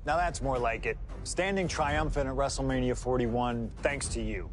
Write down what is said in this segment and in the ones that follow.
Now that's more like it. Standing triumphant at WrestleMania 41 thanks to you.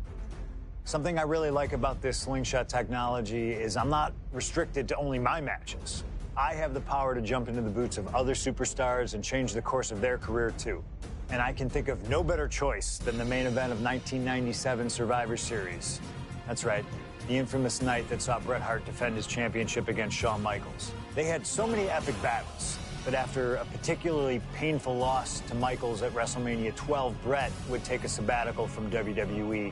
Something I really like about this slingshot technology is I'm not restricted to only my matches. I have the power to jump into the boots of other superstars and change the course of their career too. And I can think of no better choice than the main event of 1997 Survivor Series. That's right, the infamous night that saw Bret Hart defend his championship against Shawn Michaels. They had so many epic battles, but after a particularly painful loss to Michaels at WrestleMania 12, Bret would take a sabbatical from WWE,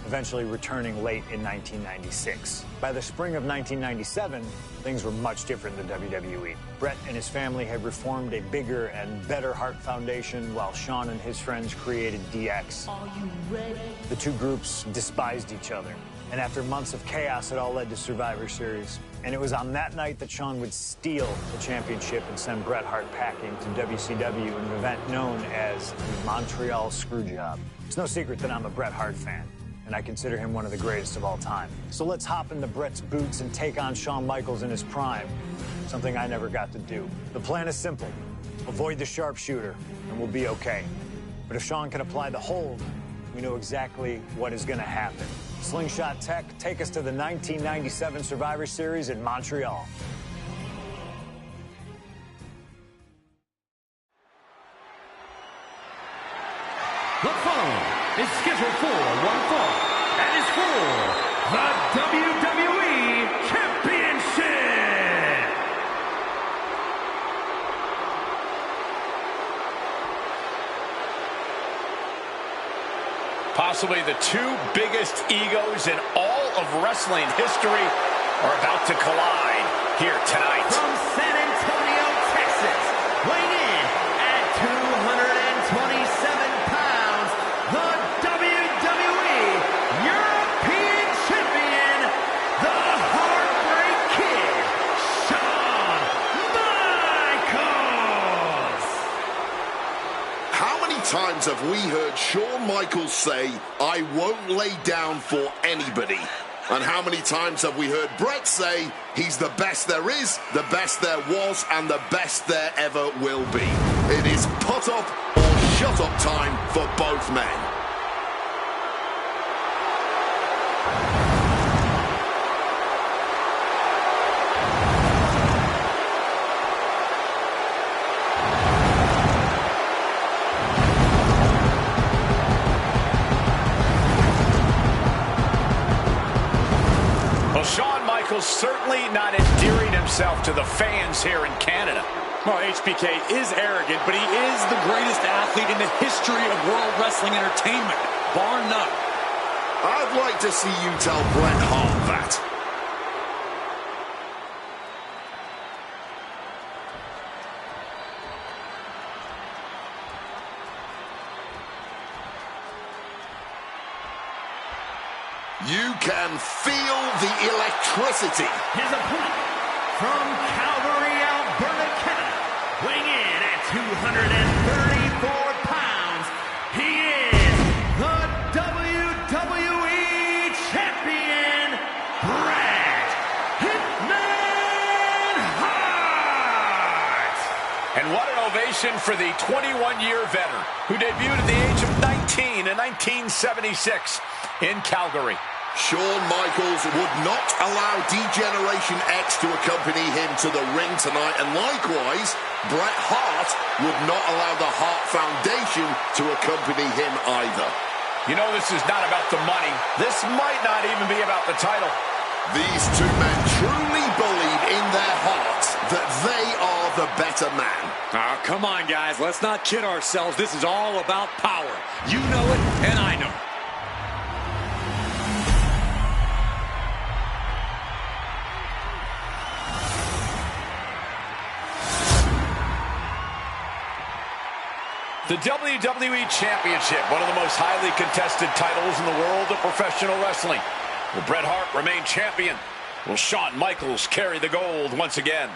eventually returning late in 1996. By the spring of 1997, things were much different than WWE. Bret and his family had reformed a bigger and better Hart Foundation, while Shawn and his friends created DX. Are you ready? The two groups despised each other, and after months of chaos, it all led to Survivor Series. And it was on that night that Shawn would steal the championship and send Bret Hart packing to WCW in an event known as the Montreal Screwjob. It's no secret that I'm a Bret Hart fan, and I consider him one of the greatest of all time. So let's hop into Bret's boots and take on Shawn Michaels in his prime, something I never got to do. The plan is simple. Avoid the sharpshooter, and we'll be okay. But if Shawn can apply the hold, we know exactly what is going to happen. Slingshot Tech, take us to the 1997 Survivor Series in Montreal. The following is scheduled for one fall, and is for the WWE Championship. Possibly the two biggest egos in all of wrestling history are about to collide here tonight. From San Antonio, Texas, weighing in at 227 pounds, the WWE European Champion, the Heartbreak Kid, Shawn Michaels. How many times have we heard Shawn Michaels say, "I won't lay down for anybody"? And how many times have we heard Bret say, he's the best there is, the best there was, and the best there ever will be? It is put up or shut up time for both men. Shawn Michaels certainly not endearing himself to the fans here in Canada. Well, HBK is arrogant, but he is the greatest athlete in the history of World Wrestling Entertainment, bar none. I'd like to see you tell Bret Hart that. You can feel the electricity. His opponent from Calgary, Alberta, Canada, weighing in at 234 pounds, he is the WWE Champion, Bret Hitman Hart. And what an ovation for the 21-year veteran who debuted at the age of 19 in 1976 in Calgary. Shawn Michaels would not allow D-Generation X to accompany him to the ring tonight, and likewise, Bret Hart would not allow the Hart Foundation to accompany him either. You know, this is not about the money. This might not even be about the title. These two men truly believe in their hearts that they are the better man. Oh, come on, guys. Let's not kid ourselves. This is all about power. You know it, and I know it. The WWE Championship, one of the most highly contested titles in the world of professional wrestling. Will Bret Hart remain champion? Will Shawn Michaels carry the gold once again?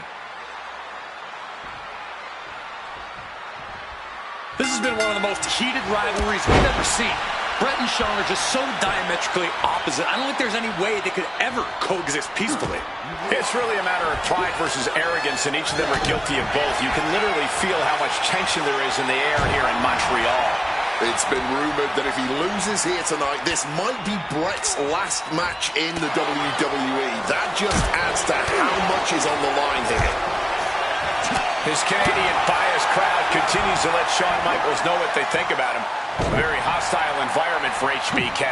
This has been one of the most heated rivalries we've ever seen. Bret and Shawn are just so diametrically opposite. I don't think there's any way they could ever coexist peacefully. It's really a matter of pride versus arrogance, and each of them are guilty of both. You can literally feel how much tension there is in the air here in Montreal. It's been rumored that if he loses here tonight, this might be Bret's last match in the WWE. That just adds to how much is on the line here. His Canadian-biased crowd continues to let Shawn Michaels know what they think about him. A very hostile environment for HBK.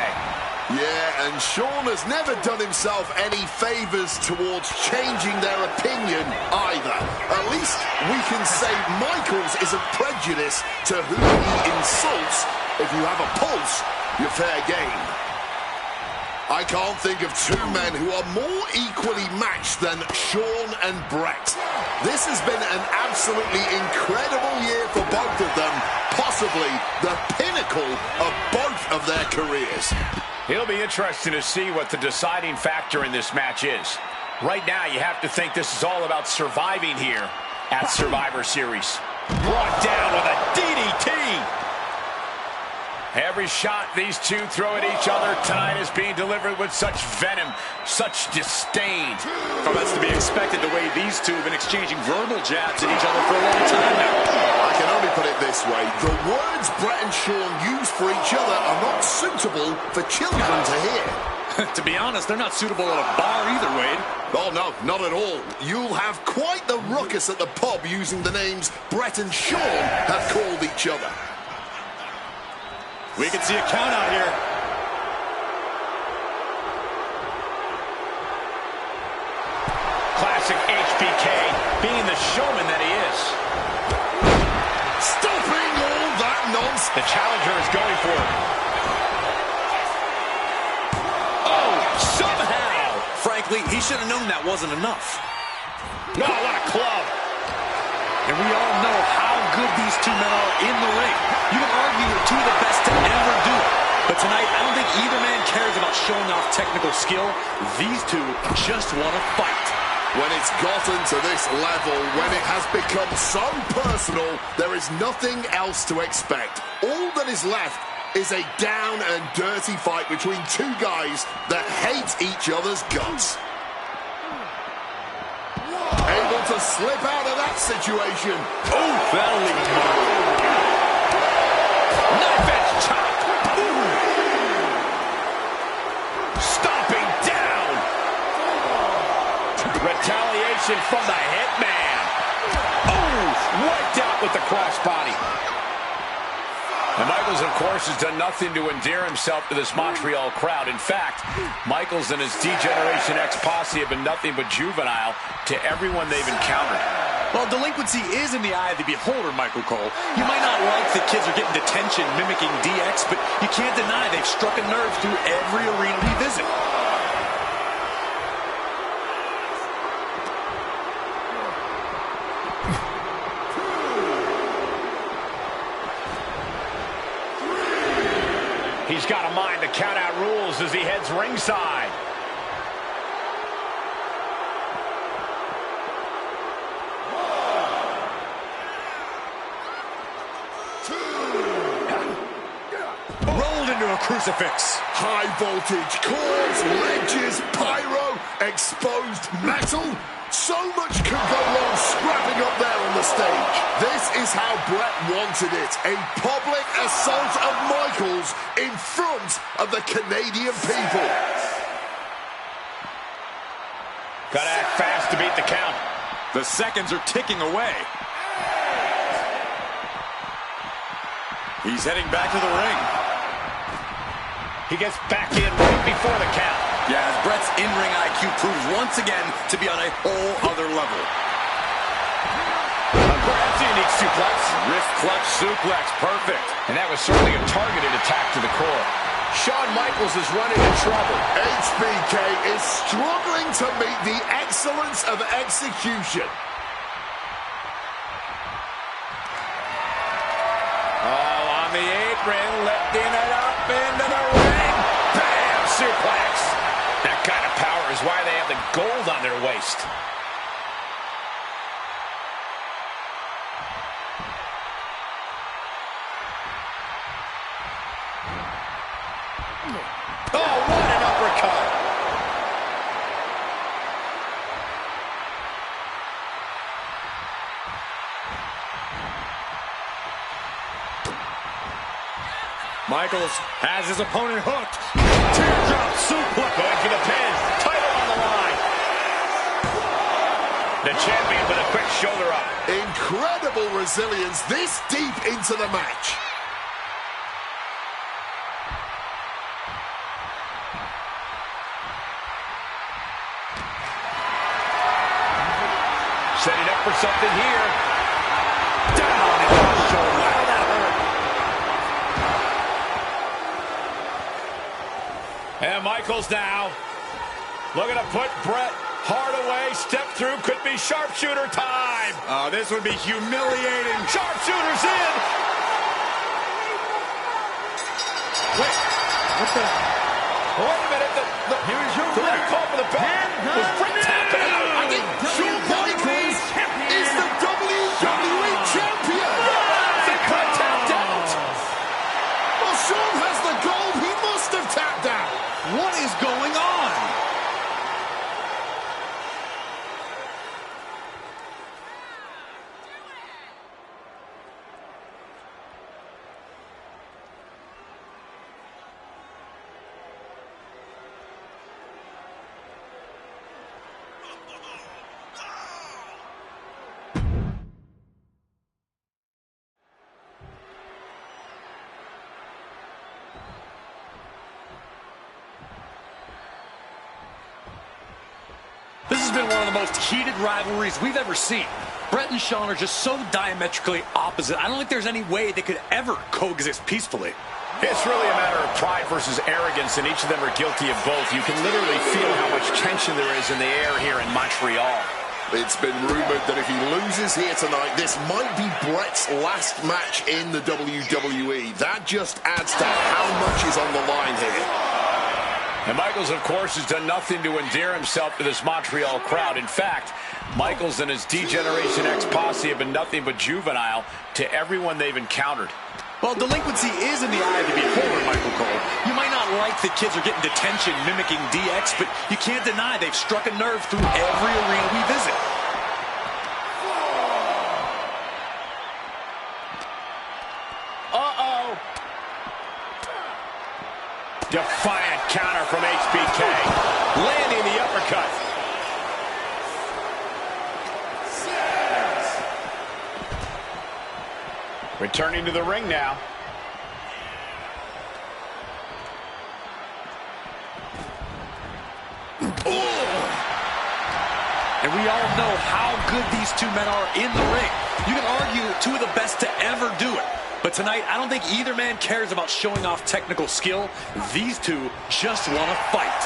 Yeah, and Shawn has never done himself any favors towards changing their opinion either. At least we can say Michaels isn't prejudiced to who he insults. If you have a pulse, you're fair game. I can't think of two men who are more equally matched than Shawn and Bret. This has been an absolutely incredible year for both of them, possibly the pinnacle of both of their careers. It'll be interesting to see what the deciding factor in this match is. Right now, you have to think this is all about surviving here at Survivor Series. Brought down with a DDT. Every shot these two throw at each other tonight is being delivered with such venom, such disdain. Oh, that's to be expected the way these two have been exchanging verbal jabs at each other for a long time now. I can only put it this way. The words Bret and Shawn use for each other are not suitable for children to hear. To be honest, they're not suitable at a bar either, Wade. Oh, no, not at all. You'll have quite the ruckus at the pub using the names Bret and Shawn have called each other. We can see a count out here. Classic HBK, being the showman that he is. Stopping all that nonsense. The challenger is going for it. Oh, somehow! Frankly, he should have known that wasn't enough. Oh, what a club. And we all know how good these two men are in the ring. You can argue they're two of the best to ever do it. But tonight, I don't think either man cares about showing off technical skill. These two just want to fight. When it's gotten to this level, when it has become so personal, there is nothing else to expect. All that is left is a down and dirty fight between two guys that hate each other's guts. Able to slip out of that situation. Oh, that'll leave him mark. Knife edge chop. Ooh. Stomping down. Retaliation from the Hitman. Oh, wiped out with the crossbody. And Michaels, of course, has done nothing to endear himself to this Montreal crowd. In fact, Michaels and his D-Generation X posse have been nothing but juvenile to everyone they've encountered. Well, delinquency is in the eye of the beholder, Michael Cole. You might not like that kids are getting detention mimicking DX, but you can't deny they've struck a nerve through every arena we visit. He's got a mind to count out rules as he heads ringside. Rolled into a crucifix. High voltage cords, ledges, pyro, exposed metal. So much can go wrong scrapping up there on the stage. This is how Bret wanted it. A public assault of Michaels in front of the Canadian people. Gotta act fast to beat the count. The seconds are ticking away. He's heading back to the ring. He gets back in right before the count. Yeah, as Bret's in-ring IQ proves once again to be on a whole other level. Perhaps a unique suplex. Wrist clutch suplex, perfect. And that was certainly a targeted attack to the core. Shawn Michaels is running into trouble. HBK is struggling to meet the excellence of execution. Oh, on the apron, lifting it up into the ring. Bam! Suplex. That kind of power is why they have the gold on their waist. Michaels has his opponent hooked. Teardrop suplex. Going for the pin. Title on the line. The champion with a quick shoulder up. Incredible resilience this deep into the match. Setting up for something here. Down in the shoulder. Wow, that hurt. And Michaels now looking to put Bret Hart away. Step through. Could be sharpshooter time. Oh, this would be humiliating. Sharpshooter's in. Wait. What the? Wait a minute. Here's your the red call for the bell. Was Bret tapping out? I think Shawn Michaels is the WWE champion. The cut tapped out. Well, Shawn has the gold. He must have tapped out. What is going on? This has been one of the most heated rivalries we've ever seen. Bret and Shawn are just so diametrically opposite. I don't think there's any way they could ever coexist peacefully. It's really a matter of pride versus arrogance, and each of them are guilty of both. You can literally feel how much tension there is in the air here in Montreal. It's been rumored that if he loses here tonight, this might be Bret's last match in the WWE. That just adds to how much is on the line here. And Michaels, of course, has done nothing to endear himself to this Montreal crowd. In fact, Michaels and his D-Generation X posse have been nothing but juvenile to everyone they've encountered. Well, delinquency is in the eye of the beholder, Michael Cole. You might not like that kids are getting detention mimicking DX, but you can't deny they've struck a nerve through every arena we visit. Uh-oh. Defiant counter from HBK. Landing the uppercut. Returning to the ring now. And we all know how good these two men are in the ring. You can argue two of the best to ever do it. But tonight, I don't think either man cares about showing off technical skill. These two just want to fight.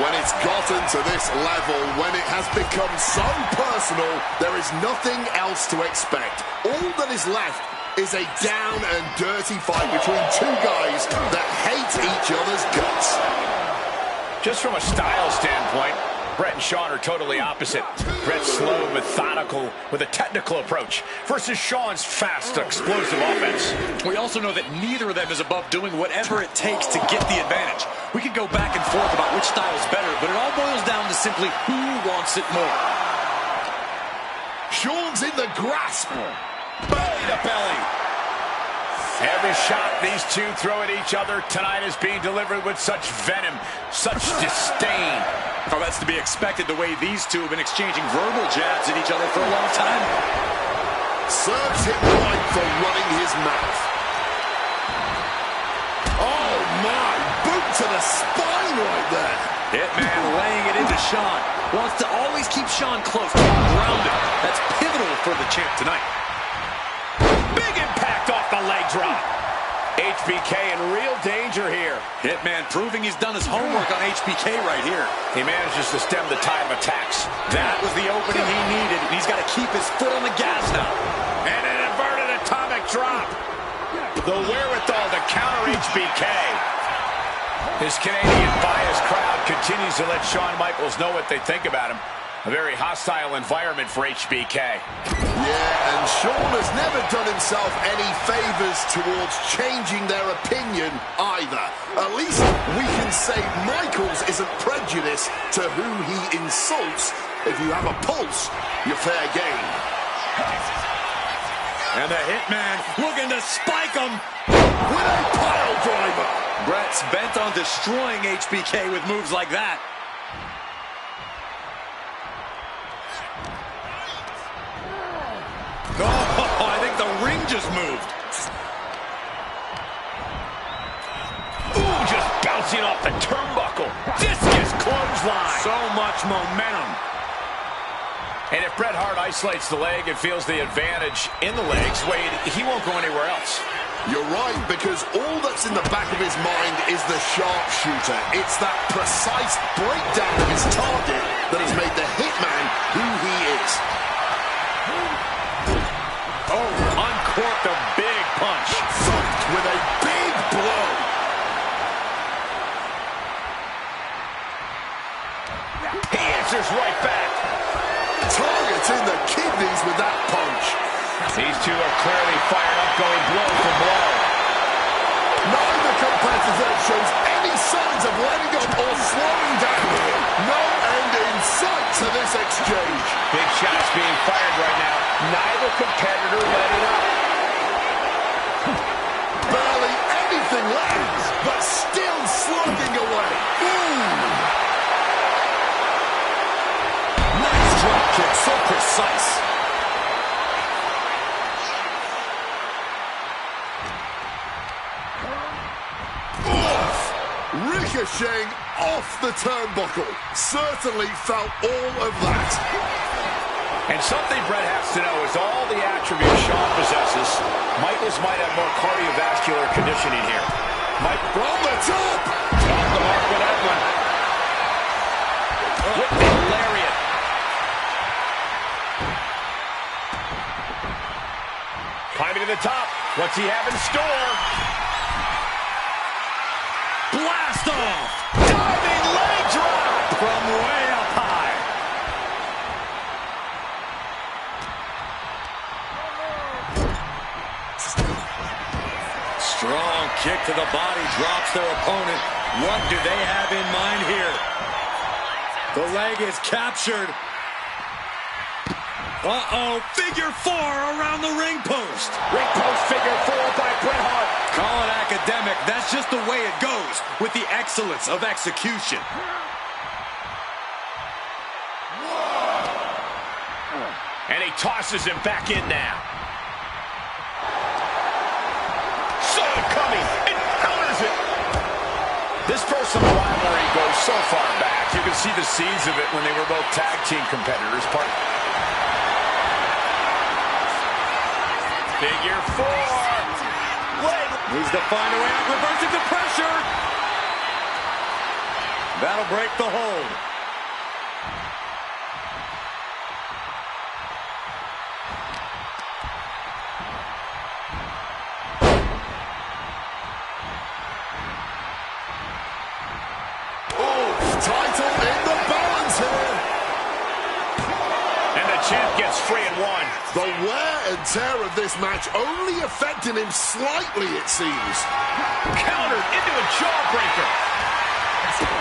When it's gotten to this level, when it has become so personal, there is nothing else to expect. All that is left is a down and dirty fight between two guys that hate each other's guts. Just from a style standpoint, Bret and Shawn are totally opposite. Bret's slow, methodical, with a technical approach, versus Shawn's fast, explosive offense. We also know that neither of them is above doing whatever it takes to get the advantage. We could go back and forth about which style is better, but it all boils down to simply who wants it more. Shawn's in the grasp. Belly to belly. Every shot these two throw at each other tonight is being delivered with such venom, such disdain. Oh, that's to be expected the way these two have been exchanging verbal jabs at each other for a long time. Serves him right for running his mouth. Oh my, boot to the spine right there. Hitman laying it into Shawn. Wants to always keep Shawn close, keep him grounded. That's pivotal for the champ tonight. Big impact off the leg drop. HBK in real danger here. Hitman proving he's done his homework on HBK right here. He manages to stem the tide of attacks. That was the opening he needed, and he's got to keep his foot on the gas now. And an inverted atomic drop. The wherewithal to counter HBK. His Canadian biased crowd continues to let Shawn Michaels know what they think about him. A very hostile environment for HBK. Yeah, and Shawn has never done himself any favors towards changing their opinion either. At least we can say Michaels isn't prejudiced to who he insults. If you have a pulse, you're fair game. And the Hitman looking to spike him. with a pile driver. Brett's bent on destroying HBK with moves like that. Oh, I think the ring just moved. Ooh, just bouncing off the turnbuckle. Discus clothesline. So much momentum. And if Bret Hart isolates the leg and feels the advantage in the legs, Wade, he won't go anywhere else. You're right, because all that's in the back of his mind is the sharpshooter. It's that precise breakdown of his target that has made the Hitman who he is. Oh, uncorked a big punch. Thumped with a big blow. He answers right back. Targeting the kidneys with that punch. These two are clearly fired up, going blow for blow. Neither competitor shows any signs of letting up or slowing down here. No end in sight to this exchange. Big shots being fired right now. Neither competitor letting up. Barely anything left, but still slugging away. Ooh. Nice drop kick, so precise. Ricocheting off the turnbuckle. Certainly felt all of that. And something Bret has to know is all the attributes Shawn possesses, Michaels might have more cardiovascular conditioning here. Mike From the top. off the mark with that one. With the lariat. Climbing to the top. What's he have in store? Blast off. Diving leg drop From way up high. Strong kick to the body, drops their opponent. What do they have in mind here? The leg is captured. Uh-oh, figure four around the ring post. Ring post figure four by Bret Hart. Call it academic, that's just the way it goes with the excellence of execution. And he tosses him back in now. Saw it coming and counters it. This personal rivalry goes so far back. You can see the seeds of it when they were both tag team competitors. Figure four. Leg. Needs to find a way out, reversing the pressure. That'll break the hold. Title in the balance here. And the champ gets free and one. The wear and tear of this match only affecting him slightly, it seems. Countered into a jawbreaker.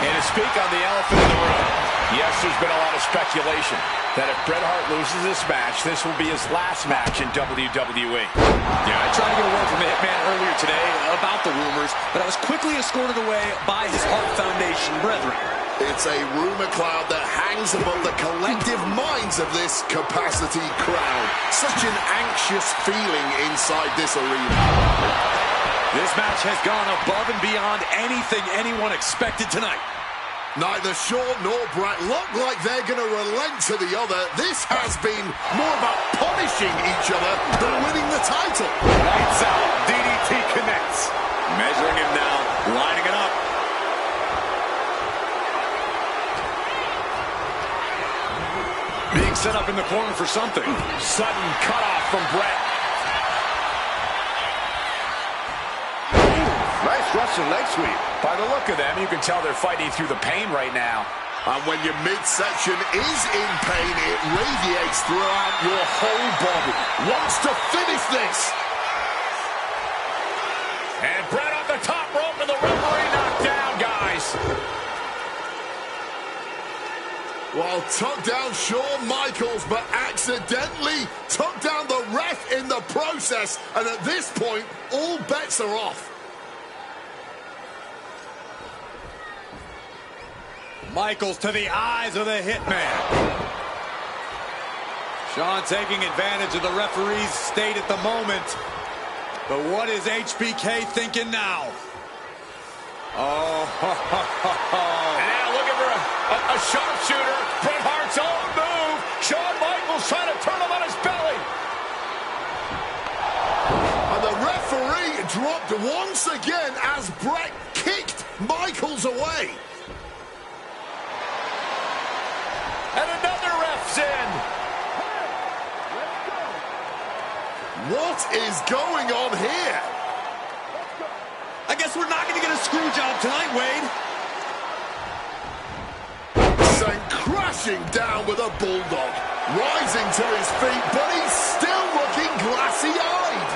And to speak on the elephant in the room, yes, there's been a lot of speculation that if Bret Hart loses this match, this will be his last match in WWE. Yeah, I tried to get a word from the Hitman earlier today about the rumors, but I was quickly escorted away by his Hart Foundation brethren. It's a rumor cloud that hangs above the collective minds of this capacity crowd. Such an anxious feeling inside this arena. This match has gone above and beyond anything anyone expected tonight. Neither Shawn nor Bret look like they're going to relent to the other. This has been more about punishing each other than winning the title. Lights out, DDT connects. Measuring him now, lining it up. Being set up in the corner for something. Sudden cutoff from Bret. Nice Russian leg sweep. By the look of them, you can tell they're fighting through the pain right now. And when your midsection is in pain, it radiates throughout your whole body. Wants to finish this. And Bret on the top rope and the referee knocked down, guys. Well, tucked down Shawn Michaels, but accidentally tucked down the ref in the process. And at this point, all bets are off. Michaels to the eyes of the Hitman. Shawn taking advantage of the referee's state at the moment. But what is HBK thinking now? Oh, and now looking for a sharpshooter. Bret Hart's own move. Shawn Michaels trying to turn him on his belly. And the referee dropped once again as Bret kicked Michaels away. And another ref's in. What is going on here? I guess we're not going to get a screw job tonight, Wade. Sent crashing down with a bulldog. Rising to his feet, but he's still looking glassy-eyed.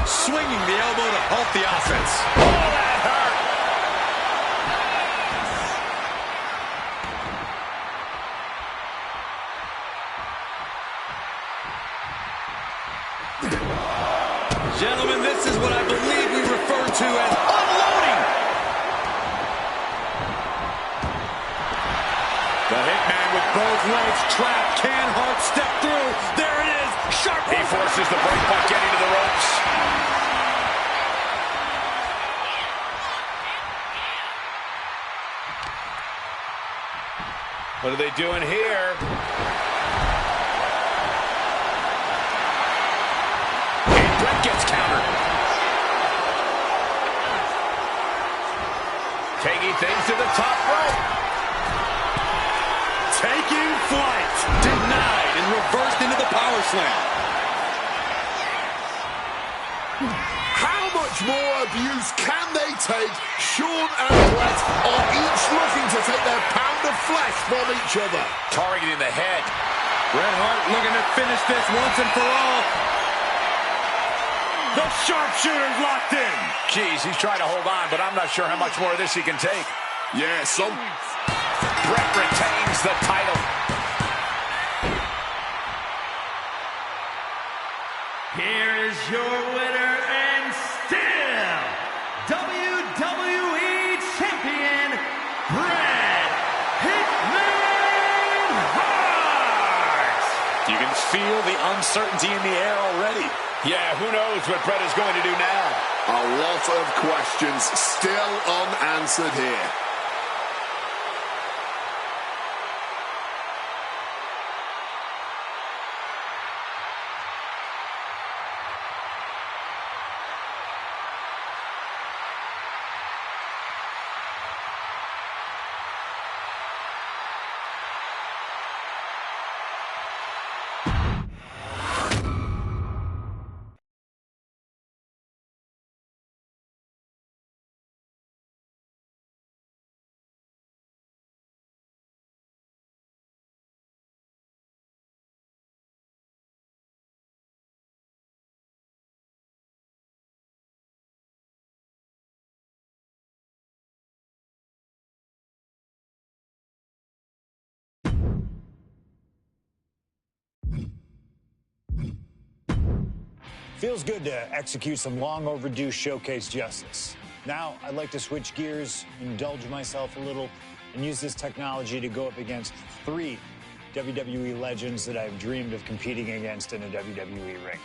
Swinging the elbow to halt the offense. Oh, that hurt. Gentlemen, this is what I believe we refer to as unloading. The Hitman with both legs trapped. Can Hart step through? There it is. Sharp. He forces the break by getting to the ropes. What are they doing here? Gets countered. Taking things to the top rope. Taking flight. Denied and reversed into the power slam. How much more abuse can they take? Shawn and Bret are each looking to take their pound of flesh from each other. Targeting the head. Bret Hart looking to finish this once and for all. The sharpshooter's locked in. Jeez, he's trying to hold on, but I'm not sure how much more of this he can take. Yeah, Bret retains the title. Here is your winner and still WWE Champion, Bret Hitman Hart. You can feel the uncertainty in the air already. Yeah, who knows what Bret is going to do now? a lot of questions still unanswered here. Feels good to execute some long overdue showcase justice. Now, I'd like to switch gears, indulge myself a little, and use this technology to go up against 3 WWE legends that I've dreamed of competing against in a WWE ring.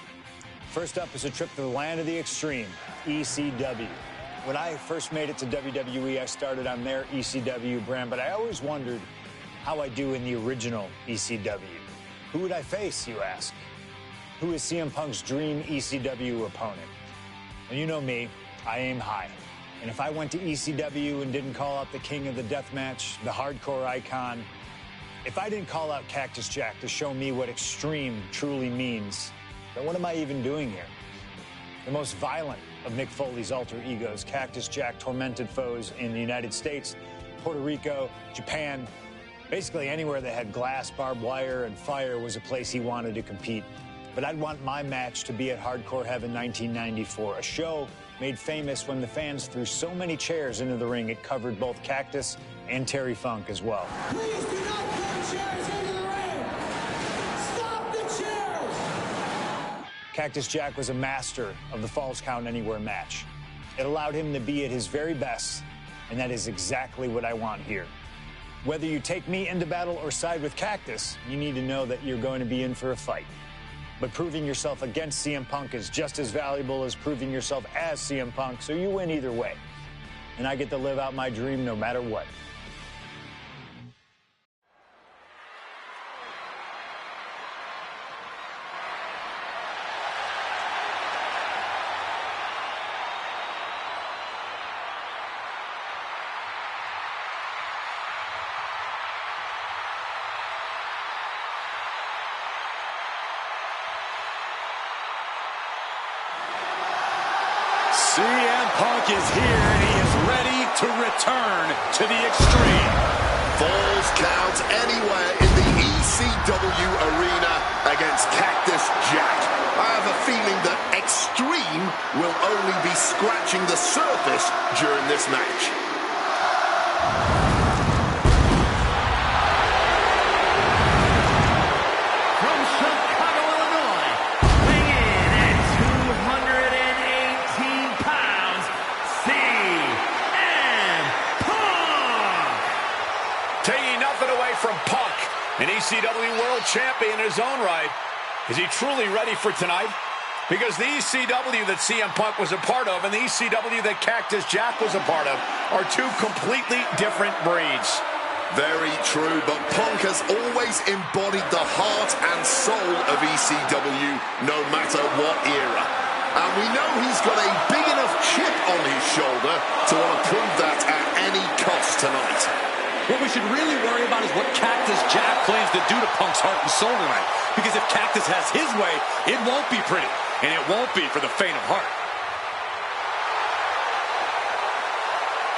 First up is a trip to the land of the extreme, ECW. When I first made it to WWE, I started on their ECW brand, but I always wondered how I do in the original ECW. Who would I face, you ask? Who is CM Punk's dream ECW opponent? And you know me, I aim high. And if I went to ECW and didn't call out the king of the deathmatch, the hardcore icon, if I didn't call out Cactus Jack to show me what extreme truly means, then what am I even doing here? The most violent of Mick Foley's alter egos, Cactus Jack tormented foes in the United States, Puerto Rico, Japan, basically anywhere that had glass, barbed wire, and fire was a place he wanted to compete. But I'd want my match to be at Hardcore Heaven 1994, a show made famous when the fans threw so many chairs into the ring it covered both Cactus and Terry Funk as well. Please do not throw chairs into the ring! Stop the chairs! Cactus Jack was a master of the Falls Count Anywhere match. It allowed him to be at his very best, and that is exactly what I want here. Whether you take me into battle or side with Cactus, you need to know that you're going to be in for a fight. But proving yourself against CM Punk is just as valuable as proving yourself as CM Punk, so you win either way. And I get to live out my dream no matter what. CM Punk is here, and he is ready to return to the Extreme. Falls count anywhere in the ECW arena against Cactus Jack. I have a feeling that Extreme will only be scratching the surface during this match. From Punk, an ECW World Champion in his own right. Is he truly ready for tonight? Because the ECW that CM Punk was a part of and the ECW that Cactus Jack was a part of are two completely different breeds. Very true, but Punk has always embodied the heart and soul of ECW, no matter what era. And we know he's got a big enough chip on his shoulder to want to prove that at any cost tonight. What we should really worry about is what Cactus Jack plans to do to Punk's heart and soul tonight. Because if Cactus has his way, it won't be pretty. And it won't be for the faint of heart.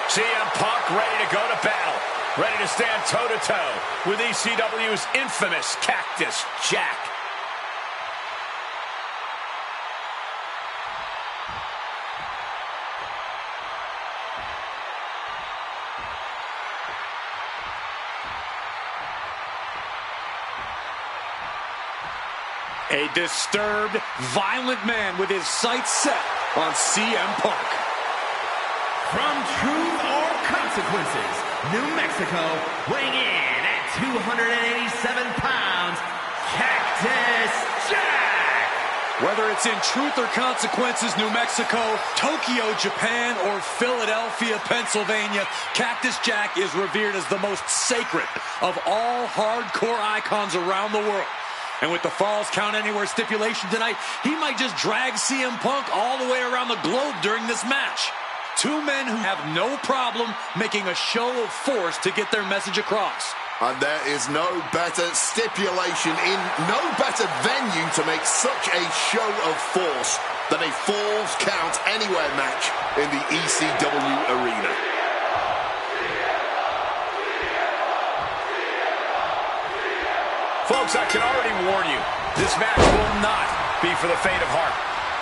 CM Punk ready to go to battle. Ready to stand toe-to-toe with ECW's infamous Cactus Jack. A disturbed, violent man with his sights set on CM Punk. From Truth or Consequences, New Mexico, weighing in at 287 pounds, Cactus Jack! Whether it's in Truth or Consequences, New Mexico, Tokyo, Japan, or Philadelphia, Pennsylvania, Cactus Jack is revered as the most sacred of all hardcore icons around the world. And with the Falls Count Anywhere stipulation tonight, he might just drag CM Punk all the way around the globe during this match. Two men who have no problem making a show of force to get their message across. And there is no better stipulation in no better venue to make such a show of force than a Falls Count Anywhere match in the ECW arena. Folks, I can already warn you, this match will not be for the faint of heart.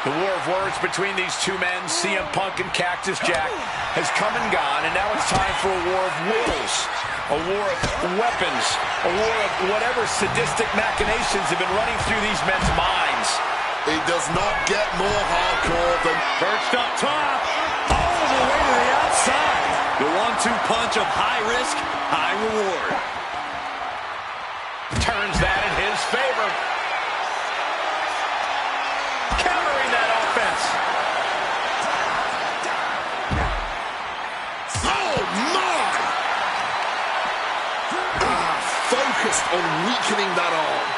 The war of words between these two men, CM Punk and Cactus Jack, has come and gone, and now it's time for a war of wills, a war of weapons, a war of whatever sadistic machinations have been running through these men's minds. It does not get more hardcore than... Perched up top, all the way to the outside. The 1-2 punch of high risk, high reward. Turns that in his favor. Countering that offense. Oh, my! Focused on weakening that arm.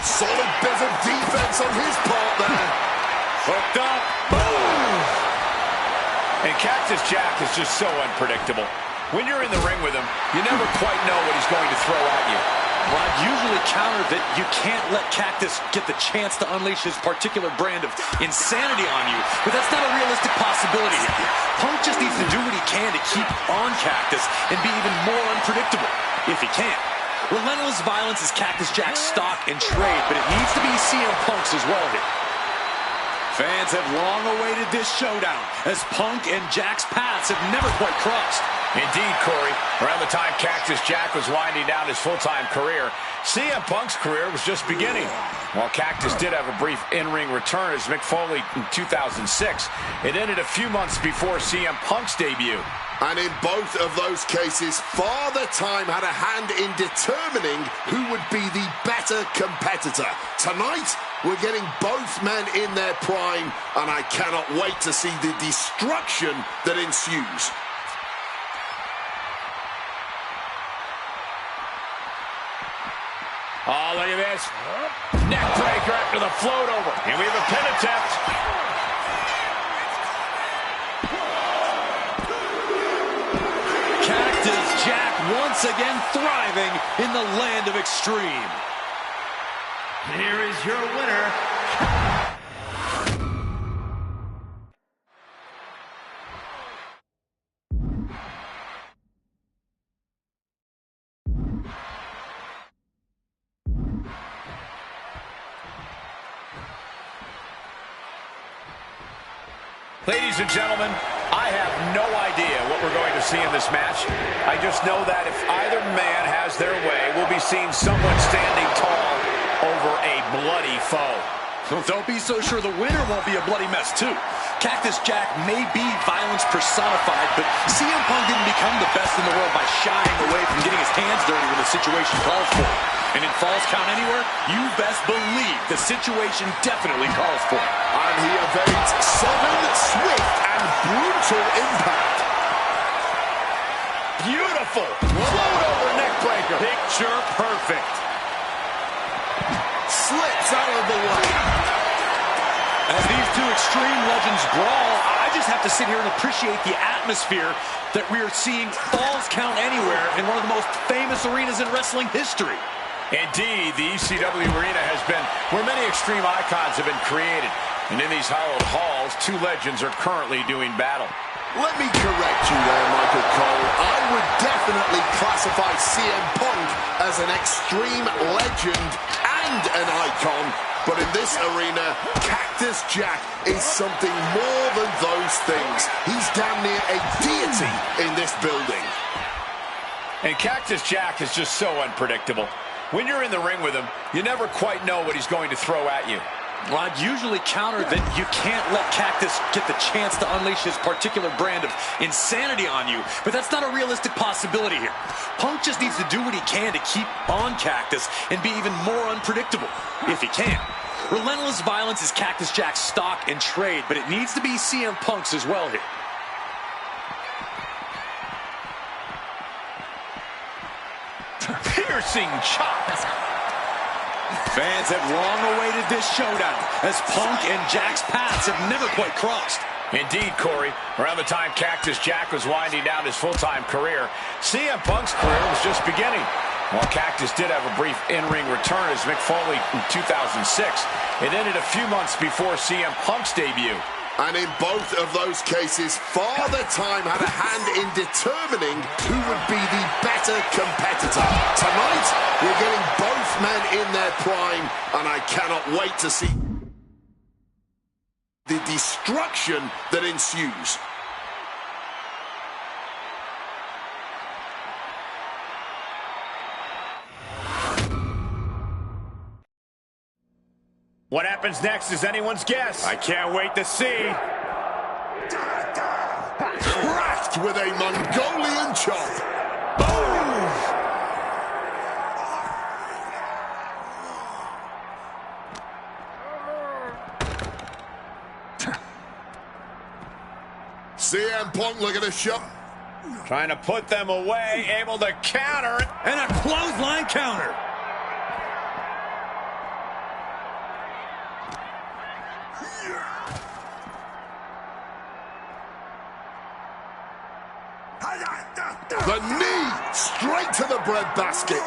Solid bit of defense on his part there. Hooked up. Boom! And Cactus Jack is just so unpredictable. When you're in the ring with him, you never quite know what he's going to throw at you. Well, I've usually countered that you can't let Cactus get the chance to unleash his particular brand of insanity on you, but that's not a realistic possibility here. Punk just needs to do what he can to keep on Cactus and be even more unpredictable, if he can. Relentless violence is Cactus Jack's stock and trade, but it needs to be CM Punk's as well here. Fans have long awaited this showdown, as Punk and Jack's paths have never quite crossed. Indeed, Corey. Around the time Cactus Jack was winding down his full-time career, CM Punk's career was just beginning. While Cactus did have a brief in-ring return as Mick Foley in 2006, it ended a few months before CM Punk's debut. And in both of those cases, Father Time had a hand in determining who would be the better competitor. Tonight, we're getting both men in their prime, and I cannot wait to see the destruction that ensues. Oh, look at this. Neck breaker after the float over. And we have a pin attempt. Cactus Jack once again thriving in the land of extreme. Here is your winner. Ladies and gentlemen, I have no idea what we're going to see in this match. I just know that if either man has their way, we'll be seeing someone standing tall over a bloody foe. Don't be so sure the winner won't be a bloody mess, too. Cactus Jack may be violence personified, but CM Punk didn't become the best in the world by shying away from getting his hands dirty when the situation calls for it. And in Falls Count Anywhere, you best believe the situation definitely calls for it. And he evades sudden, swift, and brutal impact. Beautiful. Float over neck breaker. Picture perfect. Slips out of the way. As these two extreme legends brawl, I just have to sit here and appreciate the atmosphere that we are seeing Falls Count Anywhere in one of the most famous arenas in wrestling history. Indeed, the ECW arena has been where many extreme icons have been created. And in these hallowed halls, two legends are currently doing battle. Let me correct you there, Michael Cole. I would definitely classify CM Punk as an extreme legend and an icon. But in this arena, Cactus Jack is something more than those things. He's damn near a deity in this building. And Cactus Jack is just so unpredictable. When you're in the ring with him, you never quite know what he's going to throw at you. Well, I'd usually counter that you can't let Cactus get the chance to unleash his particular brand of insanity on you, but that's not a realistic possibility here. Punk just needs to do what he can to keep on Cactus and be even more unpredictable, if he can. Relentless violence is Cactus Jack's stock and trade, but it needs to be CM Punk's as well here. Piercing chop. Fans have long awaited this showdown, as Punk and Jack's paths have never quite crossed. Indeed, Corey. Around the time Cactus Jack was winding down his full-time career, CM Punk's career was just beginning. While Cactus did have a brief in-ring return as Mick Foley in 2006, it ended a few months before CM Punk's debut. And in both of those cases, Father Time had a hand in determining who would be the better competitor. Tonight, we're getting both men in their prime, and I cannot wait to see the destruction that ensues. What happens next is anyone's guess. I can't wait to see. Cracked with a Mongolian chop. Boom! CM Punk looking to show. Trying to put them away, able to counter. And a clothesline counter. The knee straight to the breadbasket.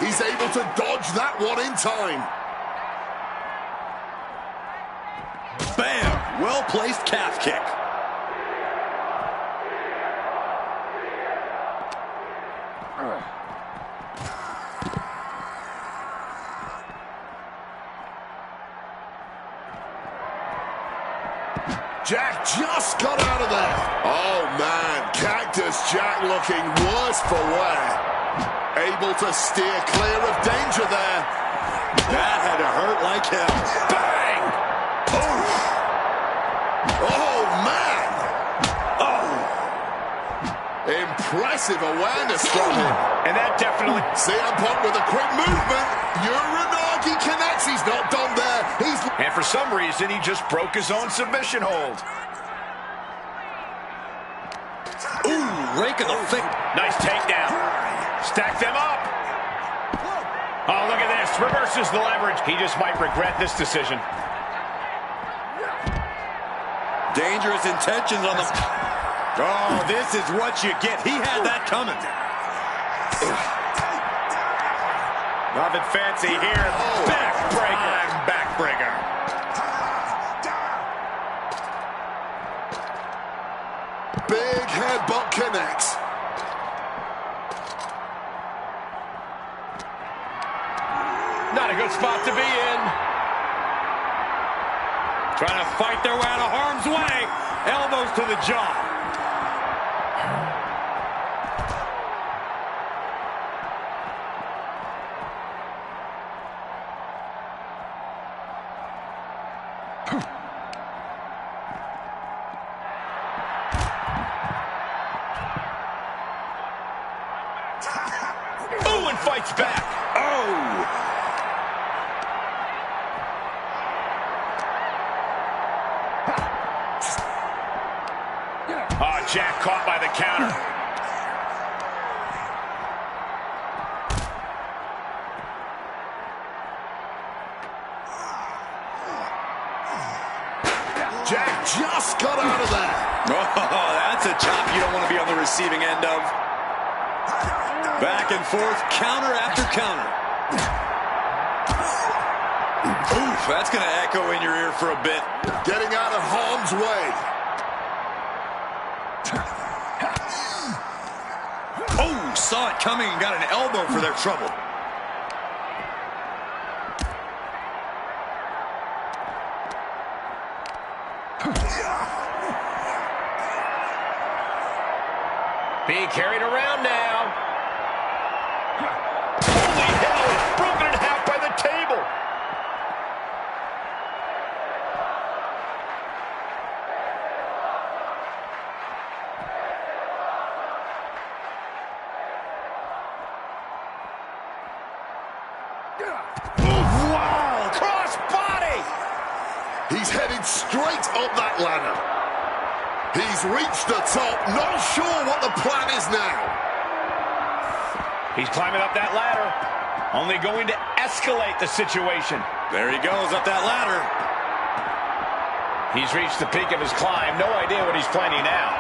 He's able to dodge that one in time. Bam! Well-placed calf kick. just got out of there. Oh, man. Cactus Jack looking worse for wear. Able to steer clear of danger there. That had to hurt like hell. Bang! Oh, man! Oh! Impressive awareness from him. And that definitely... CM Punk with a quick movement. Uranagi connects. He's not done there. And for some reason, he just broke his own submission hold. Ooh, rake of the finger. Nice takedown. Stack them up. Oh, look at this. Reverses the leverage. He just might regret this decision. Dangerous intentions on the... Oh, this is what you get. He had that coming. Nothing fancy here. Backbreaker. Backbreaker. Big headbutt connects. Not a good spot to be in. Trying to fight their way out of harm's way. Elbows to the jaw. Ooh, and fights back. Oh! Oh, Jack caught by the counter. Jack just got out of there. Oh, that's a chop you don't want to be on the receiving end of. Back and forth, counter after counter. Oof, that's going to echo in your ear for a bit. Getting out of harm's way. Oh, saw it coming and got an elbow for their trouble. Being carried around now. Holy hell! Broken in half by the table. Wow! Cross body! He's headed straight up that ladder. He's reached the top, not sure what the plan is now. He's climbing up that ladder, only going to escalate the situation. There he goes up that ladder. He's reached the peak of his climb. No idea what he's planning now.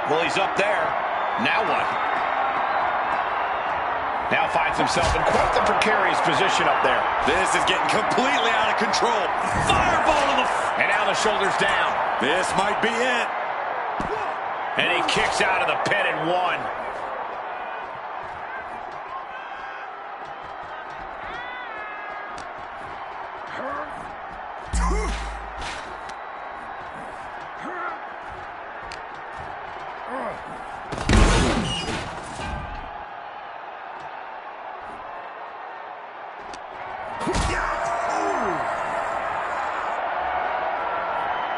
Well, he's up there. Now what? Now finds himself in quite the precarious position up there. This is getting completely out of control. Fireball to the... And now the shoulders down. This might be it. And he kicks out of the pin and one.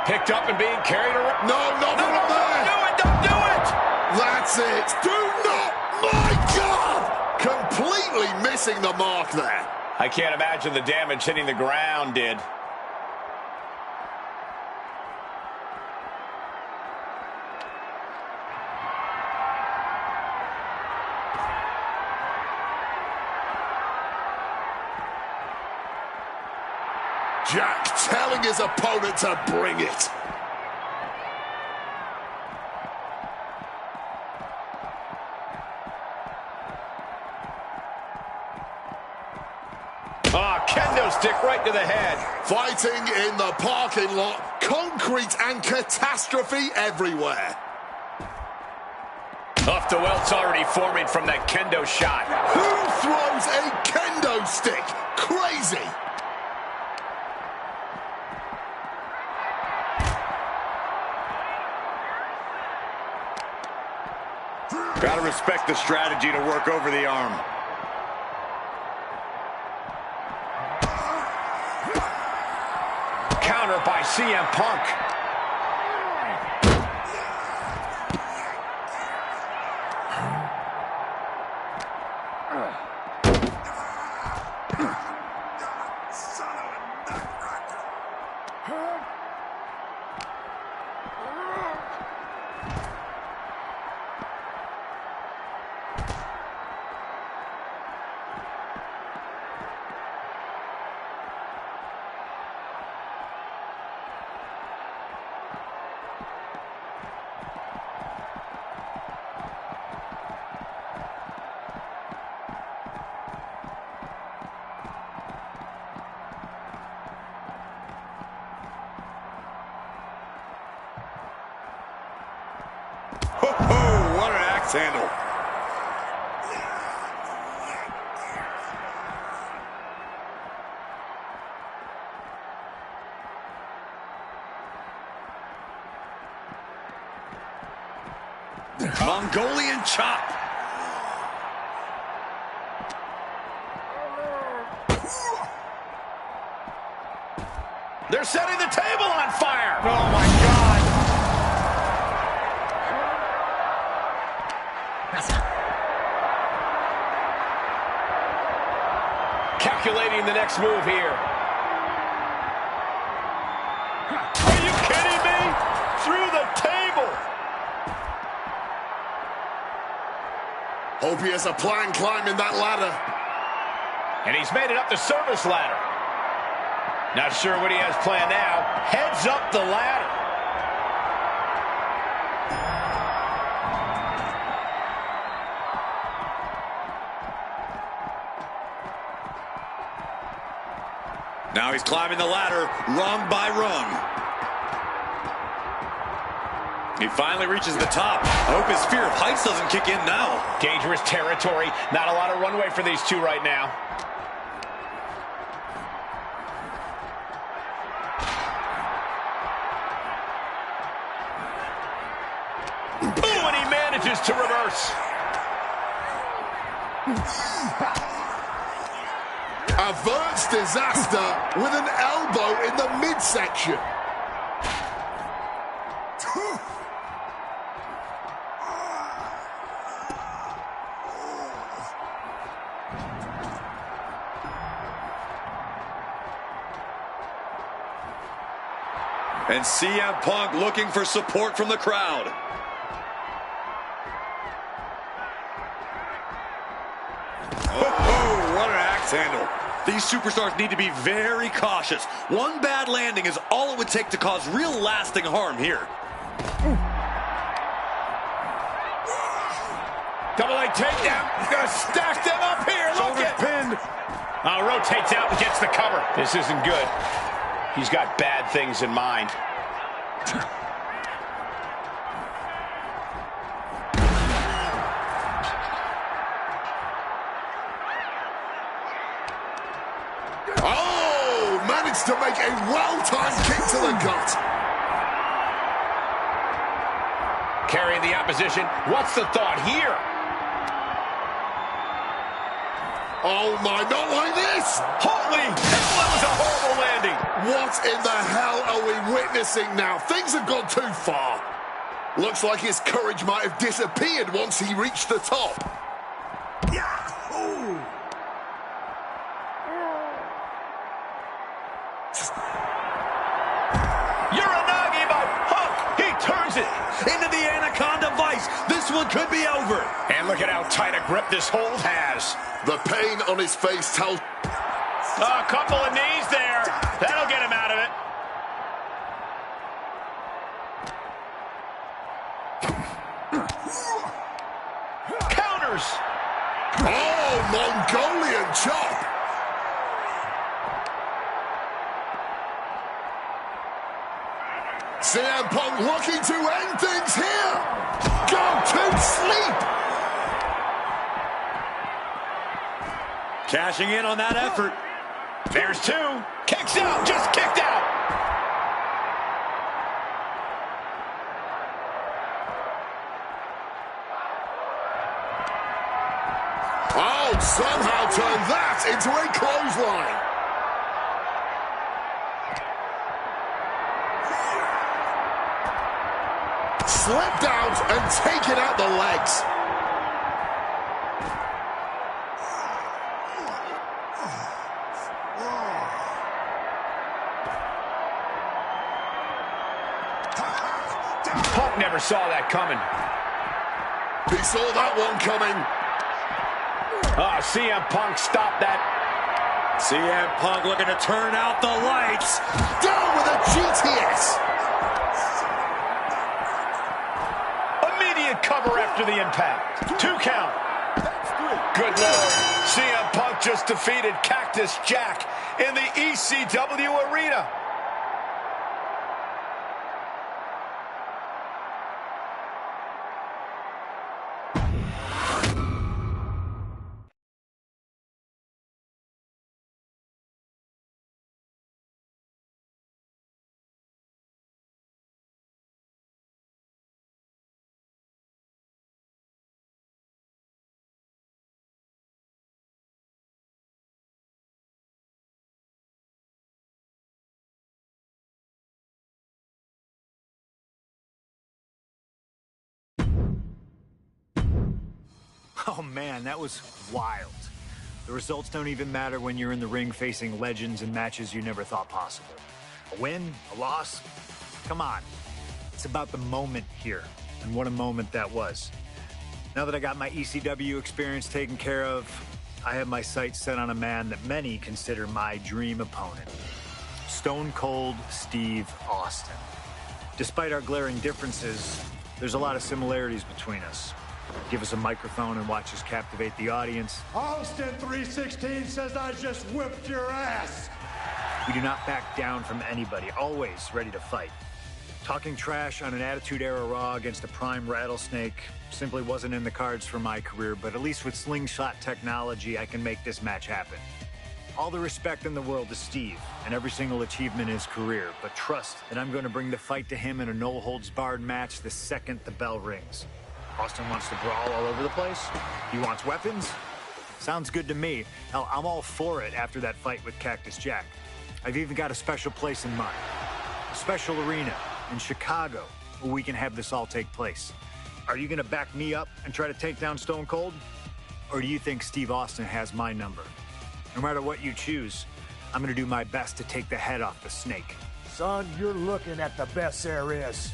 Picked up and being carried around. No, not from there. Don't do it, don't do it. That's it. Do not. My God. Completely missing the mark there. I can't imagine the damage hitting the ground did. Jack telling his opponent to bring it. Kendo stick right to the head. Fighting in the parking lot. Concrete and catastrophe everywhere. Off to welts already forming from that kendo shot. Who throws a kendo stick? Crazy. Gotta respect the strategy to work over the arm. Counter by CM Punk. What an axe handle. Mongolian chop. They're setting the table on fire. Oh, my God. Calculating the next move here. Are you kidding me? Through the table. Hope he has a plan climbing that ladder. And he's made it up the service ladder. Not sure what he has planned now. Heads up the ladder. Now he's climbing the ladder, rung by rung. He finally reaches the top. I hope his fear of heights doesn't kick in now. Dangerous territory. Not a lot of runway for these two right now. Ooh, and he manages to reverse. Averts disaster with an elbow in the midsection. And CM Punk looking for support from the crowd. Oh, what an axe handle. These superstars need to be very cautious. One bad landing is all it would take to cause real lasting harm here. Double leg takedown. He's going to stack them up here. Look at pinned. Rotates out and gets the cover. This isn't good. He's got bad things in mind. Oh, managed to make a well-timed kick to the gut. Carrying the opposition. What's the thought here? Oh my, not like this! Holy hell, that was a horrible landing! What in the hell are we witnessing now? Things have gone too far. Looks like his courage might have disappeared once he reached the top. Yahoo! Uranagi by Punk! He turns it into the Anaconda Vice. This one could be over. And look at how tight a grip this hold has. The pain on his face tells... A couple of knees there. That'll get him out of it. Counters. Oh, Mongolian chop. CM Punk looking to end things here. Go to sleep. Cashing in on that effort. There's two. Kicks out. Just kicked out. and somehow turned that into a clothesline. Slipped out and taken out the legs. Punk never saw that coming. He saw that one coming. CM Punk stopped that. CM Punk looking to turn out the lights. Down with a GTS. Immediate cover after the impact. 2 count. Good Lord. CM Punk just defeated Cactus Jack in the ECW arena. Oh man, that was wild. The results don't even matter when you're in the ring facing legends in matches you never thought possible. A win, a loss, come on. It's about the moment here, and what a moment that was. Now that I got my ECW experience taken care of, I have my sights set on a man that many consider my dream opponent. Stone Cold Steve Austin. Despite our glaring differences, there's a lot of similarities between us. Give us a microphone and watch us captivate the audience. Austin 316 says I just whipped your ass. We do not back down from anybody, always ready to fight. Talking trash on an Attitude Era Raw against a prime Rattlesnake simply wasn't in the cards for my career, but at least with slingshot technology, I can make this match happen. All the respect in the world to Steve and every single achievement in his career, but trust that I'm going to bring the fight to him in a no-holds-barred match the second the bell rings. Austin wants to brawl all over the place? He wants weapons? Sounds good to me. Hell, I'm all for it after that fight with Cactus Jack. I've even got a special place in mind. A special arena in Chicago where we can have this all take place. Are you going to back me up and try to take down Stone Cold? Or do you think Steve Austin has my number? No matter what you choose, I'm going to do my best to take the head off the snake. Son, you're looking at the best there is.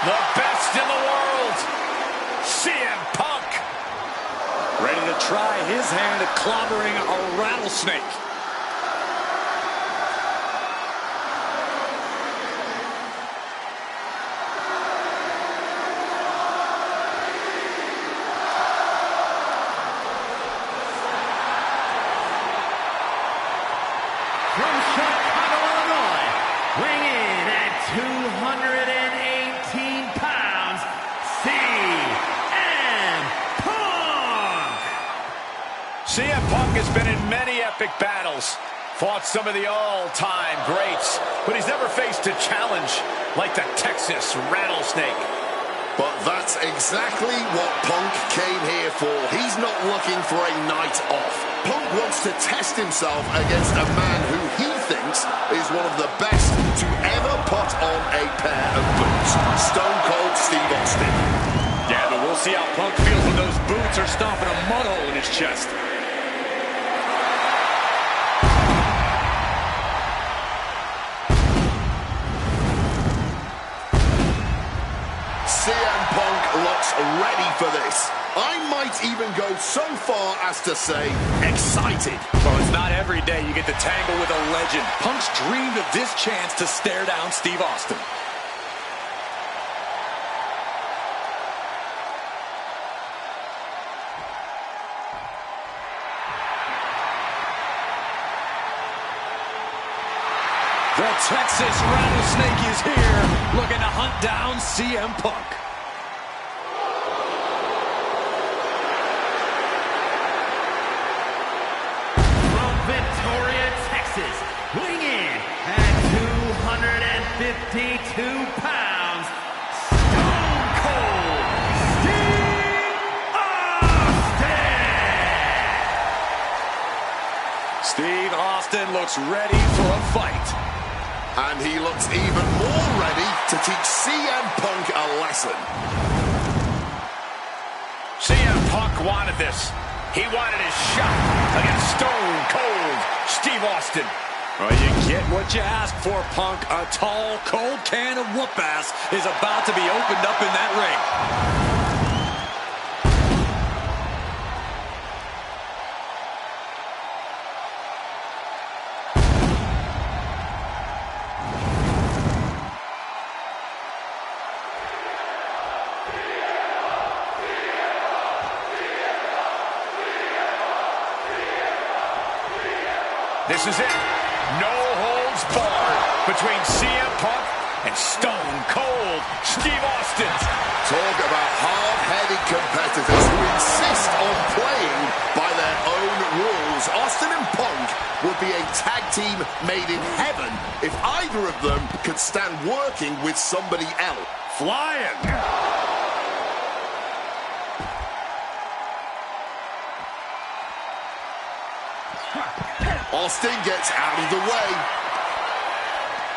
The best in the world, CM Punk. Ready to try his hand at clobbering a rattlesnake. From Chicago, Illinois, weighing in at 218 pounds, CM Punk! CM Punk has been in many epic battles, fought some of the all-time greats, but he's never faced a challenge like the Texas Rattlesnake. But that's exactly what Punk came here for. He's not looking for a night off. Punk wants to test himself against a man who he thinks is one of the best to ever put on a pair of boots. Stone Cold Steve Austin. Yeah, but we'll see how Punk feels when those boots are stomping a mud hole in his chest. CM Punk looks ready for this. I might even go so far as to say excited. Well, it's not every day you get to tangle with a legend. Punk's dreamed of this chance to stare down Steve Austin. The Texas Rattlesnake is here, looking to hunt down CM Punk. From Victoria, Texas, weighing in at 252 pounds, Stone Cold Steve Austin looks ready for a fight. And he looks even more ready to teach CM Punk a lesson. CM Punk wanted this. He wanted his shot against Stone Cold Steve Austin. Well, you get what you ask for, Punk. A tall, cold can of whoop-ass is about to be opened up in that ring. This is it. No holds barred between CM Punk and Stone Cold Steve Austin. Talk about hard-headed competitors who insist on playing by their own rules. Austin and Punk would be a tag team made in heaven if either of them could stand working with somebody else. Flying. Austin gets out of the way.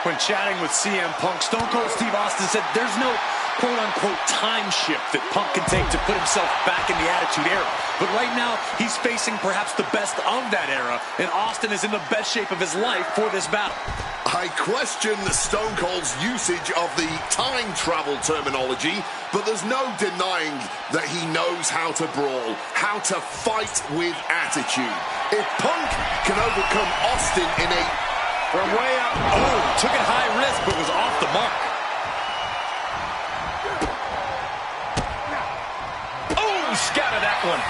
When chatting with CM Punk, Stone Cold Steve Austin said there's no quote-unquote time shift that Punk can take to put himself back in the Attitude Era. But right now, he's facing perhaps the best of that era, and Austin is in the best shape of his life for this battle. I question the Stone Cold's usage of the time travel terminology, but there's no denying that he knows how to brawl, how to fight with attitude. If Punk can overcome Austin in a... From way up, took it high risk, but was off the mark. Scattered that one.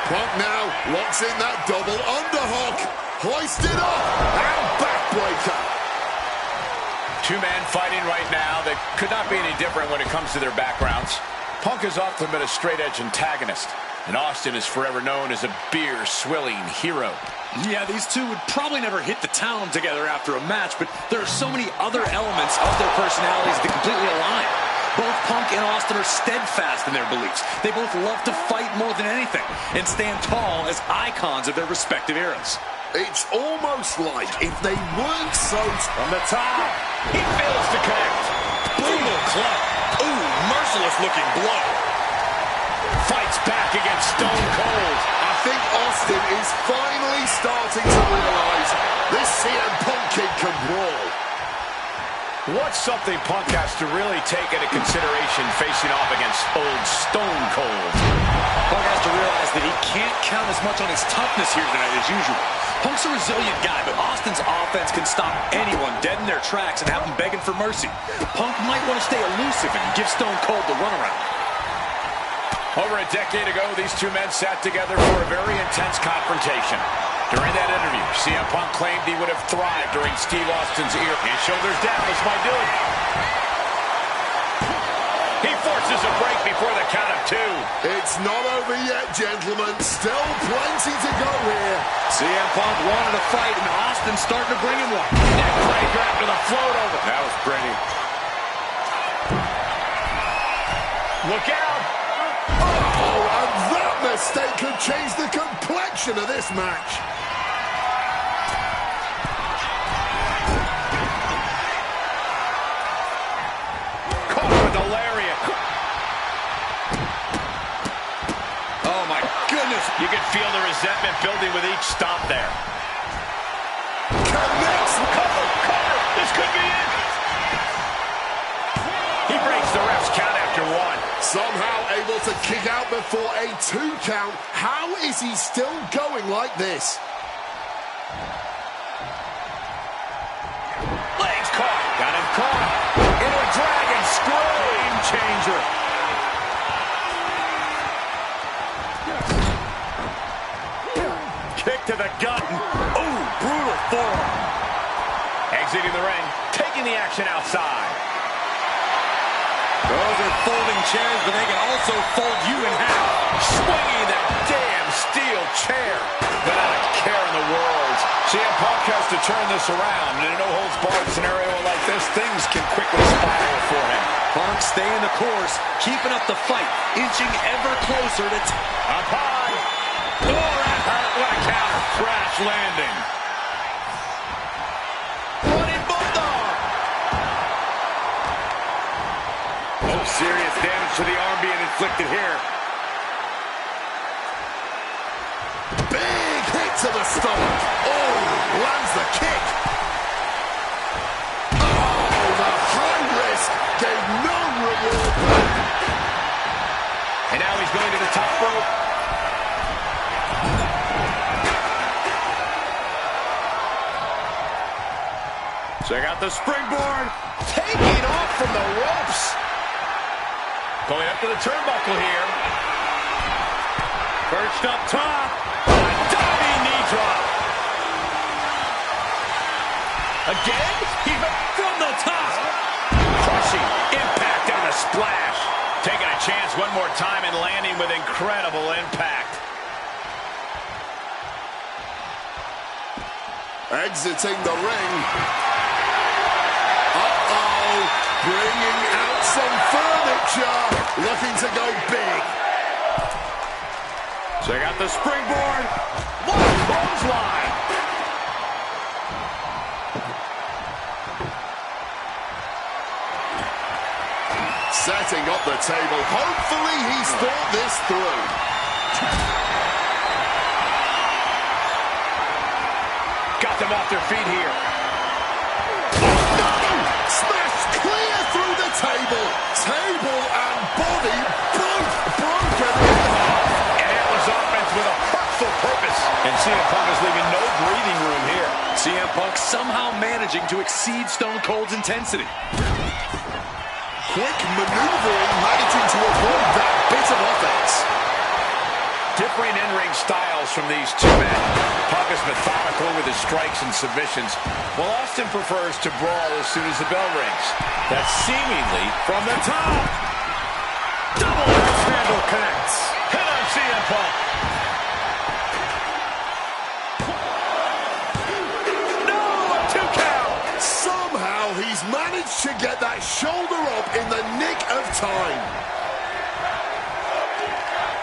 Punk now locks in that double underhook. Hoisted up and backbreaker. Two men fighting right now that could not be any different when it comes to their backgrounds. Punk has often been a straight-edge antagonist, and Austin is forever known as a beer-swilling hero. Yeah, these two would probably never hit the town together after a match, but there are so many other elements of their personalities that completely align. Both Punk and Austin are steadfast in their beliefs. They both love to fight more than anything and stand tall as icons of their respective eras. It's almost like if they weren't so... From the top, he fails to connect. Brutal club. Ooh, merciless looking blow. Fights back against Stone Cold. I think Austin is finally starting to realize this CM Punk kid can brawl. What's something Punk has to really take into consideration facing off against old Stone Cold? Punk has to realize that he can't count as much on his toughness here tonight as usual. Punk's a resilient guy, but Austin's offense can stop anyone dead in their tracks and have them begging for mercy. Punk might want to stay elusive and give Stone Cold the runaround. Over a decade ago, these two men sat together for a very intense confrontation. During that interview, CM Punk claimed he would have thrived during Steve Austin's ear. His shoulders down, this might do it. He forces a break before the count of two. It's not over yet, gentlemen. Still plenty to go here. CM Punk wanted a fight, and Austin's starting to bring him one. Neck breaker after the float over. That was pretty. Look out! Oh, and that mistake could change the complexion of this match. Caught with the lariat. Oh, my goodness. You can feel the resentment building with each stomp there. Connects. Cover, cover. This could be it. He breaks the ref's count after one. Somehow able to kick out before a 2 count. How is he still going like this? Legs caught. Got him caught. Into a dragon screw. Game changer. Kick to the gut. Ooh, brutal forearm. Exiting the ring, taking the action outside. Those are folding chairs, but they can also fold you in half. Swinging that damn steel chair. But not a care in the world. CM Punk has to turn this around. In a no-holds-barred scenario like this, things can quickly spiral for him. Punk staying the course, keeping up the fight, inching ever closer to... Up high. Oh, that hurt. What a counter. Crash landing. Running bulldog. Oh, serious damage to the arm being inflicted here. Big hit to the stomach. Oh, lands the kick. Oh, the high risk gave no reward back. And now he's going to the top rope. Check out the springboard. Taking off from the ropes. Going up to the turnbuckle here. Perched up top. A diving knee drop. Again? He from the top. Crushing impact on a splash. Taking a chance one more time and landing with incredible impact. Exiting the ring. Uh-oh. Bringing out some furniture. Looking to go big. Check out the springboard. What a clothesline. Setting up the table. Hopefully he's thought this through. Got them off their feet here. No! Smashed clear through the table. Table and body both broken in half. And it was offense with a hurtful purpose. And CM Punk is leaving no breathing room here. CM Punk somehow managing to exceed Stone Cold's intensity. Quick maneuvering, managing to avoid that bit of offense. Differing in-ring styles from these two men. Punk is methodical with his strikes and submissions, while Austin prefers to brawl as soon as the bell rings. That's seemingly from the top. Double axe handle connects. Hit on CM Punk. No, a 2 count. Somehow he's managed to get that shoulder up in the nick of time.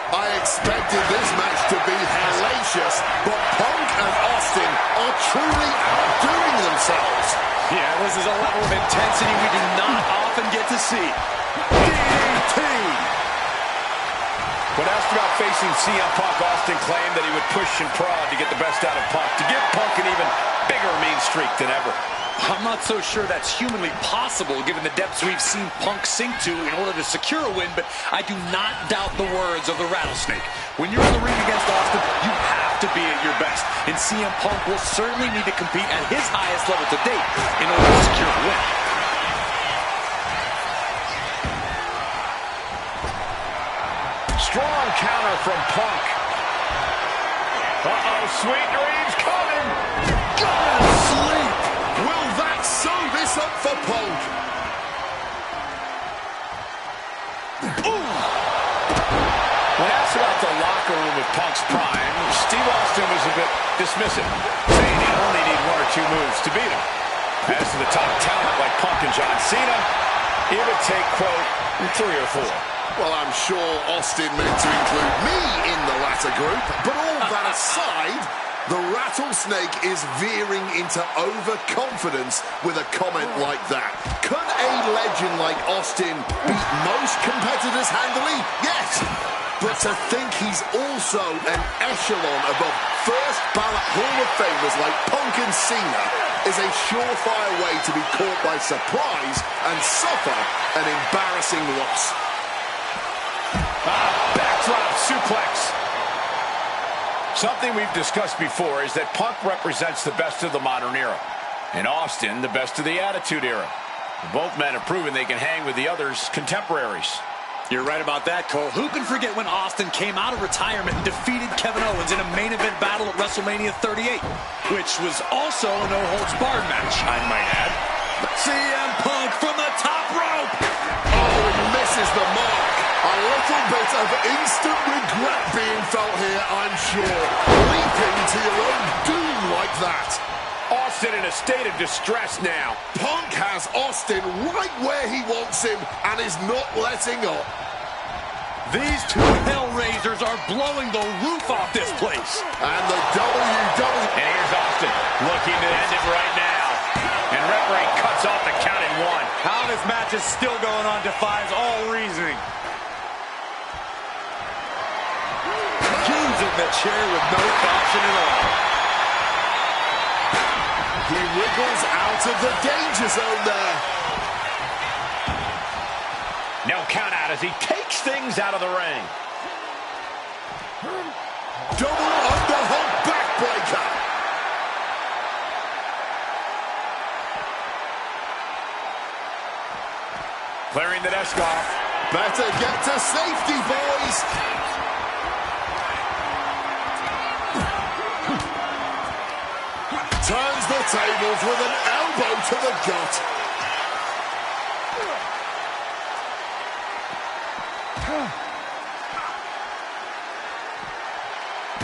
I expected this match to be hellacious, but Punk and Austin are truly outdoing themselves. Yeah, this is a level of intensity we do not often get to see. DDT! When asked about facing CM Punk, Austin claimed that he would push and prod to get the best out of Punk, to give Punk an even bigger mean streak than ever. I'm not so sure that's humanly possible given the depths we've seen Punk sink to in order to secure a win, but I do not doubt the words of the Rattlesnake. When you're in the ring against Austin, you have to be at your best, and CM Punk will certainly need to compete at his highest level to date in order to secure a win. Strong counter from Punk. Uh-oh, sweet dreams coming. Gonna sleep! Will that sew this up for Punk? Ooh. When asked about the locker room of Punk's prime, Steve Austin was a bit dismissive, saying he'd only need 1 or 2 moves to beat him. As to the top talent like Punk and John Cena, it would take, quote, 3 or 4. Well, I'm sure Austin meant to include me in the latter group, but all that aside, the Rattlesnake is veering into overconfidence with a comment like that. Could a legend like Austin beat most competitors handily? Yes. But to think he's also an echelon above first ballot Hall of Famers like Punk and Cena is a surefire way to be caught by surprise and suffer an embarrassing loss. Backdrop suplex. Something we've discussed before is that Punk represents the best of the modern era, and Austin the best of the Attitude Era. Both men have proven they can hang with the others' contemporaries. You're right about that, Cole. Who can forget when Austin came out of retirement and defeated Kevin Owens in a main event battle at WrestleMania 38, which was also a no-holds-barred match, I might add. CM Punk from the top rope. Oh, he misses the mark. A little bit of instant regret being felt here, I'm sure. Leaping to your own doom like that. Austin in a state of distress now. Punk has Austin right where he wants him and is not letting up. These two Hellraisers are blowing the roof off this place. And the WWE... And here's Austin looking to end it right now. And referee cuts off the count in 1. How this match is still going on defies all reasoning. Using the chair with no caution at all. He wriggles out of the danger zone there. No count out as he takes things out of the ring. Double underhook backbreaker. Clearing the desk off. Better get to safety, boys. Turns the tables with an elbow to the gut.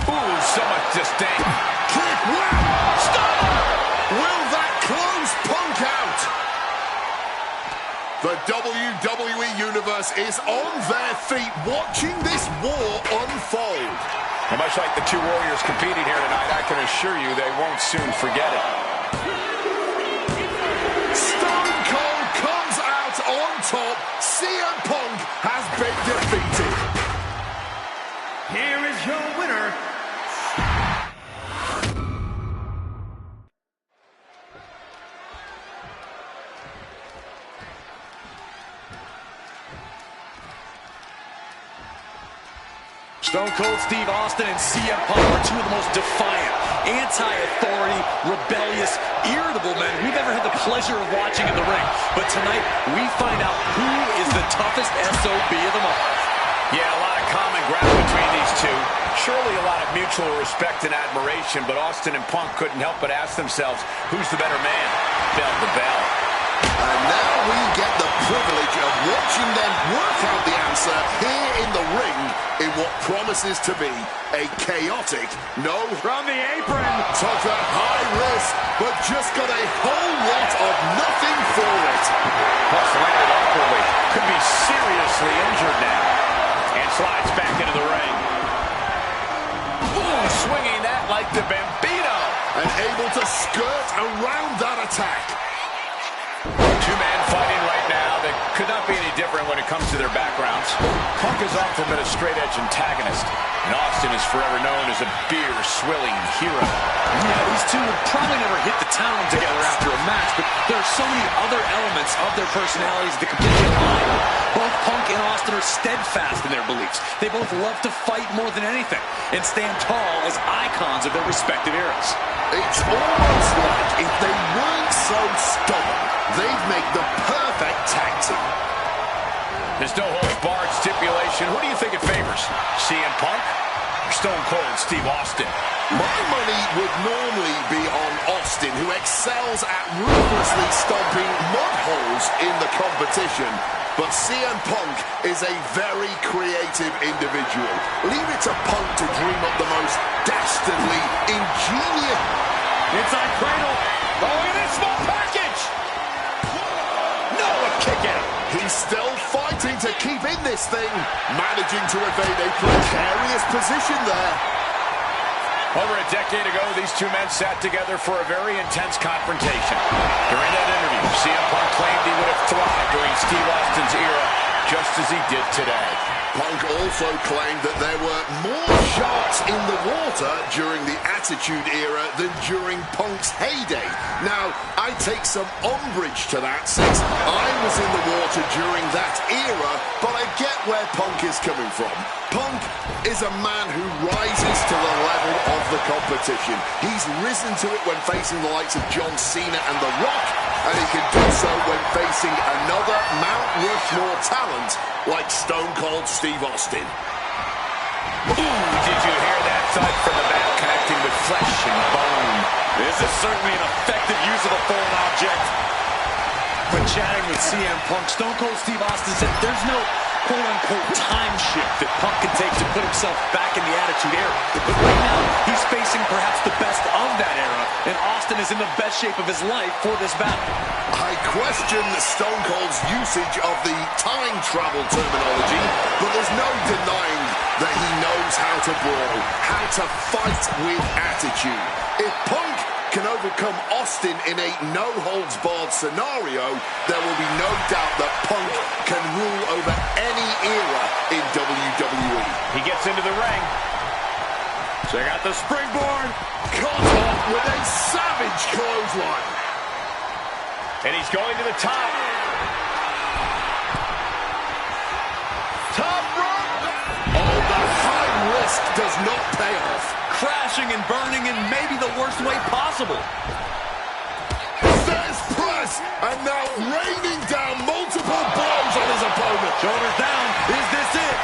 Ooh, so much disdain. Kick, wow! Stop! Will that close Punk out? The WWE Universe is on their feet watching this war unfold. And much like the two warriors competing here tonight, I can assure you they won't soon forget it. Stone Cold comes out on top. CM Punk has been defeated. Here is your winner. Stone Cold Steve Austin and CM Punk are two of the most defiant, anti-authority, rebellious, irritable men we've ever had the pleasure of watching in the ring. But tonight, we find out who is the toughest SOB of them all. Yeah, a lot of common ground between these two. Surely a lot of mutual respect and admiration, but Austin and Punk couldn't help but ask themselves, who's the better man? Bell to bell. And now we get the privilege of watching them work out the answer here in the ring in what promises to be a chaotic, no, From the apron. took a high risk, but just got a whole lot of nothing for it. Plus landed awkwardly. Could be seriously injured now. And slides back into the ring. Ooh, swinging that like the Bambino. And able to skirt around that attack. Two men fighting right now that could not be any different when it comes to their backgrounds. Punk has often been a straight-edge antagonist, and Austin is forever known as a beer-swilling hero. Yeah, these two would probably never hit the town together after a match, but there are so many other elements of their personalities that completely align. Both Punk and Austin are steadfast in their beliefs. They both love to fight more than anything and stand tall as icons of their respective eras. It's almost like if they weren't so stubborn, they'd make the perfect tag team. There's no holds-barred stipulation. Who do you think it favors? CM Punk or Stone Cold Steve Austin? My money would normally be on Austin, who excels at ruthlessly stomping mud holes in the competition. But CM Punk is a very creative individual. Leave it to Punk to dream up the most dastardly, ingenious... Inside cradle. Oh, look at this small package! No, a kick out. He's still fighting to keep in this thing, managing to evade a precarious position there. Over a decade ago, these two men sat together for a very intense confrontation. During that interview, CM Punk claimed he would have thrived during Steve Austin's era, just as he did today. Punk also claimed that there were more sharks in the water during the Attitude Era than during Punk's heyday. Now, I take some umbrage to that since I was in the water during that era, but I get where Punk is coming from. Punk is a man who rises to the level of the competition. He's risen to it when facing the likes of John Cena and The Rock, and he can do so when facing another Mount Rushmore talent like Stone Cold Steve Austin. Ooh, did you hear that thud from the back, connecting with flesh and bone? This is certainly an effective use of a foreign object. When chatting with CM Punk, Stone Cold Steve Austin said there's no quote-unquote time shift that Punk can take to put himself back in the Attitude Era. But right now, he's facing perhaps the best of that era, and Austin is in the best shape of his life for this battle. I question Stone Cold's usage of the time travel terminology, but there's no denying that he knows how to brawl, how to fight with attitude. If Punk can overcome Austin in a no-holds-barred scenario, there will be no doubt that Punk can rule over any era in WWE. He gets into the ring. Check out the springboard. Cut off with a savage clothesline. And he's going to the top. Top rope. Oh, the high risk does not pay off. Crashing and burning in maybe the worst way possible. There's press, and now raining down multiple blows on his opponent. Shoulders down. Is this it?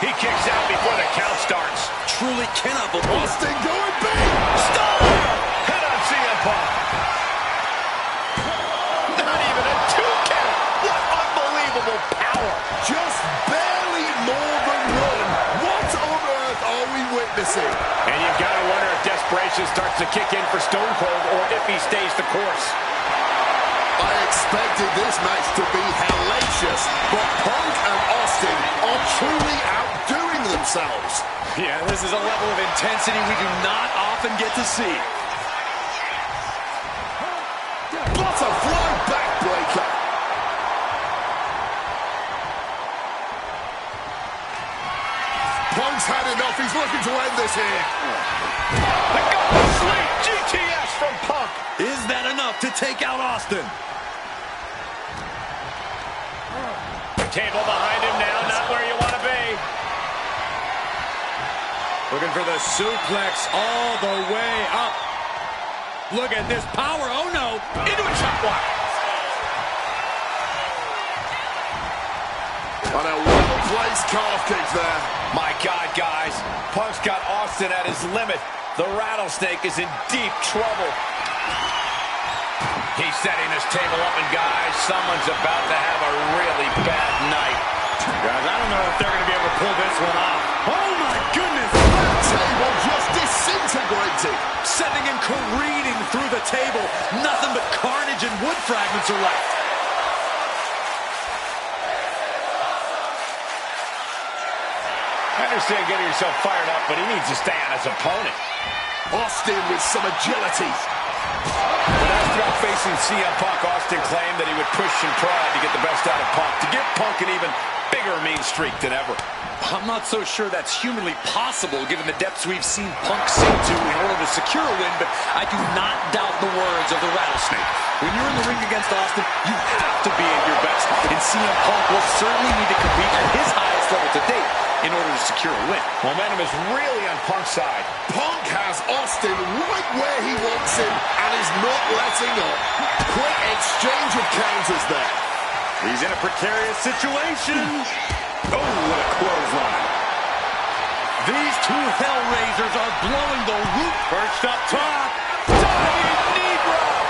He kicks out before the count starts. Truly cannot believe. Austin going big. Stop! Hit on CM Punk. Not even a 2 count. What unbelievable power. Just barely more than one. What on earth are we witnessing? And you've got to wonder if desperation starts to kick in for Stone Cold or if he stays the course. I expected this match to be hellacious, but Punk and Austin are truly outdoing themselves. Yeah, this is a level of intensity we do not often get to see. Butterfly backbreaker. Punk's had enough. He's looking to end this here. The golden sleep GTS from Punk. Is that enough to take out Austin? Table behind him now, not where you want to be. Looking for the suplex all the way up. Look at this power. Oh, no. Into a chop block. On a well-placed calf kick there. My God, guys. Punk's got Austin at his limit. The rattlesnake is in deep trouble. He's setting this table up, and guys, someone's about to have a really bad night. Guys, I don't know if they're going to be able to pull this one off. Oh, my goodness. That table just disintegrated. Sending him careening through the table. Nothing but carnage and wood fragments are left. I understand getting yourself fired up, but he needs to stay on his opponent. Austin with some agility. When asked about facing CM Punk, Austin claimed that he would push and prod to get the best out of Punk, to give Punk an even bigger mean streak than ever. I'm not so sure that's humanly possible given the depths we've seen Punk sink to in order to secure a win, but I do not doubt the words of the rattlesnake. When you're in the ring against Austin, you have to be at your best, and CM Punk will certainly need to compete at his highest level to date in order to secure a win. Momentum is really on Punk's side. Punk has Austin right where he wants him and is not letting up. Quick exchange of counters there. He's in a precarious situation. Oh, what a clothesline. These two Hellraisers are blowing the roof. Perched up top. Diving knee drop.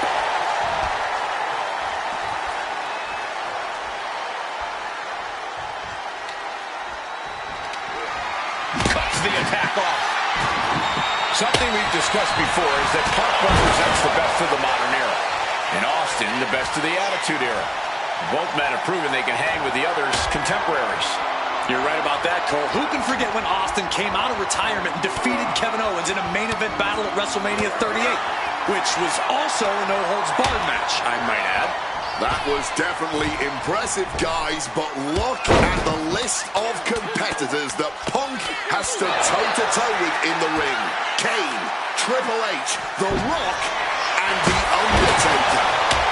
Cuts the attack off. Something we've discussed before is that Punk represents the best of the modern era, and Austin the best of the Attitude Era. Both men have proven they can hang with the others' contemporaries. You're right about that, Cole. Who can forget when Austin came out of retirement and defeated Kevin Owens in a main event battle at WrestleMania 38, which was also a no-holds-barred match, I might add. That was definitely impressive, guys, but look at the list of competitors that Punk has stood toe-to-toe with in the ring. Kane, Triple H, The Rock, and The Undertaker.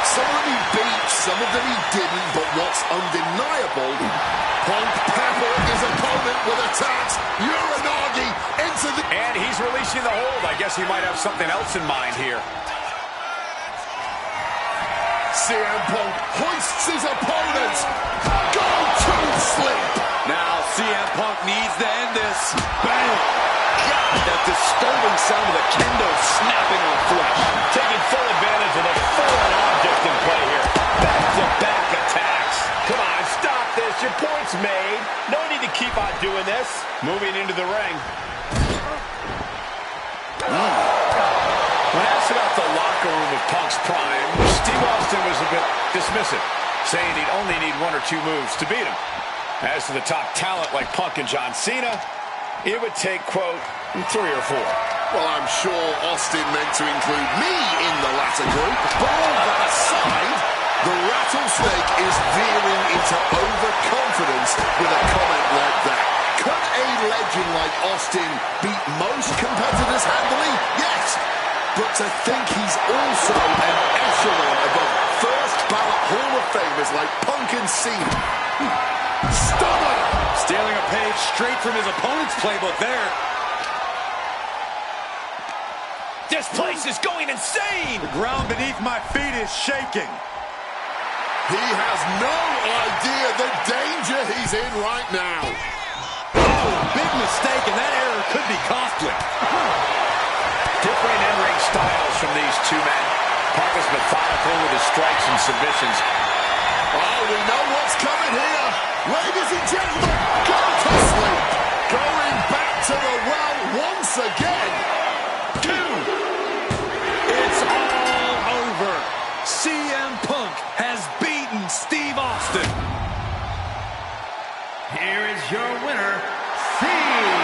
Some of them he beat, some of them he didn't, but what's undeniable, Punk peppered his opponent with attacks. Uranagi into the... And he's releasing the hold. I guess he might have something else in mind here. CM Punk hoists his opponent. Go to sleep. Now CM Punk needs to end this. Bang! God, that disturbing sound of the kendo snapping on flesh. Taking full advantage of the foreign object in play here. Back-to-back attacks. Come on, stop this. Your point's made. No need to keep on doing this. Moving into the ring. When asked about the locker room of Punk's prime, Steve Austin was a bit dismissive, saying he'd only need 1 or 2 moves to beat him. As to the top talent like Punk and John Cena, it would take, quote, 3 or 4. Well, I'm sure Austin meant to include me in the latter group, but all that aside, the rattlesnake is veering into overconfidence with a comment like that. Could a legend like Austin beat most competitors handily? Yes. But to think he's also an echelon above first ballot Hall of Famers like Punk and Cena. Stunner! Stealing a page straight from his opponent's playbook there. This place is going insane! The ground beneath my feet is shaking. He has no idea the danger he's in right now. Oh, big mistake, and that error could be costly. Different in-ring styles from these two men. Punk is methodical with his strikes and submissions. Oh, we know what's coming here. Ladies and gentlemen, go to sleep. Going back to the well once again. 2. It's all over. CM Punk has beaten Steve Austin. Here is your winner, CM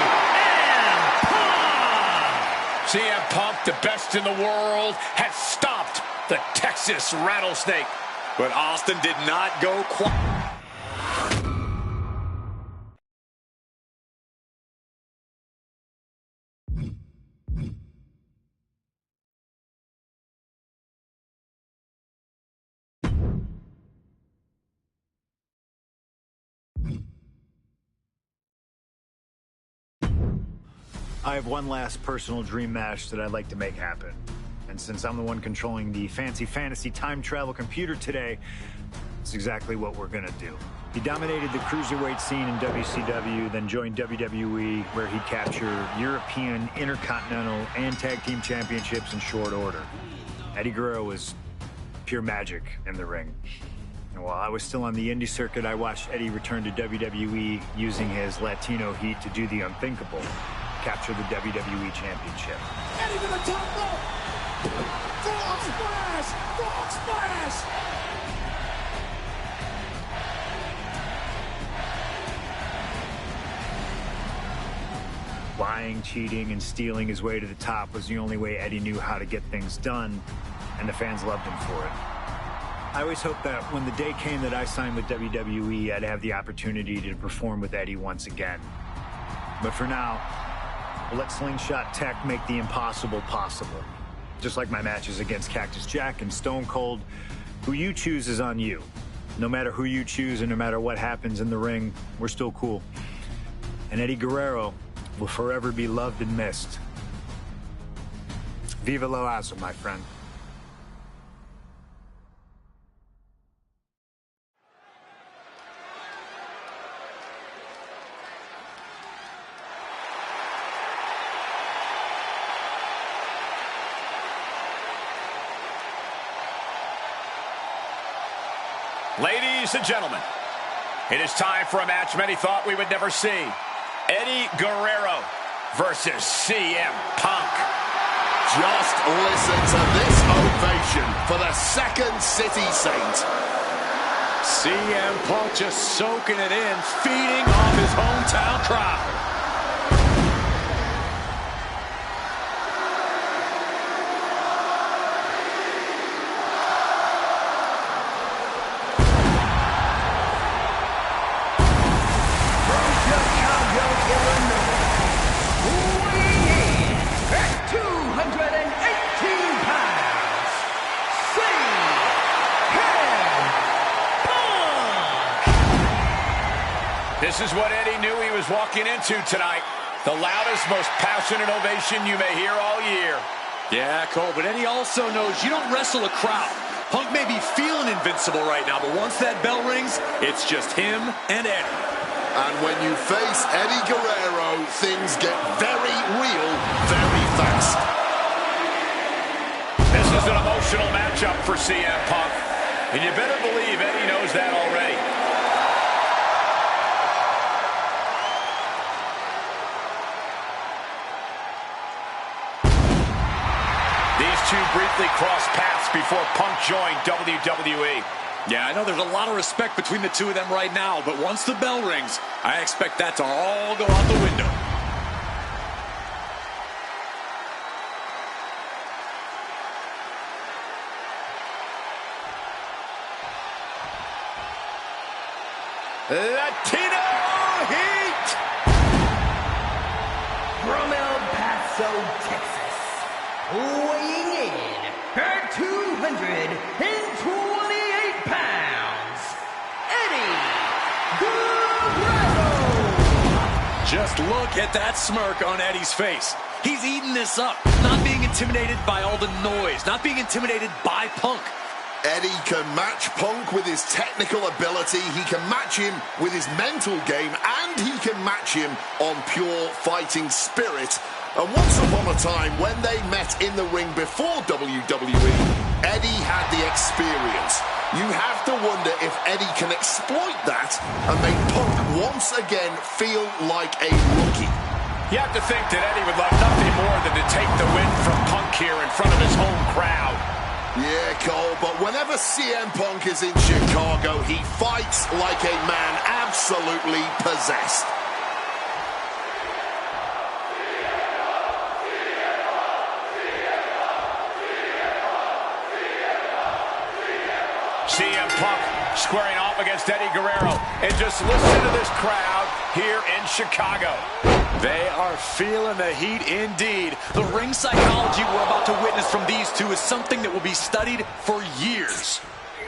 Punk! CM Punk, the best in the world, has stopped the Texas Rattlesnake. But Austin did not go quite. I have one last personal dream match that I'd like to make happen. And since I'm the one controlling the fancy fantasy time travel computer today, it's exactly what we're gonna do. He dominated the cruiserweight scene in WCW, then joined WWE, where he'd capture European, Intercontinental, and Tag Team Championships in short order. Eddie Guerrero was pure magic in the ring. And while I was still on the indie circuit, I watched Eddie return to WWE using his Latino heat to do the unthinkable. Capture the WWE Championship. Eddie to the top rope. Frog splash! Frog splash! Lying, cheating, and stealing his way to the top was the only way Eddie knew how to get things done, and the fans loved him for it. I always hoped that when the day came that I signed with WWE, I'd have the opportunity to perform with Eddie once again. But for now, we'll let Slingshot Tech make the impossible possible. Just like my matches against Cactus Jack and Stone Cold, who you choose is on you. No matter who you choose and no matter what happens in the ring, we're still cool. And Eddie Guerrero will forever be loved and missed. Viva la raza, my friend. Ladies and gentlemen, it is time for a match many thought we would never see. Eddie Guerrero versus CM Punk. Just listen to this ovation for the Second City Saint. CM Punk just soaking it in, feeding off his hometown crowd. This is what Eddie knew he was walking into tonight. The loudest, most passionate ovation you may hear all year. Yeah, Cole, but Eddie also knows you don't wrestle a crowd. Punk may be feeling invincible right now, but once that bell rings, it's just him and Eddie. And when you face Eddie Guerrero, things get very real very fast. This is an emotional matchup for CM Punk, and you better believe Eddie knows that already. These two briefly crossed paths before Punk joined WWE. Yeah, I know there's a lot of respect between the two of them right now, but once the bell rings, I expect that to all go out the window. Latino Heat! From El Paso, Texas, weighing in at 228 pounds, Eddie Guerrero! Just look at that smirk on Eddie's face. He's eating this up, not being intimidated by all the noise, not being intimidated by Punk. Eddie can match Punk with his technical ability, he can match him with his mental game, and he can match him on pure fighting spirit. And once upon a time, when they met in the ring before WWE, Eddie had the experience. You have to wonder if Eddie can exploit that and make Punk once again feel like a rookie. You have to think that Eddie would love nothing more than to take the win from Punk here in front of his home crowd. Yeah, Cole, but whenever CM Punk is in Chicago, he fights like a man absolutely possessed. CM Punk squaring off against Eddie Guerrero. And just listen to this crowd here in Chicago. They are feeling the heat indeed. The ring psychology we're about to witness from these two is something that will be studied for years.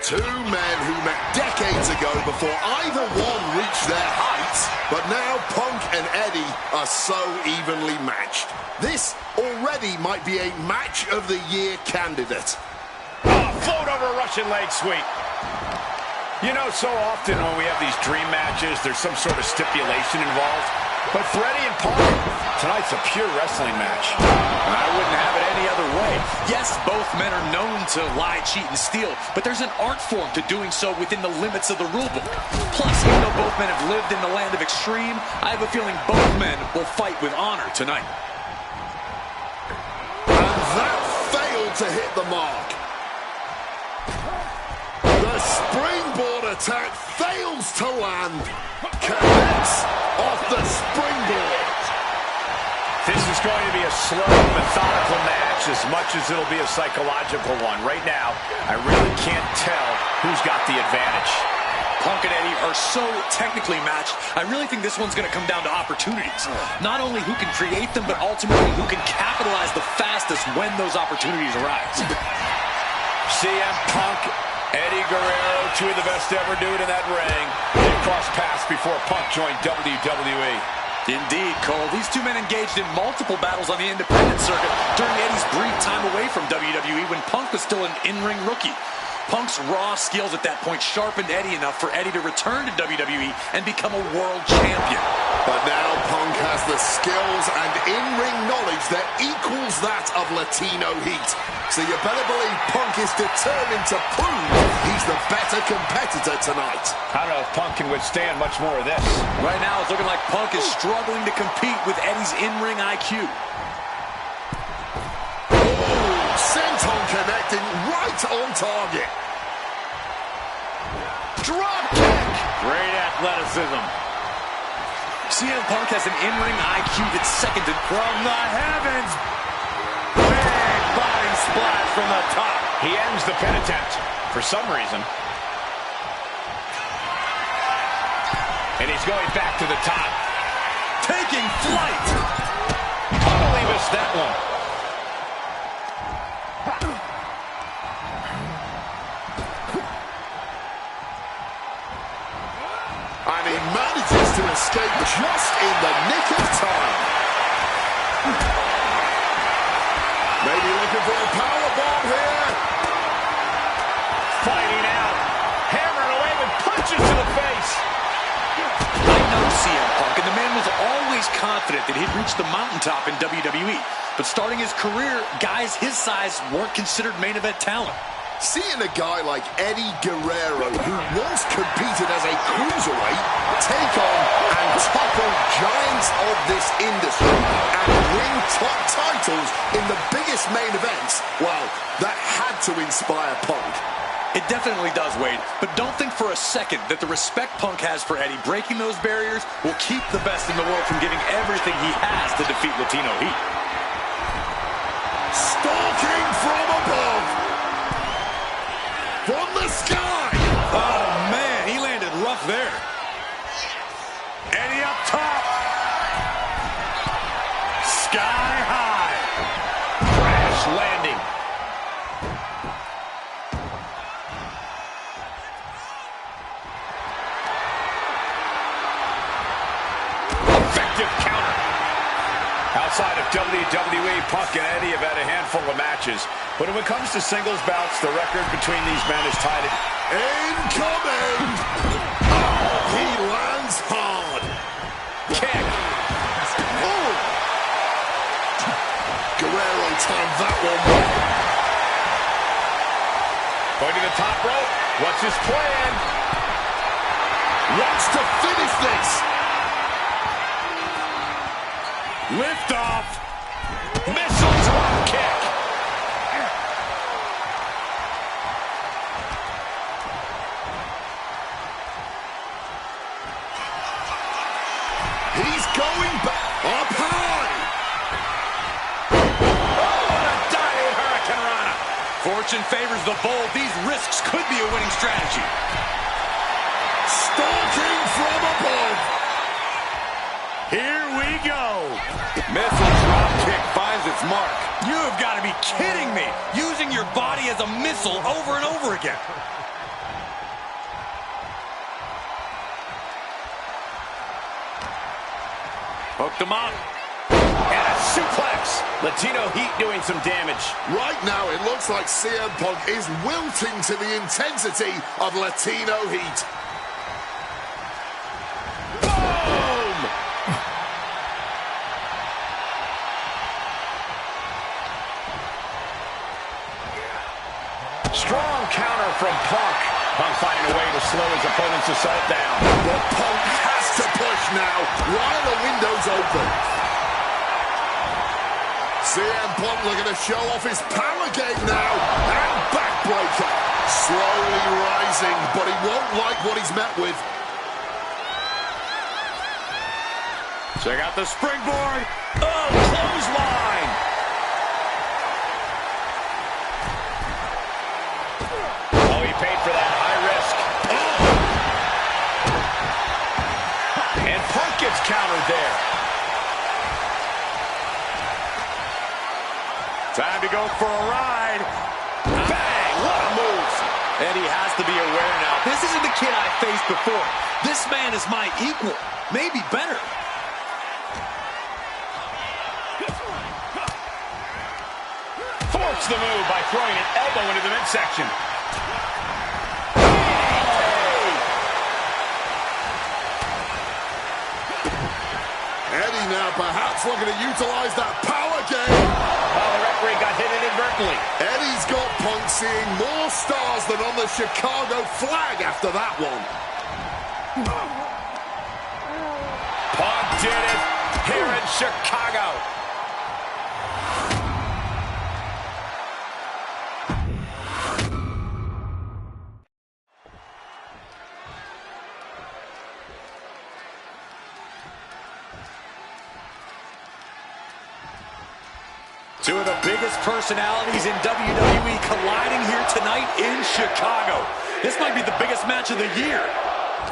Two men who met decades ago before either one reached their heights, but now Punk and Eddie are so evenly matched. This already might be a match of the year candidate. Oh, float over Russian leg sweep. You know, so often when we have these dream matches, there's some sort of stipulation involved. But for Eddie and Punk, tonight's a pure wrestling match. I wouldn't have it any other way. Yes, both men are known to lie, cheat, and steal, but there's an art form to doing so within the limits of the rulebook. Plus, even though both men have lived in the land of extreme, I have a feeling both men will fight with honor tonight. And that failed to hit the mark. The springboard attack fails to land. Connects off the springboard. This is going to be a slow, methodical match as much as it'll be a psychological one. Right now, I really can't tell who's got the advantage. Punk and Eddie are so technically matched, I really think this one's going to come down to opportunities. Not only who can create them, but ultimately who can capitalize the fastest when those opportunities arise. CM Punk, Eddie Guerrero, two of the best to ever do it in that ring. They crossed paths before Punk joined WWE. Indeed, Cole. These two men engaged in multiple battles on the independent circuit during Eddie's brief time away from WWE when Punk was still an in-ring rookie. Punk's raw skills at that point sharpened Eddie enough for Eddie to return to WWE and become a world champion. But now Punk has the skills and in-ring knowledge that equals that of Latino Heat. So you better believe Punk is determined to prove he's the better competitor tonight. I don't know if Punk can withstand much more of this. Right now it's looking like Punk is struggling to compete with Eddie's in-ring IQ. Senton connecting right on target. Drop kick. Great athleticism. CM Punk has an in-ring IQ that's second to... From the heavens. Big body splash from the top. He ends the pin attempt for some reason. And he's going back to the top. Taking flight. Totally missed that one. And he manages to escape just in the nick of time. Maybe looking for a powerbomb here. always confident that he'd reach the mountaintop in WWE. But starting his career, guys his size weren't considered main event talent. Seeing a guy like Eddie Guerrero, who once competed as a cruiserweight, take on and topple giants of this industry and win top titles in the biggest main events, well, that had to inspire Punk. It definitely does, Wade, but don't think for a second that the respect Punk has for Eddie breaking those barriers will keep the best in the world from giving everything he has to defeat Latino Heat. Stalking from above. From the sky. Oh, man, he landed rough there. Eddie up top. Sky high. Crash landing. Effective counter. Outside of WWE, Punk and Eddie have had a handful of matches. But when it comes to singles bouts, the record between these men is tied at... Incoming! Oh, he lands hard. Kick. Oh. Guerrero timed that one well. Going to the top rope. What's his plan? Wants to finish this. Lift off. Missile drop kick. He's going back up high. Oh, what a diving Hurricane Rana. Fortune favors the bold. These risks could be a winning strategy. Stalking from above. Here we go. Missile drop kick finds its mark. You have got to be kidding me. Using your body as a missile over and over again. Hooked him up. And a suplex. Latino Heat doing some damage. Right now, it looks like CM Punk is wilting to the intensity of Latino Heat. Boom! Strong counter from Punk. Punk finding a way to slow his opponent's assault down. But Punk has to push now while the window's open. CM Punk looking to show off his power game now. And backbreaker. Slowly rising, but he won't like what he's met with. Check out the springboard. Oh, clothesline. Oh, he paid for that high risk. Oh. And Punk gets countered there. Time to go for a ride. Bang! What a move. Eddie has to be aware now. This isn't the kid I faced before. This man is my equal. Maybe better. Force the move by throwing an elbow into the midsection. Eddie now perhaps looking to utilize that power game. Oh, the referee got hit inadvertently. Eddie's got Punk seeing more stars than on the Chicago flag after that one. Punk did it here in Chicago. Two of the biggest personalities in WWE colliding here tonight in Chicago. This might be the biggest match of the year.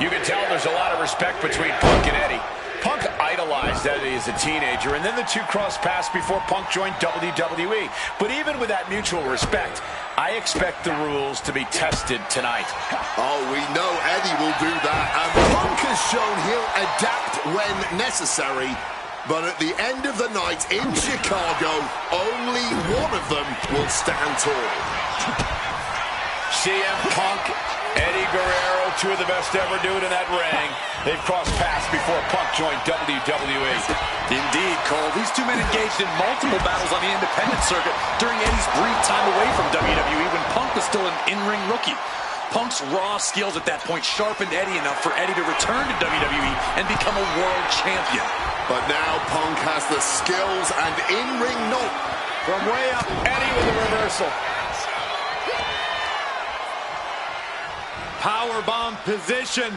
You can tell there's a lot of respect between Punk and Eddie. Punk idolized Eddie as a teenager, and then the two crossed paths before Punk joined WWE. But even with that mutual respect, I expect the rules to be tested tonight. Oh, we know Eddie will do that, and Punk has shown he'll adapt when necessary. But at the end of the night in Chicago, only one of them will stand tall. CM Punk Eddie Guerrero, two of the best to ever do it in that ring. They've crossed paths before Punk joined WWE. Indeed, Cole. These two men engaged in multiple battles on the independent circuit during Eddie's brief time away from WWE when Punk was still an in-ring rookie. Punk's raw skills at that point sharpened Eddie enough for Eddie to return to WWE and become a world champion. But now Punk has the skills and in-ring knowledge. From way up, Eddie with a reversal. Powerbomb position.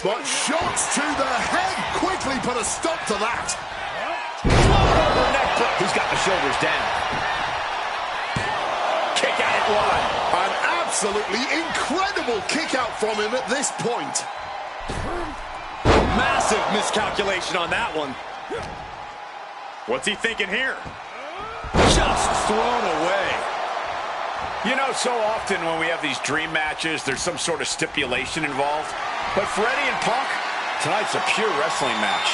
But shots to the head quickly put a stop to that. Over neck break. He's got the shoulders down. Kick out at one. An absolutely incredible kick out from him at this point. Massive miscalculation on that one. What's he thinking here? Just thrown away. You know, so often when we have these dream matches, there's some sort of stipulation involved. But for Eddie and Punk, tonight's a pure wrestling match.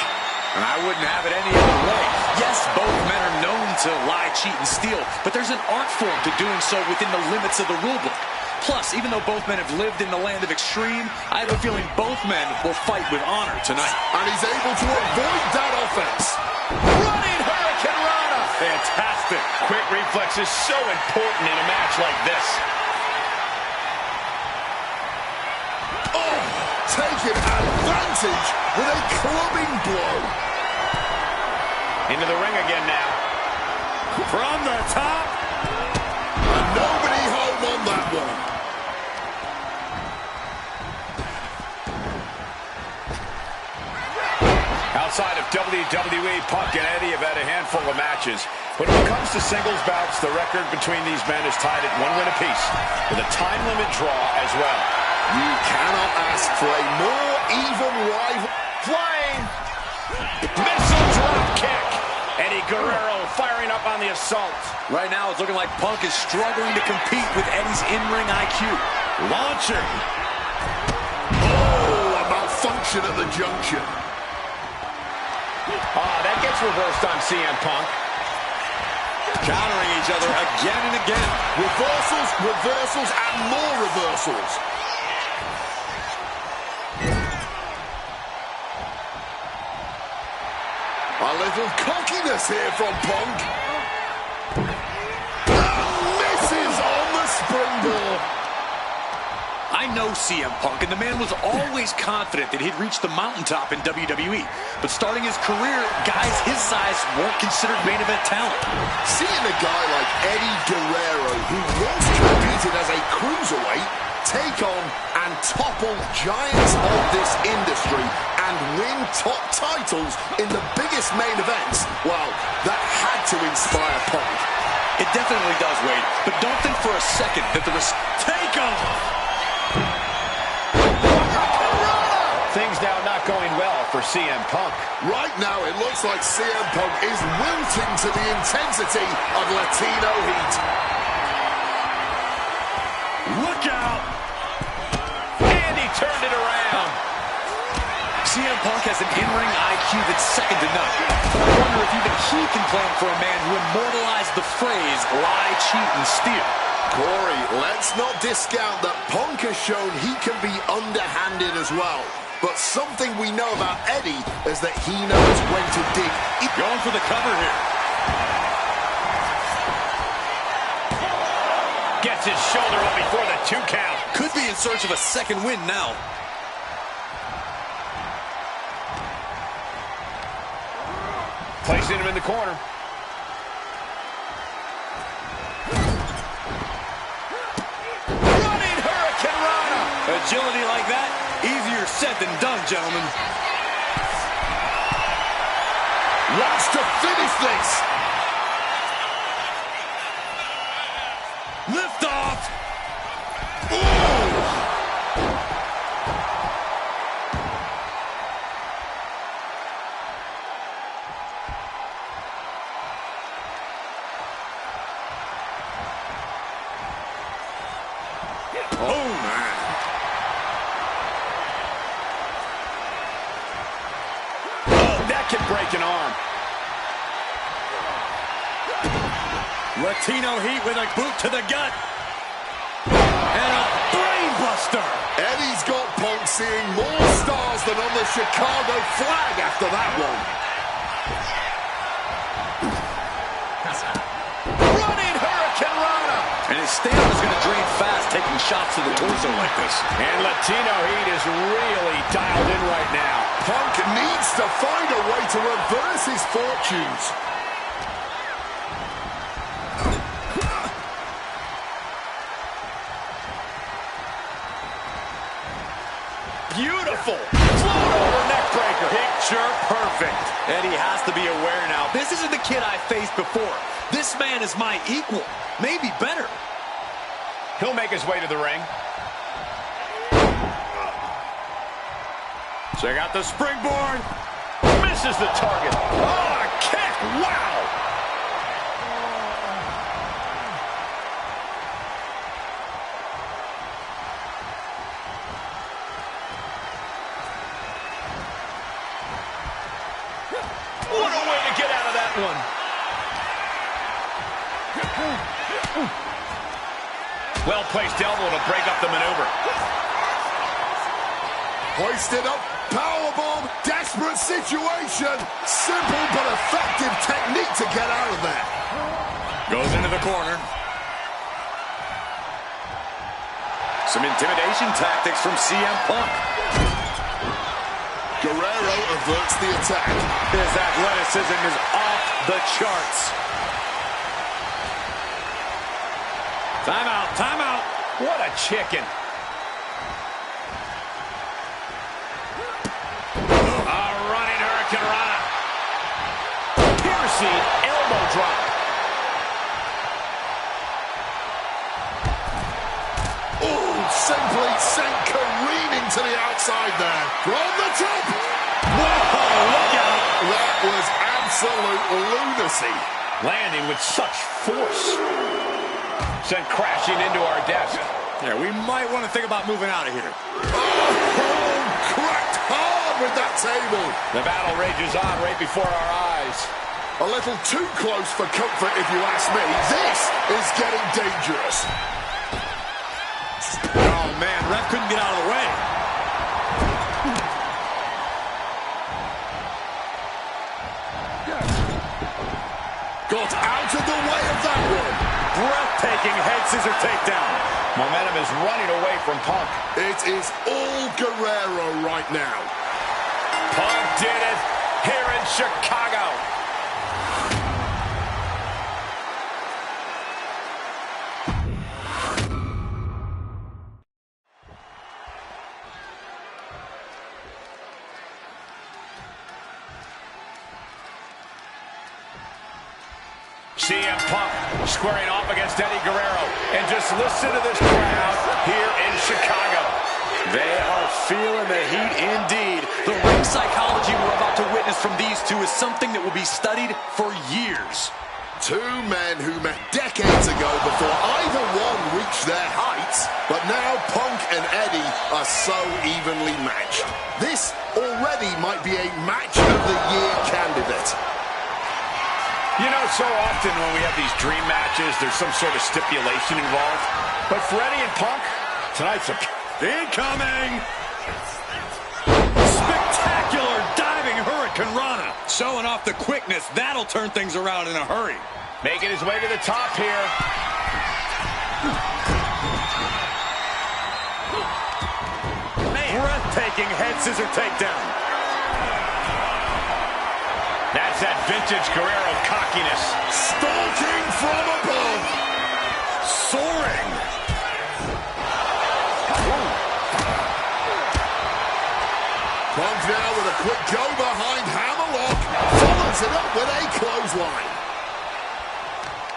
And I wouldn't have it any other way. Yes, both men are known to lie, cheat, and steal, but there's an art form to doing so within the limits of the rulebook. Plus, even though both men have lived in the land of extreme, I have a feeling both men will fight with honor tonight. And he's able to avoid that offense. Running Hurricane Rana. Fantastic. Quick reflex is so important in a match like this. Oh, taking advantage with a clubbing blow. Into the ring again now. From the top. And nobody home on that one. Outside of WWE, Punk and Eddie have had a handful of matches. But when it comes to singles bouts, the record between these men is tied at 1 win apiece, with a time limit draw as well. You cannot ask for a more even rival. Flying missile drop kick. Eddie Guerrero firing up on the assault. Right now, it's looking like Punk is struggling to compete with Eddie's in-ring IQ. Launcher. Oh, a malfunction at the junction. That gets reversed on CM Punk. Countering each other again and again. Reversals, reversals, and more reversals. A little cockiness here from Punk. And misses on the springboard. I know CM Punk, and the man was always confident that he'd reach the mountaintop in WWE. But starting his career, guys his size weren't considered main event talent. Seeing a guy like Eddie Guerrero, who once competed as a cruiserweight, take on and topple giants of this industry and win top titles in the biggest main events, well, that had to inspire Punk. It definitely does, Wade. But don't think for a second that there was takeoff. Things now not going well for CM Punk. Right now, it looks like CM Punk is wilting to the intensity of Latino heat. Look out! And he turned it around. CM Punk has an in-ring IQ that's second to none. But I wonder if even he can claim for a man who immortalized the phrase lie, cheat, and steal. Corey, let's not discount that Punk has shown he can be underhanded as well. But something we know about Eddie is that he knows when to dig. Going for the cover here. Gets his shoulder up before the 2 count. Could be in search of a second win now. Placing him in the corner. Running Hurricane Rana. Agility like that, easier said than done, gentlemen. Wants to finish this. Lift off. Oh, man. Oh, that can break an arm. Latino heat with a boot to the gut. And a brain monster. Eddie's got Punk seeing more stars than on the Chicago flag after that one. Running Hurricane Rana. And his stamina's going to drain fast, taking shots to the torso like this. And Latino Heat is really dialed in right now. Punk needs to find a way to reverse his fortunes. Beautiful. Float over neck breaker. Picture perfect. Eddie has to be aware now. This isn't the kid I faced before. This man is my equal. Maybe better. He'll make his way to the ring. Check out the springboard. Misses the target. Oh, a kick. Wow. What a way to get out of that one. Well-placed elbow to break up the maneuver. Hoisted up, powerbomb, desperate situation. Simple but effective technique to get out of there. Goes into the corner. Some intimidation tactics from CM Punk. Guerrero averts the attack. His athleticism is off the charts. Timeout, timeout. What a chicken. A running Hurricane Rana. Piercing elbow drop. Oh, simply sent careening to the outside there. From the top. Whoa, look out. That was absolute lunacy. Landing with such force. Sent crashing into our desk. Yeah, we might want to think about moving out of here. Oh, cracked hard with that table. The battle rages on right before our eyes. A little too close for comfort, if you ask me. This is getting dangerous. Oh, man, ref couldn't get out of the way. Got out of the way of that one. Breathtaking head scissor takedown. Momentum is running away from Punk. It is all Guerrero right now. Punk did it here in Chicago. CM Punk squaring off against Eddie Guerrero. And just listen to this crowd here in Chicago. They are feeling the heat indeed. The ring psychology we're about to witness from these two is something that will be studied for years. Two men who met decades ago before either one reached their heights, but now Punk and Eddie are so evenly matched. This already might be a match of the year candidate. You know, so often when we have these dream matches, there's some sort of stipulation involved. But for Eddie and Punk, tonight's a... Incoming! Spectacular diving Hurricane Rana. Showing off the quickness. That'll turn things around in a hurry. Making his way to the top here. Man. Breathtaking head scissor takedown. That's that vintage Guerrero cockiness. Stalking from above. Soaring. Punk now with a quick go behind hammerlock. Follows it up with a clothesline.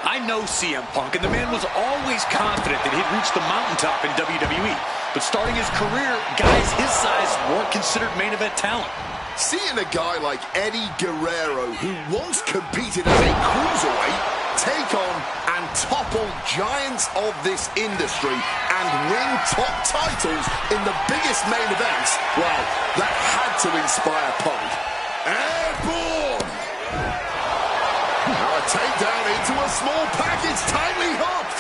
I know CM Punk, and the man was always confident that he'd reach the mountaintop in WWE. But starting his career, guys his size weren't considered main event talent. Seeing a guy like Eddie Guerrero, who once competed as a cruiserweight, take on and topple giants of this industry and win top titles in the biggest main events, well, that had to inspire Punk. Airborne! Now a takedown into a small package, tightly hooked.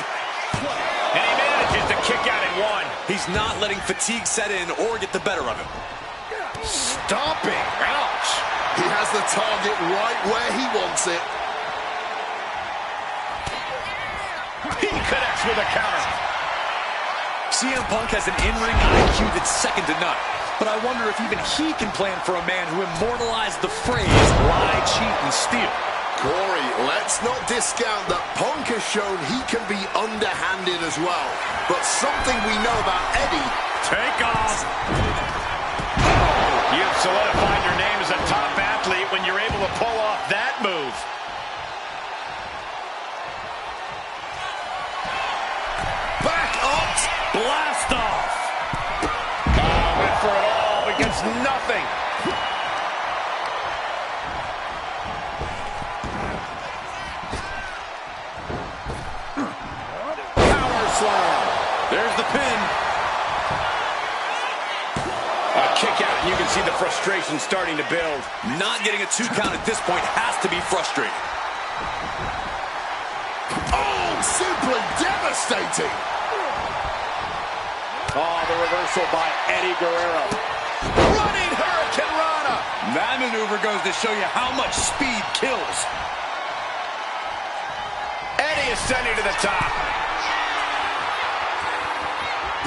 And he manages to kick out an one. He's not letting fatigue set in or get the better of him. Stomping. Ouch. He has the target right where he wants it. He connects with a counter. CM Punk has an in-ring IQ that's second to none. But I wonder if even he can plan for a man who immortalized the phrase, lie, cheat, and steal. Corey, let's not discount that Punk has shown he can be underhanded as well. But something we know about Eddie... Take off. You've solidified your name as a top athlete when you're able to pull off that move. Back up. Blast off. Went for it all, but gets nothing. Power slam. There's the pin. A kick out, and you can see the frustration starting to build. Not getting a 2 count at this point has to be frustrating. Oh, simply devastating. Oh, the reversal by Eddie Guerrero. Running Hurricane Rana. That maneuver goes to show you how much speed kills. Eddie ascending to the top.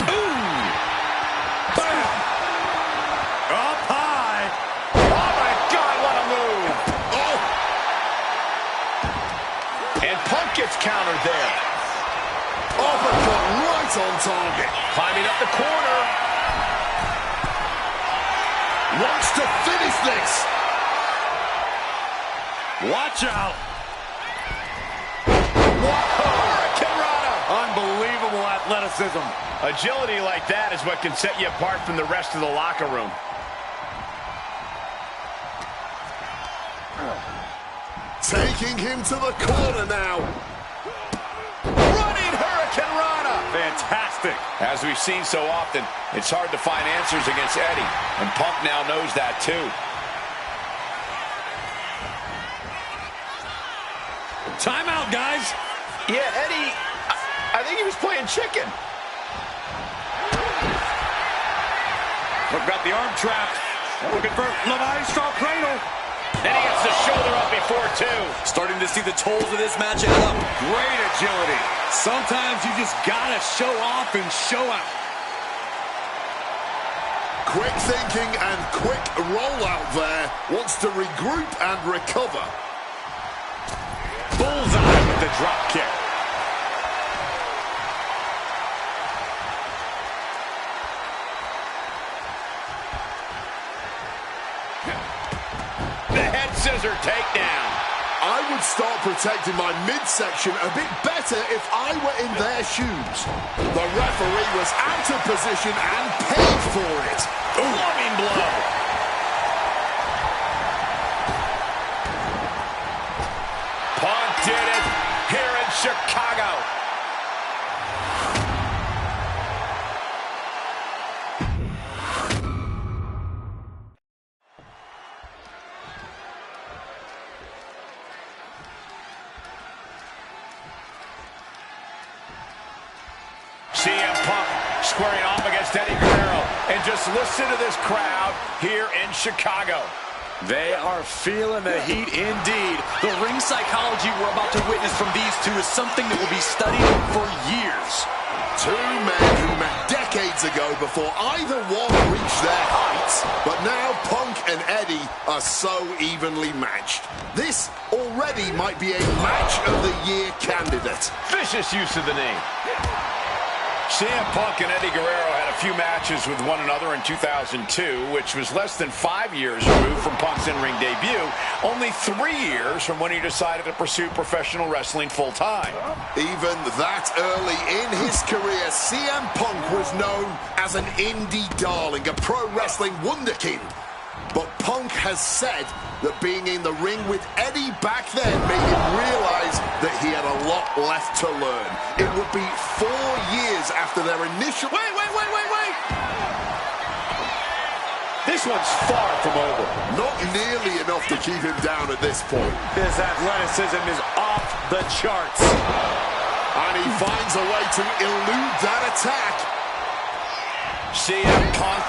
Ooh. Boom. Up high. Oh, my God, what a move. Oh. And Punk gets countered there. Uppercut right on target. Climbing up the corner. Wants to finish this. Watch out. Hurricane Rana. Unbelievable athleticism. Agility like that is what can set you apart from the rest of the locker room. Taking him to the corner now. Running Hurricane Rana. Fantastic. As we've seen so often, it's hard to find answers against Eddie, and Punk now knows that too. Timeout, guys. Yeah, Eddie, I think he was playing chicken. Look, got the arm trapped. Looking for Le Maestro Cradle. Then he gets the shoulder up before two. Starting to see the tolls of this match add up. Great agility. Sometimes you just gotta show off and show out. Quick thinking and quick rollout there. Wants to regroup and recover. Bullseye with the drop kick. The head scissor takedown. I would start protecting my midsection a bit better if I were in their shoes. The referee was out of position and paid for it. Loving blow. Punk did it here in Chicago. CM Punk squaring off against Eddie Guerrero. And just listen to this crowd here in Chicago. They are feeling the heat indeed. The ring psychology we're about to witness from these two is something that will be studied for years. Two men who met decades ago before either one reached their heights. But now Punk and Eddie are so evenly matched. This already might be a match of the year candidate. Vicious use of the name. CM Punk and Eddie Guerrero had a few matches with one another in 2002, which was less than 5 years removed from Punk's in-ring debut, only 3 years from when he decided to pursue professional wrestling full-time. Even that early in his career, CM Punk was known as an indie darling, a pro wrestling wunderkind. But Punk has said that being in the ring with Eddie back then made him realize that he had a lot left to learn. It would be 4 years after their initial... Wait! This one's far from over. Not nearly enough to keep him down at this point. His athleticism is off the charts. And he finds a way to elude that attack. CM Punk,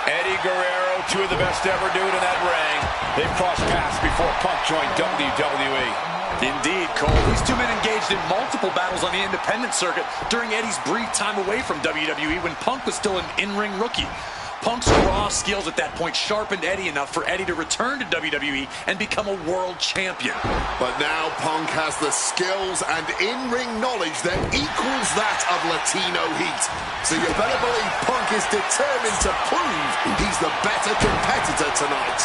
Eddie Guerrero, two of the best to ever do it in that ring. They've crossed paths before Punk joined WWE. Indeed, Cole. These two men engaged in multiple battles on the independent circuit during Eddie's brief time away from WWE when Punk was still an in-ring rookie. Punk's raw skills at that point sharpened Eddie enough for Eddie to return to WWE and become a world champion. But now Punk has the skills and in-ring knowledge that equals that of Latino Heat. So you better believe Punk is determined to prove he's the better competitor tonight.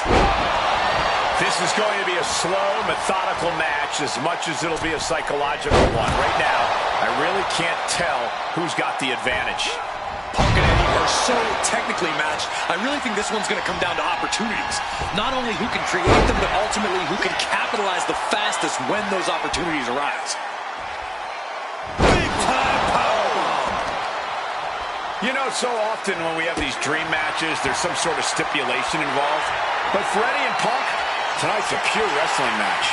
This is going to be a slow, methodical match as much as it'll be a psychological one. Right now, I really can't tell who's got the advantage. Punk and Eddie are so technically matched, I really think this one's going to come down to opportunities. Not only who can create them, but ultimately who can capitalize the fastest when those opportunities arise. Big time powerbomb! You know, so often when we have these dream matches, there's some sort of stipulation involved. But for Eddie and Punk, tonight's a pure wrestling match.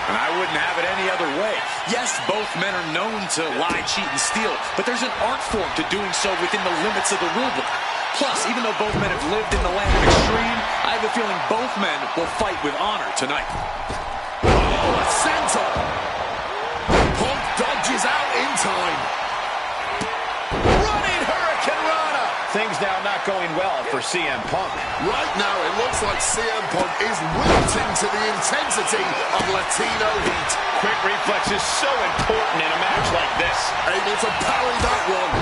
And I wouldn't have it any other way. Yes, both men are known to lie, cheat, and steal, but there's an art form to doing so within the limits of the rulebook. Plus, even though both men have lived in the land of extreme, I have a feeling both men will fight with honor tonight. Oh, a senton! Punk dodges out in time. Running Hurricane Rana! Things now not going well for CM Punk. Right now, it looks like CM Punk is wilting to the intensity of Latino Heat. Quick reflex is so important in a match like this. Able to parry that one.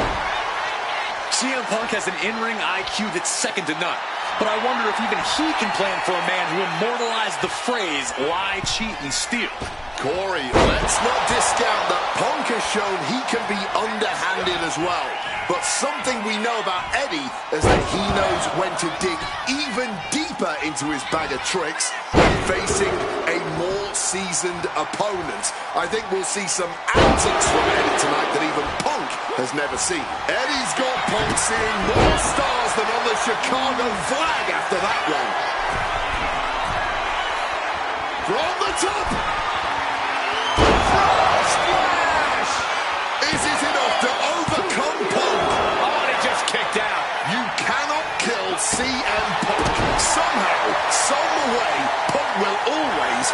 CM Punk has an in-ring IQ that's second to none. But I wonder if even he can plan for a man who immortalized the phrase, lie, cheat, and steal. Corey, let's not discount that Punk has shown he can be underhanded as well. But something we know about Eddie is that he knows when to dig even deeper into his bag of tricks when facing a more seasoned opponent. I think we'll see some antics from Eddie tonight that even Punk has never seen. Eddie's got Punk seeing more stars than on the Chicago flag after that one. From the top! Splash! Is it enough to overcome Punk? Oh, and he just kicked out. You cannot kill CM Punk. Somehow, some way, Punk will always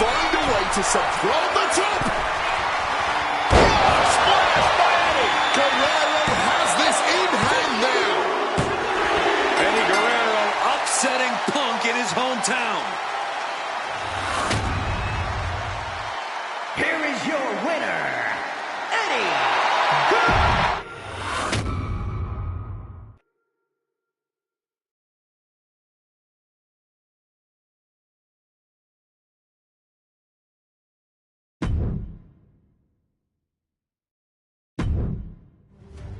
find a way to from the top. Splash by Eddie. Guerrero has this in hand now. Eddie Guerrero upsetting Punk in his hometown. Here is your winner, Eddie Guerrero.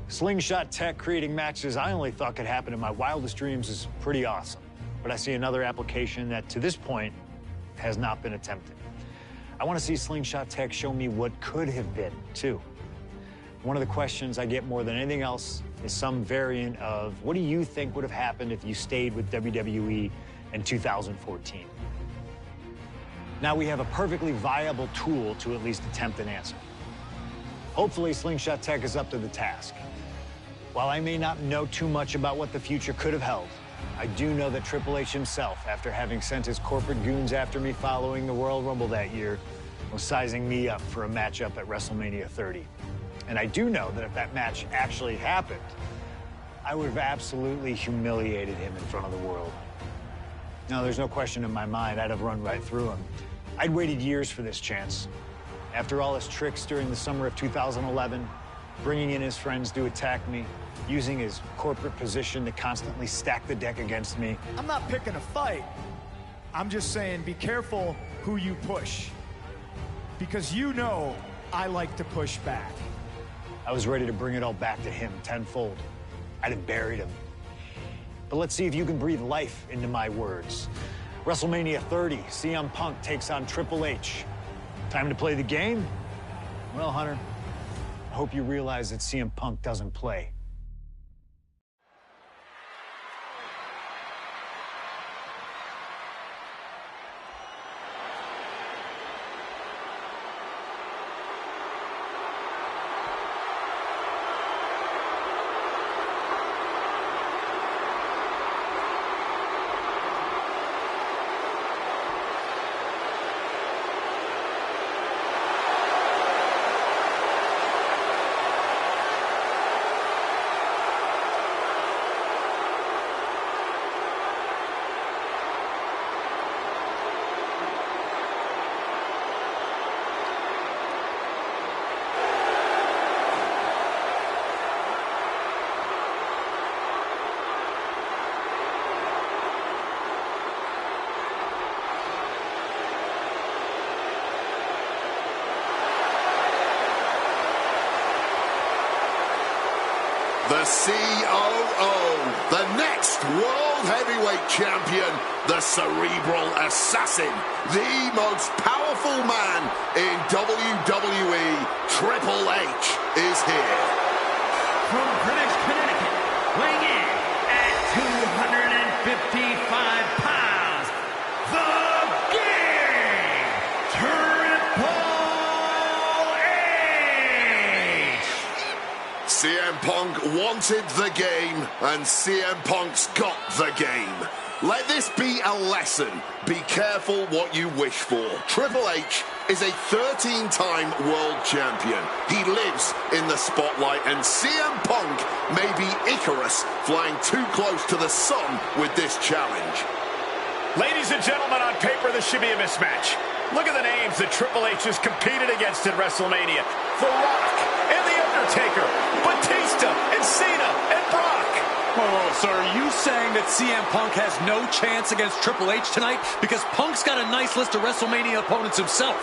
Slingshot tech creating matches I only thought could happen in my wildest dreams is pretty awesome. But I see another application that, to this point, has not been attempted. I want to see Slingshot tech show me what could have been, too. One of the questions I get more than anything else is some variant of, what do you think would have happened if you stayed with WWE in 2014? Now we have a perfectly viable tool to at least attempt an answer. Hopefully, Slingshot tech is up to the task. While I may not know too much about what the future could have held, I do know that Triple H himself, after having sent his corporate goons after me following the Royal Rumble that year, was sizing me up for a matchup at WrestleMania 30. And I do know that if that match actually happened, I would have absolutely humiliated him in front of the world. Now, there's no question in my mind I'd have run right through him. I'd waited years for this chance. After all his tricks during the summer of 2011, bringing in his friends to attack me, using his corporate position to constantly stack the deck against me. I'm not picking a fight. I'm just saying be careful who you push. Because you know I like to push back. I was ready to bring it all back to him tenfold. I'd have buried him. But let's see if you can breathe life into my words. WrestleMania 30, CM Punk takes on Triple H. Time to play the game? Well, Hunter, I hope you realize that CM Punk doesn't play. The COO, the next World Heavyweight Champion, the Cerebral Assassin, the most powerful man in WWE, Triple H, is here. From Greenwich, Connecticut, weighing in at 255 pounds, the King, Triple H! CM Punk wanted the game, and CM Punk's got the game. Let this be a lesson. Be careful what you wish for. Triple H is a 13-time world champion. He lives in the spotlight, and CM Punk may be Icarus flying too close to the sun with this challenge. Ladies and gentlemen, on paper, this should be a mismatch. Look at the names that Triple H has competed against at WrestleMania. The Rock and The Undertaker, Batista and Cena and Brock. Whoa, so are you saying that CM Punk has no chance against Triple H tonight? Because Punk's got a nice list of WrestleMania opponents himself.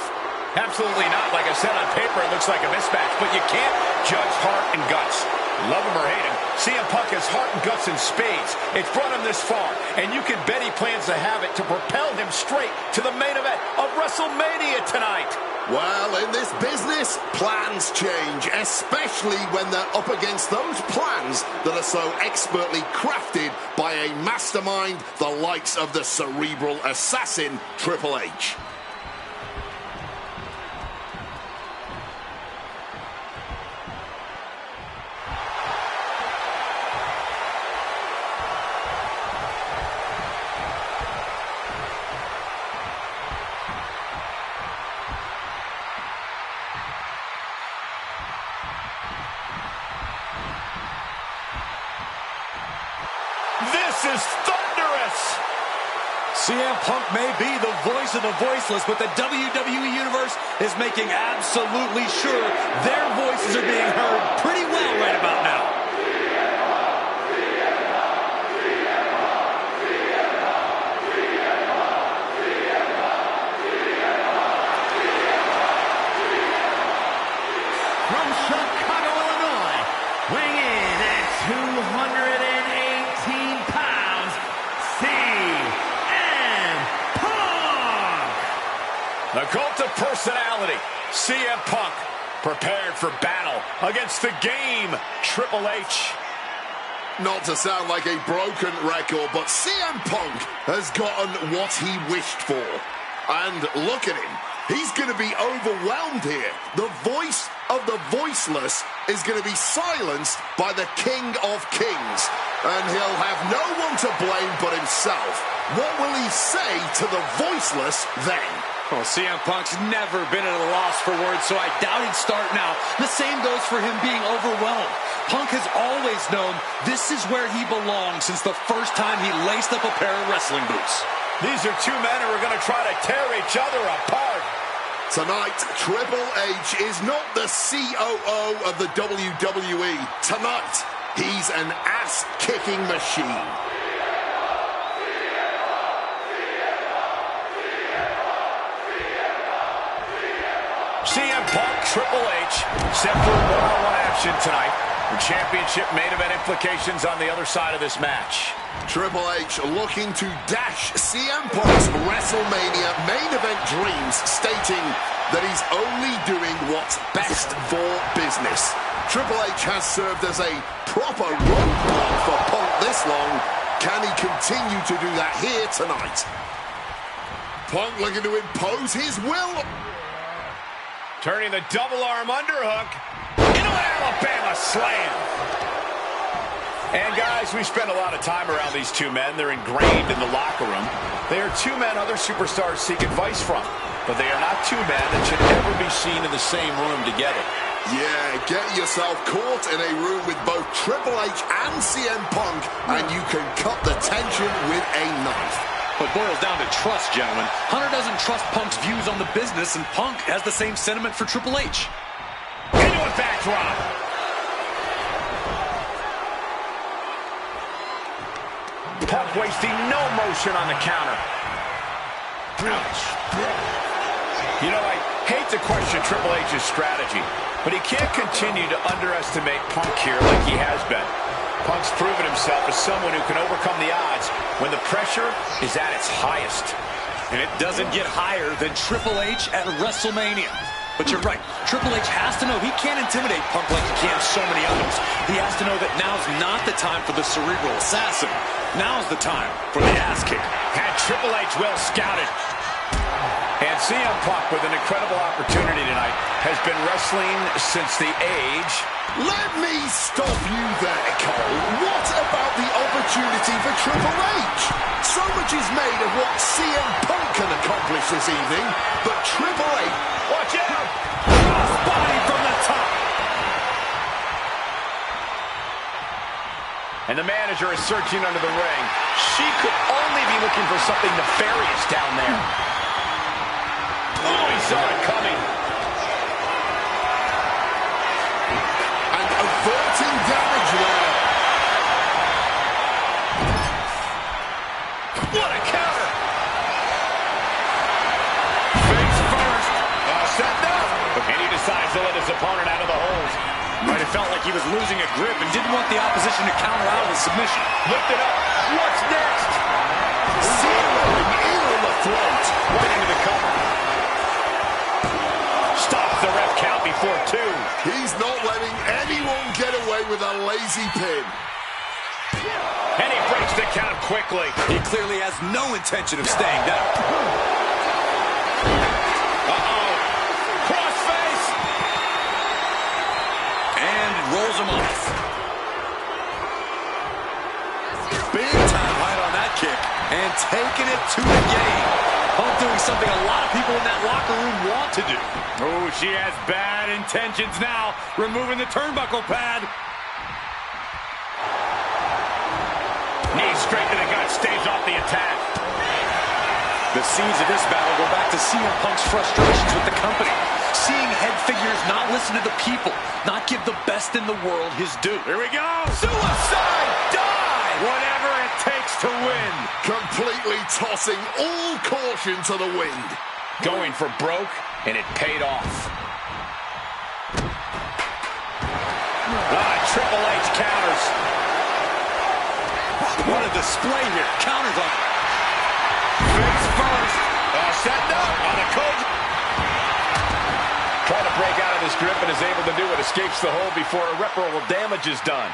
Absolutely not. Like I said, on paper, it looks like a mismatch, but you can't judge heart and guts. Love him or hate him, CM Punk has heart and guts in spades. It's brought him this far, and you can bet he plans to have it to propel him straight to the main event of WrestleMania tonight. Well, in this business, plans change, especially when they're up against those plans that are so expertly crafted by a mastermind the likes of the Cerebral Assassin, Triple H. This is thunderous! CM Punk may be the voice of the voiceless, but the WWE Universe is making absolutely sure their voices are being heard pretty well right about now. From Chicago, Illinois, weighing in at 218 pounds, CM Punk! The cult of personality, CM Punk, prepared for battle against the game, Triple H. Not to sound like a broken record, but CM Punk has gotten what he wished for. And look at him. He's going to be overwhelmed here. The voice of the voiceless is going to be silenced by the King of Kings. And he'll have no one to blame but himself. What will he say to the voiceless then? Well, CM Punk's never been at a loss for words, so I doubt he'd start now. The same goes for him being overwhelmed. Punk has always known this is where he belongs since the first time he laced up a pair of wrestling boots. These are two men who are going to try to tear each other apart. Tonight, Triple H is not the COO of the WWE. Tonight, he's an ass-kicking machine. CM Punk, Triple H, set for one-on-one action tonight. The championship main event implications on the other side of this match. Triple H looking to dash CM Punk's WrestleMania main event dreams, stating that he's only doing what's best for business. Triple H has served as a proper roadblock for Punk this long. Can he continue to do that here tonight? Punk looking to impose his will. Turning the double arm underhook into an Alabama slam. And guys, we spend a lot of time around these two men. They're ingrained in the locker room. They are two men other superstars seek advice from. But they are not two men that should ever be seen in the same room together. Yeah, get yourself caught in a room with both Triple H and CM Punk, and you can cut the tension with a knife. It boils down to trust, gentlemen. Hunter doesn't trust Punk's views on the business, and Punk has the same sentiment for Triple H. Into a backdrop. Punk wasting no motion on the counter. You know, I hate to question Triple H's strategy, but he can't continue to underestimate Punk here like he has been. Punk's proven himself as someone who can overcome the odds when the pressure is at its highest. And it doesn't get higher than Triple H at WrestleMania. But you're right, Triple H has to know he can't intimidate Punk like he can so many others. He has to know that now's not the time for the cerebral assassin. Now's the time for the ass kicker. Had Triple H well scouted. And CM Punk, with an incredible opportunity tonight, has been wrestling since the age... Let me stop you there, Cole. What about the opportunity for Triple H? So much is made of what CM Punk can accomplish this evening, but Triple H... Watch out! Crossbody from the top! And the manager is searching under the ring. She could only be looking for something nefarious down there. Oh, he saw it coming. And averting damage there. What a counter! Face first. Set up. And he decides to let his opponent out of the hold. Might have felt like he was losing a grip and didn't want the opposition to counter out with submission. Lift it up. What's next? Zeroing in on the throat. Right into the cover. Stops the ref count before 2. He's not letting anyone get away with a lazy pin. And he breaks the count quickly. He clearly has no intention of staying down. Uh-oh. Crossface. And rolls him off. Big time height on that kick. And taking it to the game. Punk doing something a lot of people in that locker room want to do. Oh, she has bad intentions now. Removing the turnbuckle pad. Knee straight to the gut, staves off the attack. The seeds of this battle go back to CM Punk's frustrations with the company. Seeing head figures not listen to the people, not give the best in the world his due. Here we go. Suicide dive! Whatever it takes to win. Completely tossing all caution to the wind. Going for broke, and it paid off. Triple H counters. What a display here. Counters on. Face first. Setting up on a coach. Trying to break out of this grip and is able to do it. Escapes the hold before irreparable damage is done.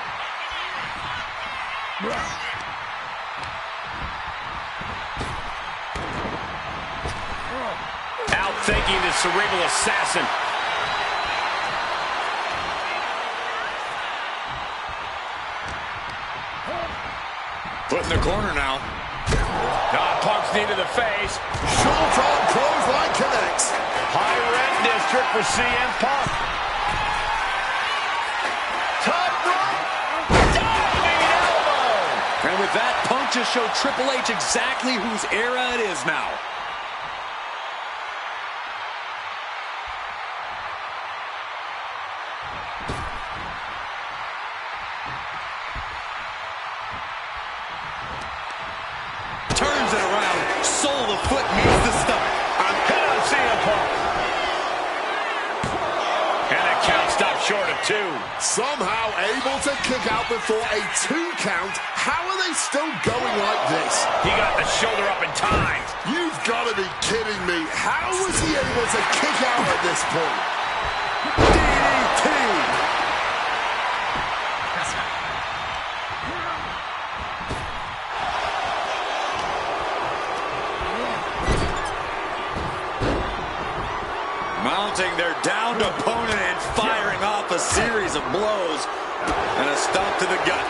Outthinking the cerebral assassin. Put in the corner now. Punk's knee to the face. Short arm clothesline connects. High red district for CM Punk. Top rope. Diving elbow. And with that, Punk just showed Triple H exactly whose era it is now. Turns it around. Sole of the foot meets the stomach. And hit on CM Punk. And the count stopped short of 2. Somehow able to kick out before a 2 count. How are they still going like this? He got the shoulder up in time. You've got to be kidding me. How was he able to kick out at this point? DDT! Mounting their downed opponent and firing off a series of blows. And a stomp to the gut.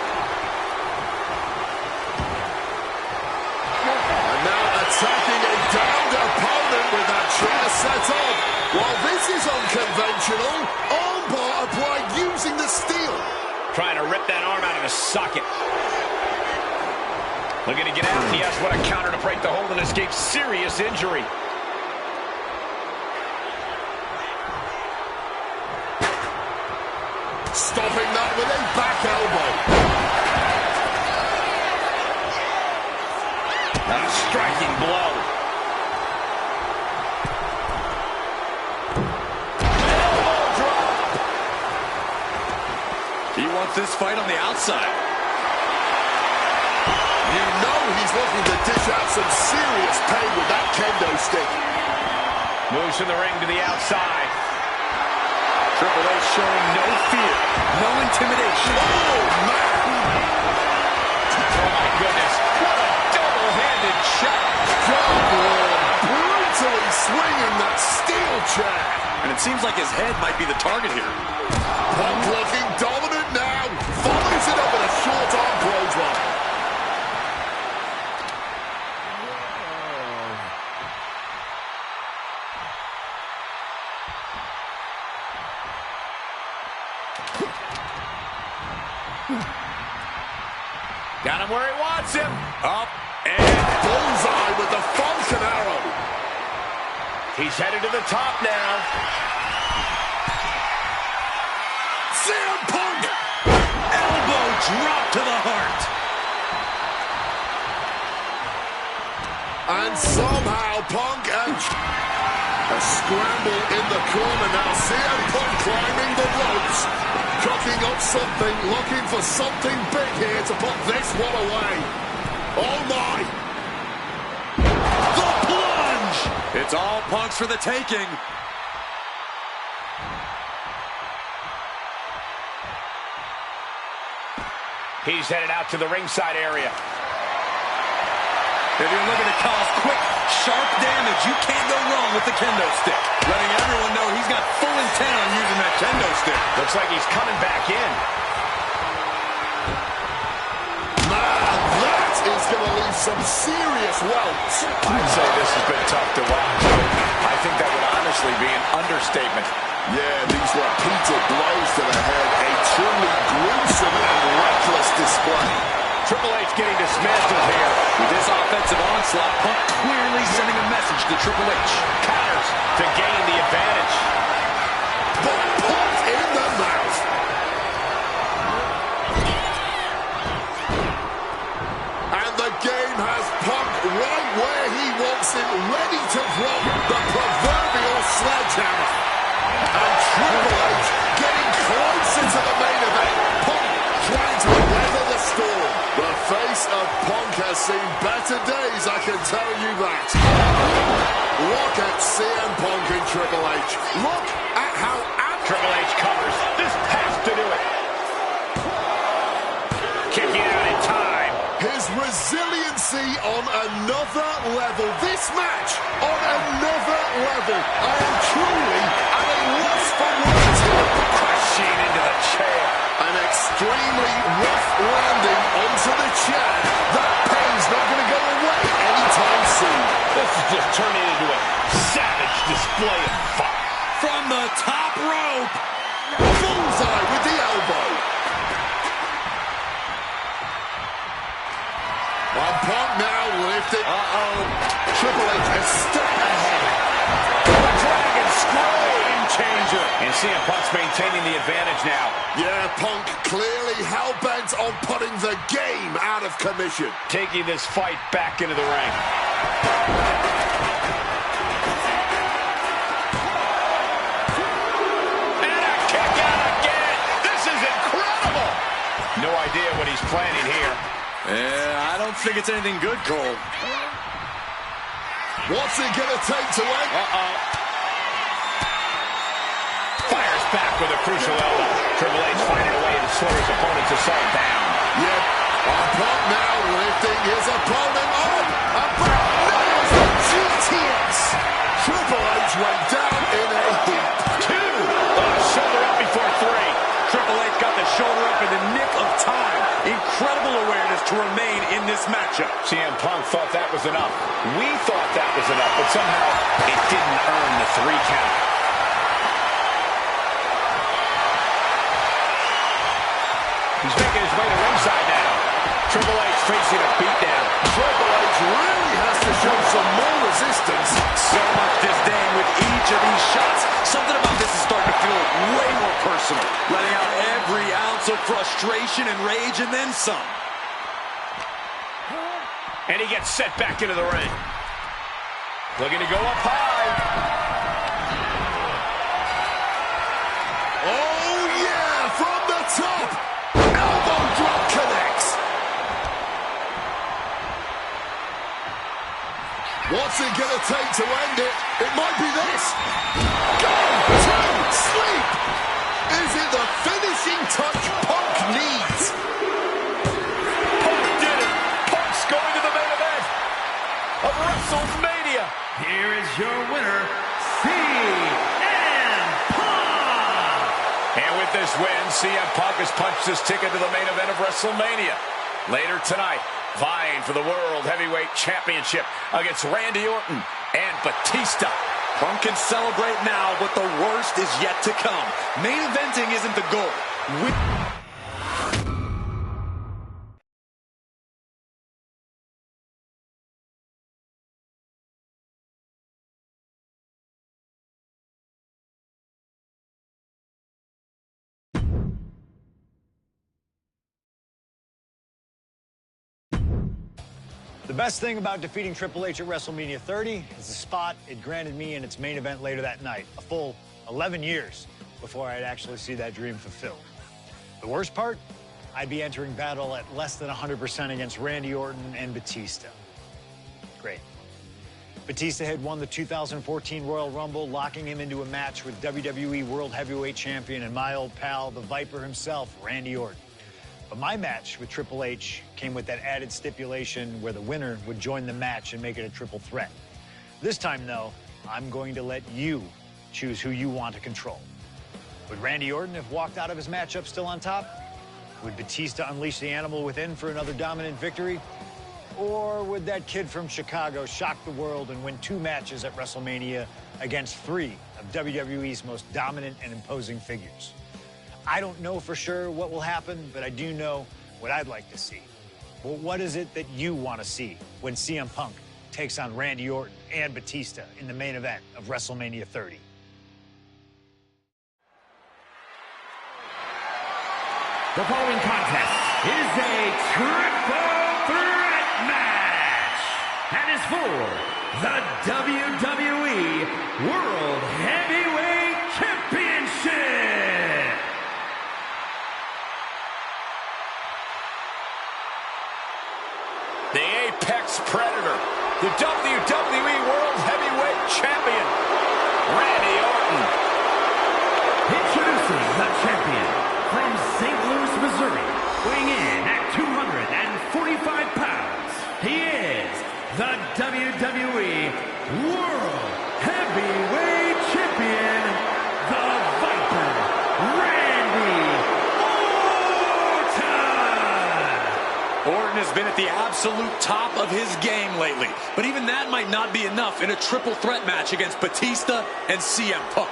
And now attacking a downed opponent with that chair set up. While this is unconventional, armbar applied using the steel. Trying to rip that arm out of the socket. Looking to get out. Yes, what a counter to break the hold and escape serious injury. Stopping that with a back elbow. A striking blow. wants this fight on the outside. You know he's looking to dish out some serious pain with that kendo stick. Moves from the ring to the outside. Triple H showing no fear, no intimidation. Oh, man! Oh, my goodness. What a double-handed shot. God, Lord, brutally swinging that steel chair. And it seems like his head might be the target here. Punk looking dominant now. Follows it up with a short arm clothesline. Got him where he wants him. Up and Bullseye with the Falcon Arrow. He's headed to the top now. CM Punk. elbow drop to the heart. And somehow Punk and a scramble in the corner now. CM Punk climbing the ropes, cooking up something, looking for something big here to put this one away. Oh my! The plunge! It's all Punk's for the taking. He's headed out to the ringside area. If you're looking to cause quick, sharp damage, you can't go wrong with the kendo stick. Letting everyone know he's got full intent on using that kendo stick. Looks like he's coming back in. Man, that is going to leave some serious welts. I'd say this has been tough to watch. I think that would honestly be an understatement. Yeah, these were repeated blows to the head. A truly gruesome and reckless display. Triple H getting dismantled here. With this offensive onslaught, Punk clearly sending a message to Triple H. Counters to gain the advantage. But Punk in the mouth. And the game has Punk right where he wants him, ready to drop the proverbial sledgehammer. And Triple H getting closer to the main event. Punk trying to weather the storm. The face of Punk has seen better days, I can tell you that. Look at CM Punk and Triple H. Look at how Triple H covers. This has to do it. Kicking out in time. his resiliency on another level. This match on another level. I am truly at a loss for words here. Crashing into the chair. An extremely rough landing onto the chair. That pain's not going to go away anytime soon. This is just turning into a savage display of fire. From the top rope. Bullseye with the elbow. Punk now lifted. Triple H a step ahead. The Dragon Screw. Game changer. And CM Punk's maintaining the advantage now. Yeah, Punk clearly hell-bent on putting the game out of commission. Taking this fight back into the ring. And a kick out again. This is incredible. No idea what he's planning here. Yeah, I don't think it's anything good, Cole. What's it gonna take to win? Fires back with a crucial elbow. Triple H finding a way to slow his opponent's assault down. Yep. Punk now lifting his opponent up. Nails the GTS. Triple H went down in a heap. Two. Shoulder up before three. Triple H got the shoulder up in the nick of time. Incredible awareness to remain in this matchup. CM Punk thought that was enough. We thought that was enough, but somehow it didn't earn the 3 count. He's making his way to ringside now. Triple H facing a beatdown. Triple H really has to show some more resistance. So much disdain with each of these shots. Something about this is starting to feel way more personal. Letting out every ounce of frustration and rage and then some. And he gets set back into the ring. Looking to go up high. Oh, yeah, from the top. take to end it. It might be this. Go to sleep. Is it the finishing touch Punk needs? Punk did it. Punk's going to the main event of WrestleMania. Here is your winner, CM Punk. And with this win, CM Punk has punched his ticket to the main event of WrestleMania. Later tonight, vying for the World Heavyweight Championship against Randy Orton and Batista. Punk can celebrate now, but the worst is yet to come. Main eventing isn't the goal. The best thing about defeating Triple H at WrestleMania 30 is the spot it granted me in its main event later that night, a full 11 years before I'd actually see that dream fulfilled. The worst part? I'd be entering battle at less than 100% against Randy Orton and Batista. Great. Batista had won the 2014 Royal Rumble, locking him into a match with WWE World Heavyweight Champion and my old pal, the Viper himself, Randy Orton. But my match with Triple H came with that added stipulation where the winner would join the match and make it a triple threat. This time, though, I'm going to let you choose who you want to control. Would Randy Orton have walked out of his matchup still on top? Would Batista unleash the animal within for another dominant victory? Or would that kid from Chicago shock the world and win 2 matches at WrestleMania against 3 of WWE's most dominant and imposing figures? I don't know for sure what will happen, but I do know what I'd like to see. Well, what is it that you want to see when CM Punk takes on Randy Orton and Batista in the main event of WrestleMania 30? The following contest is a triple threat match and is for the WWE World Heavyweight Championship. The Apex Predator, the WWE World Heavyweight Champion, Randy Orton. Introducing the champion from St. Louis, Missouri, weighing in at 245 pounds. He is the WWE World Heavyweight Champion, the Viper, Randy Orton. Orton has been at the absolute top of his game lately, but even that might not be enough in a triple threat match against Batista and CM Punk.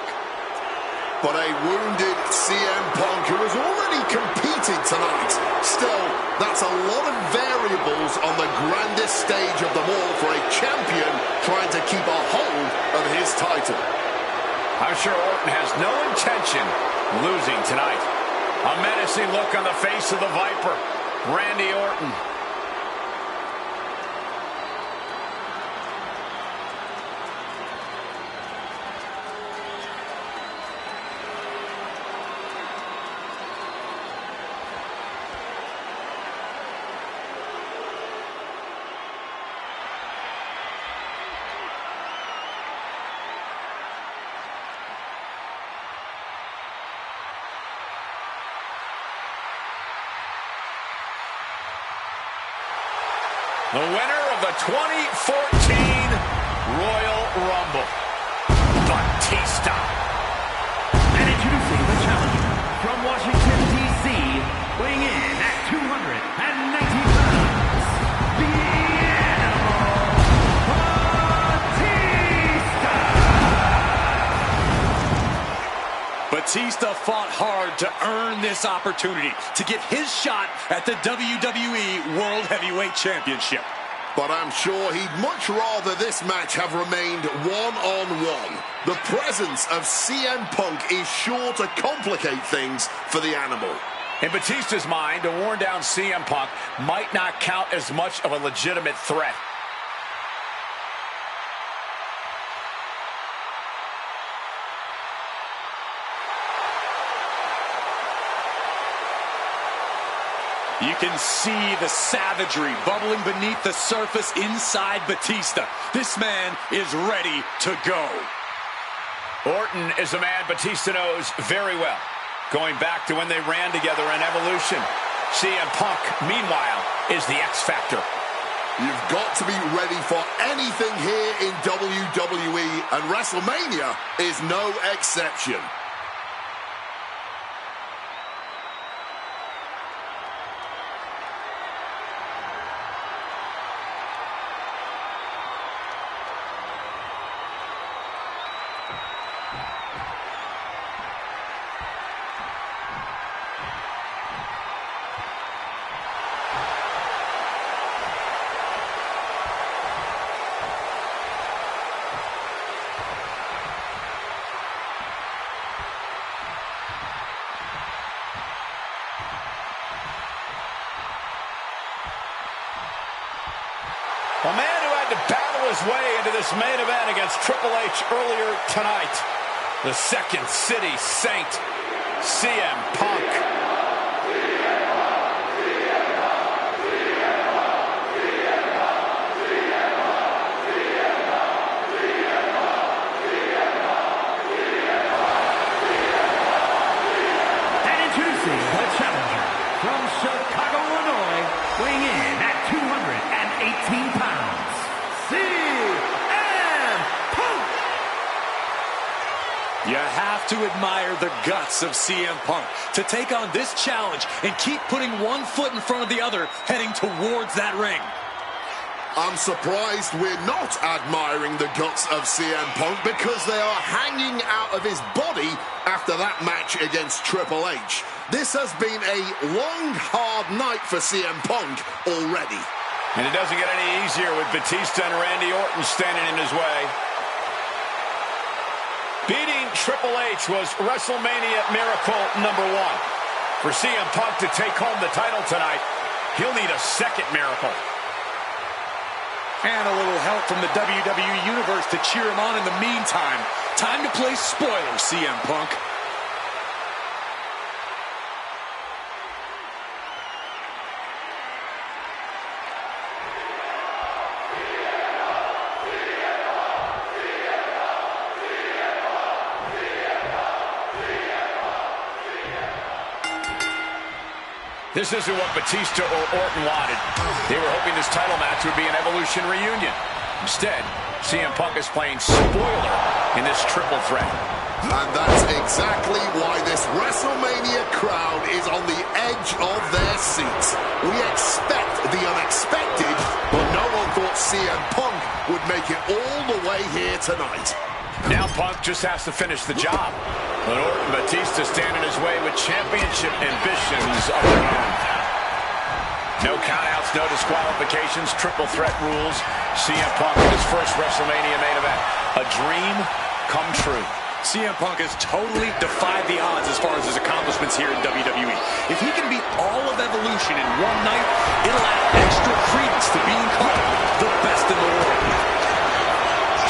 But a wounded CM Punk who has already competed tonight. Still, that's a lot of variables on the grandest stage of them all for a champion trying to keep a hold of his title. I'm sure Orton has no intention losing tonight. A menacing look on the face of the Viper, Randy Orton. The winner of the 2014 Royal Rumble, Batista. And introducing the challenger from Washington, D.C., weighing in at 290 pounds, the Animal, Batista. Batista fought hard to earn this opportunity to get his shot at the WWE World Heavyweight Championship. But I'm sure he'd much rather this match have remained one-on-one. The presence of CM Punk is sure to complicate things for the Animal. In Batista's mind, a worn-down CM Punk might not count as much of a legitimate threat. You can see the savagery bubbling beneath the surface inside Batista. This man is ready to go. Orton is a man Batista knows very well, going back to when they ran together in Evolution. CM Punk, meanwhile, is the X Factor. You've got to be ready for anything here in WWE, and WrestleMania is no exception. A man who had to battle his way into this main event against Triple H earlier tonight. The Second City Saint, CM Punk. And introducing the challenger from Chicago, Illinois, weighing in at 218 pounds, CM Punk! You have to admire the guts of CM Punk to take on this challenge and keep putting one foot in front of the other, heading towards that ring. I'm surprised we're not admiring the guts of CM Punk because they are hanging out of his body after that match against Triple H. This has been a long, hard night for CM Punk already. And it doesn't get any easier with Batista and Randy Orton standing in his way. Beating Triple H was WrestleMania miracle number 1. For CM Punk to take home the title tonight, he'll need a second miracle. And a little help from the WWE Universe to cheer him on in the meantime. Time to play spoiler, CM Punk. This isn't what Batista or Orton wanted. They were hoping this title match would be an Evolution reunion. Instead, CM Punk is playing spoiler in this triple threat. And that's exactly why this WrestleMania crowd is on the edge of their seats. We expect the unexpected, but no one thought CM Punk would make it all the way here tonight. Now Punk just has to finish the job. But Orton and Batista stand in his way with championship ambitions of their own. No countouts, no disqualifications, triple threat rules. CM Punk in his first WrestleMania main event. A dream come true. CM Punk has totally defied the odds as far as his accomplishments here in WWE. If he can beat all of Evolution in one night, it'll add extra credence to being called the best in the world.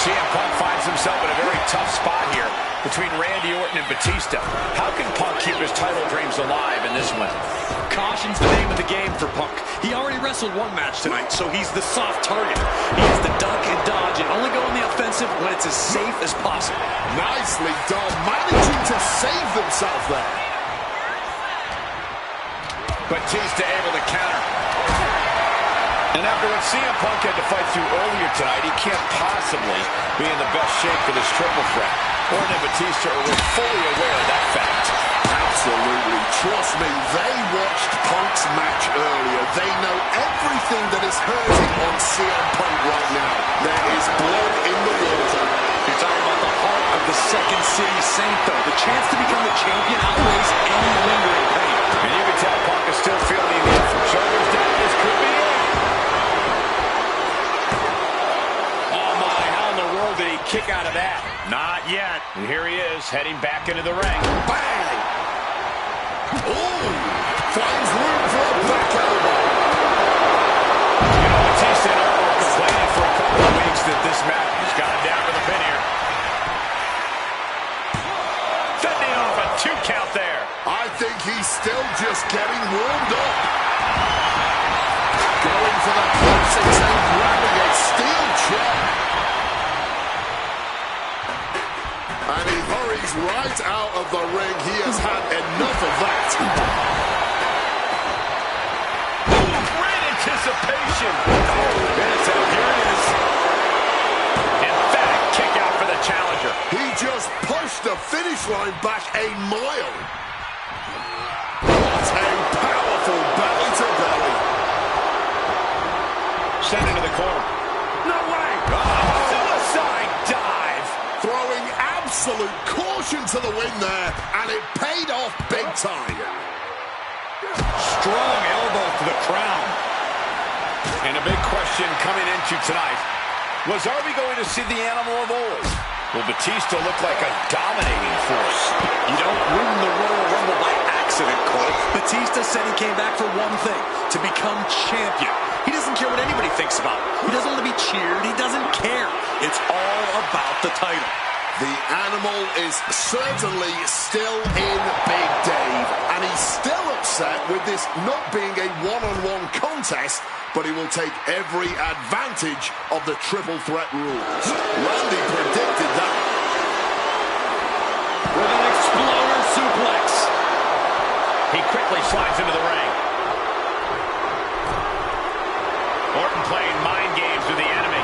CM Punk finds himself in a very tough spot here between Randy Orton and Batista. How can Punk keep his title dreams alive in this one? Caution's the name of the game for Punk. He already wrestled one match tonight, so he's the soft target. He has to duck and dodge and only go on the offensive when it's as safe as possible. Nicely done, managing to save themselves there. Batista able to counter. And after what CM Punk had to fight through earlier tonight, he can't possibly be in the best shape for this triple threat. Orton and Batista are fully aware of that fact. Absolutely. Trust me, they watched Punk's match earlier. They know everything that is hurting on CM Punk right now. There is blood in the water. You're talking about the heart of the Second City Saint, though. The chance to become the champion outweighs any lingering pain. And you can tell Punk is still feeling the effort. Shoulders down, this could be it. Oh my, how in the world did he kick out of that? Not yet. And here he is, heading back into the ring. Bang! Ooh! Finds room for a back elbow. You know, Batista and Orton were complaining for a couple of weeks that this match has got him down for the pin here. Fending off a 2 count there. I think he's still just getting warmed up. Going for the classic and grabbing a steel chair. And he hurries right out of the ring. He has had enough of that. Ooh, great anticipation. That's it. Here it is. Emphatic kick out for the challenger. He just pushed the finish line back a mile. What a powerful belly to belly. Sent into the corner. No way. Oh, suicide dive. Throwing absolute caution to the wind there, and it paid off big time. Strong elbow to the crown. And a big question coming into tonight was, are we going to see the animal of old? Will Batista look like a dominating force? You don't win the Royal Rumble by accident, Cole. Batista said he came back for one thing, to become champion. He doesn't care what anybody thinks about him. He doesn't want to be cheered. He doesn't care. It's all about the title. The animal is certainly still in Big Dave, and he's still upset with this not being a one-on-one contest, but he will take every advantage of the triple threat rules. Randy predicted that. With an exploder suplex. He quickly slides into the ring. Orton playing mind games with the enemy.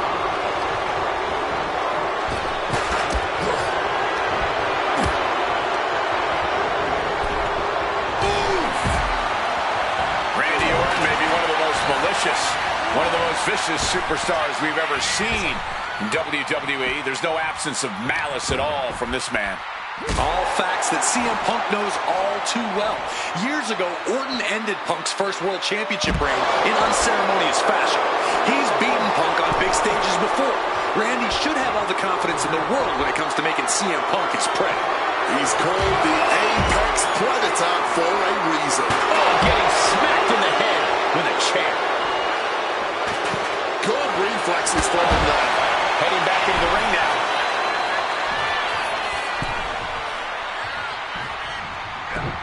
Randy Orton may be one of the most malicious, one of the most vicious superstars we've ever seen in WWE. There's no absence of malice at all from this man. All facts that CM Punk knows all too well. Years ago, Orton ended Punk's first World Championship reign in unceremonious fashion. He's beaten Punk on big stages before. Randy should have all the confidence in the world when it comes to making CM Punk his prey. He's called the Apex Predator for a reason. Oh, getting smacked in the head with a chair. Good reflexes from him there. Heading back into the ring now.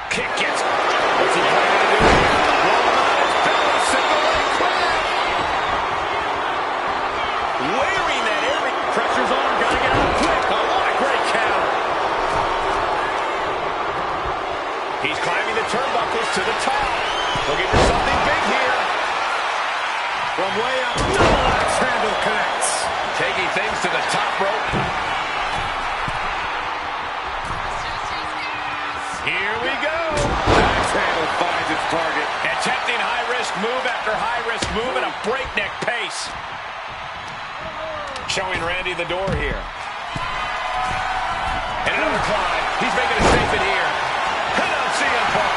Kick gets. What's he planning to do here? Roll him out. It's Bella single leg grab. Wearing that air. Pressure's on. Gotta get out quick. Oh, what a great counter. He's climbing the turnbuckles to the top. Looking for something big here. From way up. Double axe handle connects. Taking things to the top rope. Here we go. Axe handle finds its target. Attempting high-risk move after high-risk move at a breakneck pace. Showing Randy the door here. And another climb. He's making a statement here. Head on CM Punk.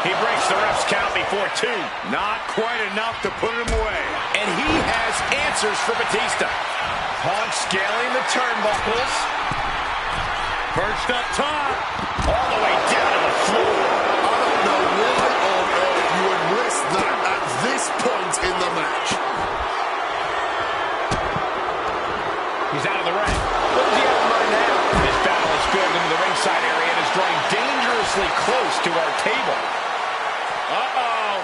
He breaks the ref's count before two. Not quite enough to put him away. And he has answers for Batista. Punk scaling the turnbuckles. Perched up top. All the way down to the floor. I don't know why on earth you would risk that at this point in the match. He's out of the ring. What does he have in mind now? This battle is built into the ringside area and is drawing dangerously close to our table. Uh-oh.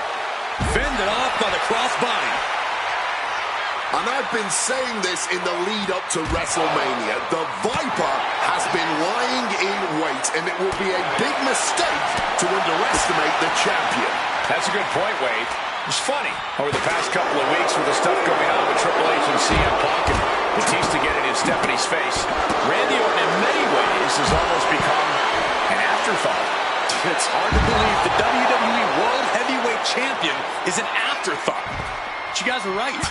Fended off by the crossbody. And I've been saying this in the lead up to WrestleMania. The Viper has been lying in wait, and it will be a big mistake to underestimate the champion. That's a good point, Wade. It's funny, over the past couple of weeks with the stuff going on with Triple H and CM Punk and Batista getting in Stephanie's face, Randy Orton in many ways has almost become an afterthought. It's hard to believe the WWE World Heavyweight Champion is an afterthought. But you guys are right.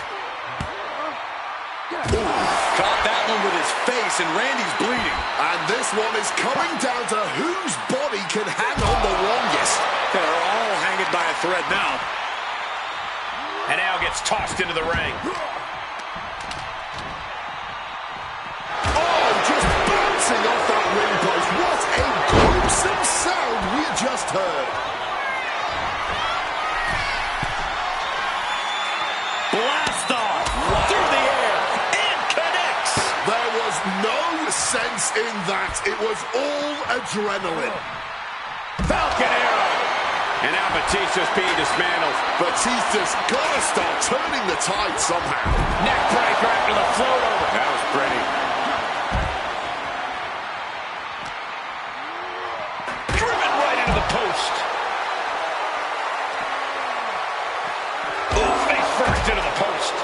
Ooh, caught that one with his face, and Randy's bleeding. And this one is coming down to whose body can hang on the longest. They're all hanging by a thread now. And now gets tossed into the ring. Oh, just bouncing off that ring post. What a gruesome sound we just heard. Blast off through the air and connects. There was no sense in that. It was all adrenaline. Falcon arrow. And now Batista's being dismantled. Batista's got to start turning the tide somehow. Neck breaker after the float over. That was pretty. Driven right into the post. Oh, face first into the post.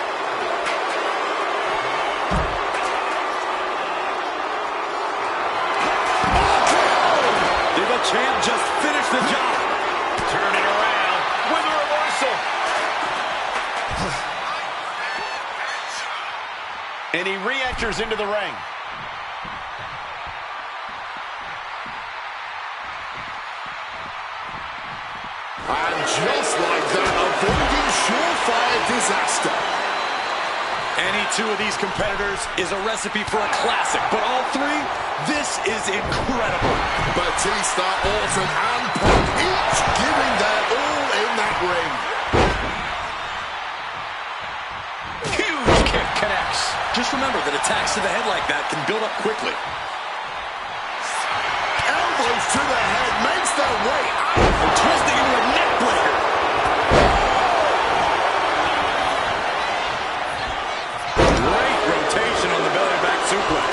Did the champ just finish the job? Turn it around with a reversal. And he re-enters into the ring. And just like that, avoiding surefire disaster. Any two of these competitors is a recipe for a classic, but all three, this is incredible. Batista, Orton, and Punk each giving their all in that ring. Huge kick connects. Just remember that attacks to the head like that can build up quickly. Elbows to the head makes their way out. Twisting into a neck breaker. Great rotation on the belly back suplex.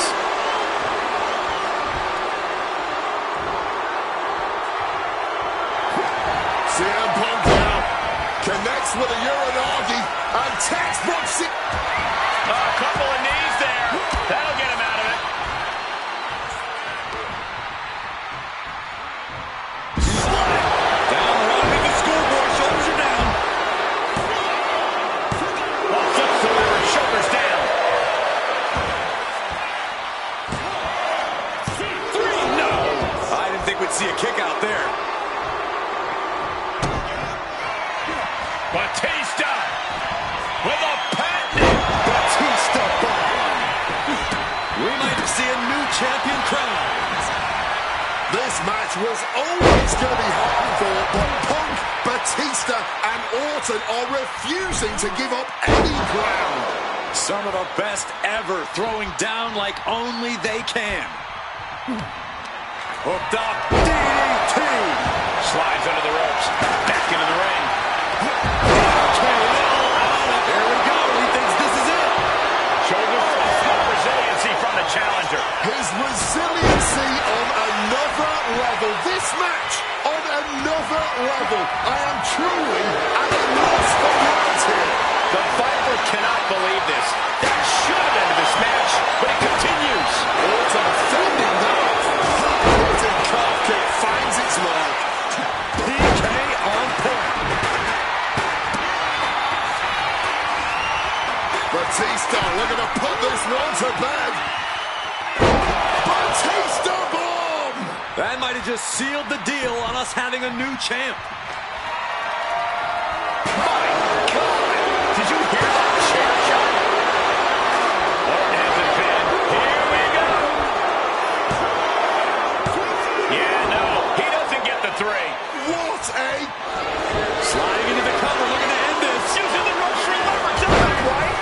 CM Punk now connects with a Uranagi and textbook. A couple of knees there. That'll get him out of it. Down running the schoolboy, shoulders are down. Well, flips the lever, shoulders down. 3, no. I didn't think we'd see a kick out there. Batista with a patented Batista bomb. We might see a new champion crowned. This match was always going to be hard fought, but Punk, Batista, and Orton are refusing to give up any ground. Some of the best ever throwing down like only they can. Hooked up, DDT. slides under the ropes, back into the ring. There we go. He thinks this is it. Shoulder resiliency from the challenger. His resiliency on another level. This match on another level. I am truly at a loss for words here. The Viper cannot believe this. That should have ended this match, but it continues. Orton fending that off. Hard-hitting calf kick finds its mark. PK on point. Batista looking to put this one to bed. Batista bomb! That might have just sealed the deal on us having a new champ. My God! Did you hear that chair shot? Orton has it pinned. Here we go! Yeah, no, he doesn't get the 3. What a... Sliding into the cover, looking to end this. Using the ropes for leverage, is that right?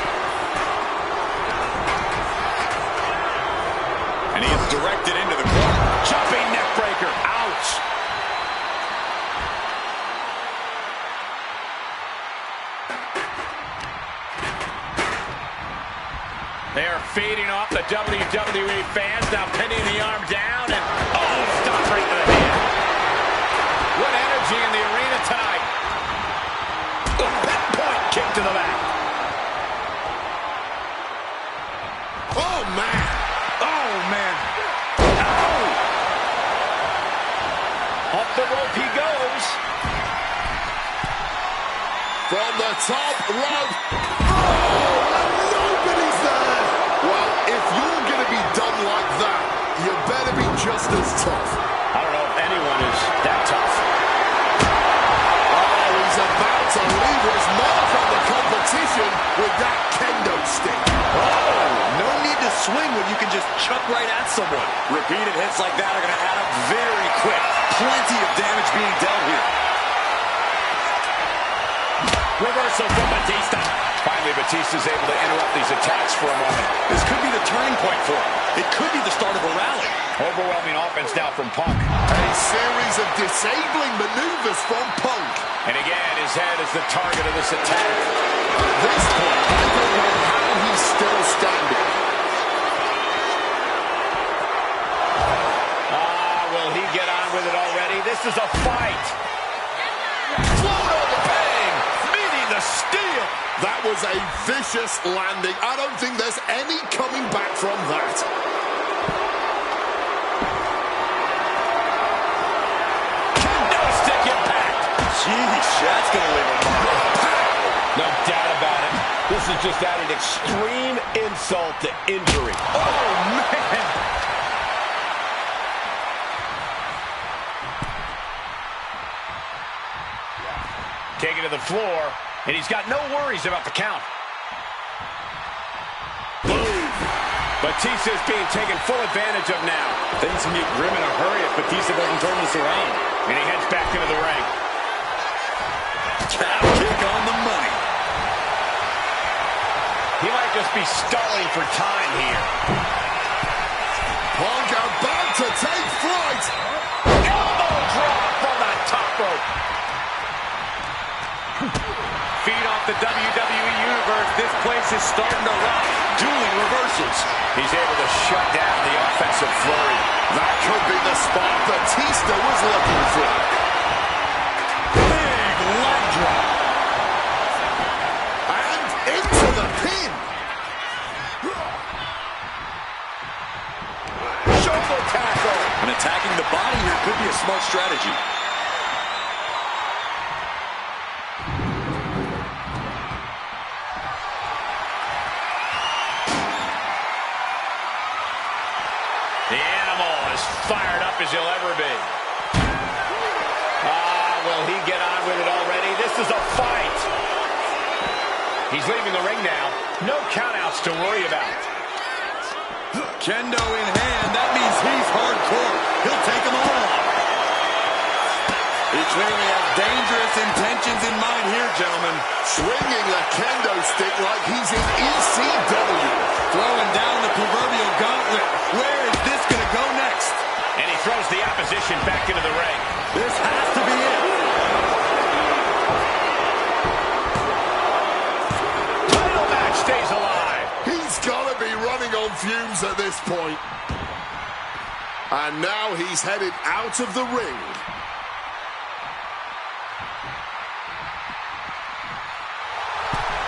And he is directed into the corner. Jumping neck breaker. Ouch. They are feeding off the WWE fans, now pinning the arm down, and oh, stop right to the hand. What energy in the arena tonight. Pinpoint kick to the back. Oh, man. Oh, man. Up the rope he goes. From the top rope. Oh, and nobody's there. Well, if you're going to be done like that, you better be just as tough. I don't know if anyone is that tough. Oh, he's about to leave his mark on the competition with that kendo stick. Oh, no need to swing when you can just chuck right at someone. Repeated hits like that are going to add up very quick. Plenty of damage being dealt here. Reversal from Batista. Finally Finally, Batista's able to interrupt these attacks for a moment. This could be the turning point for him. It could be the start of a rally. Overwhelming offense now from Punk. A series of disabling maneuvers from Punk. And again, his head is the target of this attack. At this point, I don't know how he's still standing. Will he get on with it already? This is a fight. Float overhang, meeting the steel. That was a vicious landing. I don't think there's any coming back from that. No stick impact. Jeez, that's going to leave a mark. No doubt about it. This is just adding extreme insult to injury. Oh, man. Taken to the floor, and he's got no worries about the count. Boom! Batista's being taken full advantage of now. Things can get grim in a hurry if Batista doesn't turn this around. And he heads back into the ring. Calf kick on the money. He might just be stalling for time here. Punk about to take flight. Elbow drop from the top rope. Feed off the WWE Universe. This place is starting to rock. Dueling reversals. He's able to shut down the offensive flurry. That could be the spot Batista was looking for. Big leg drop. And into the pin. Shoulder tackle. And attacking the body here could be a smart strategy. The animal is fired up as he'll ever be. Will he get on with it already? This is a fight. He's leaving the ring now. No countouts to worry about. Kendo in hand. That means he's hardcore. He'll take them all on. He clearly has dangerous intentions in mind here, gentlemen. Swinging the kendo stick like he's in ECW. Throwing down the proverbial gauntlet. Where is this going to go next? And he throws the opposition back into the ring. This has to be it. Title match stays alive. He's got to be running on fumes at this point. And now he's headed out of the ring.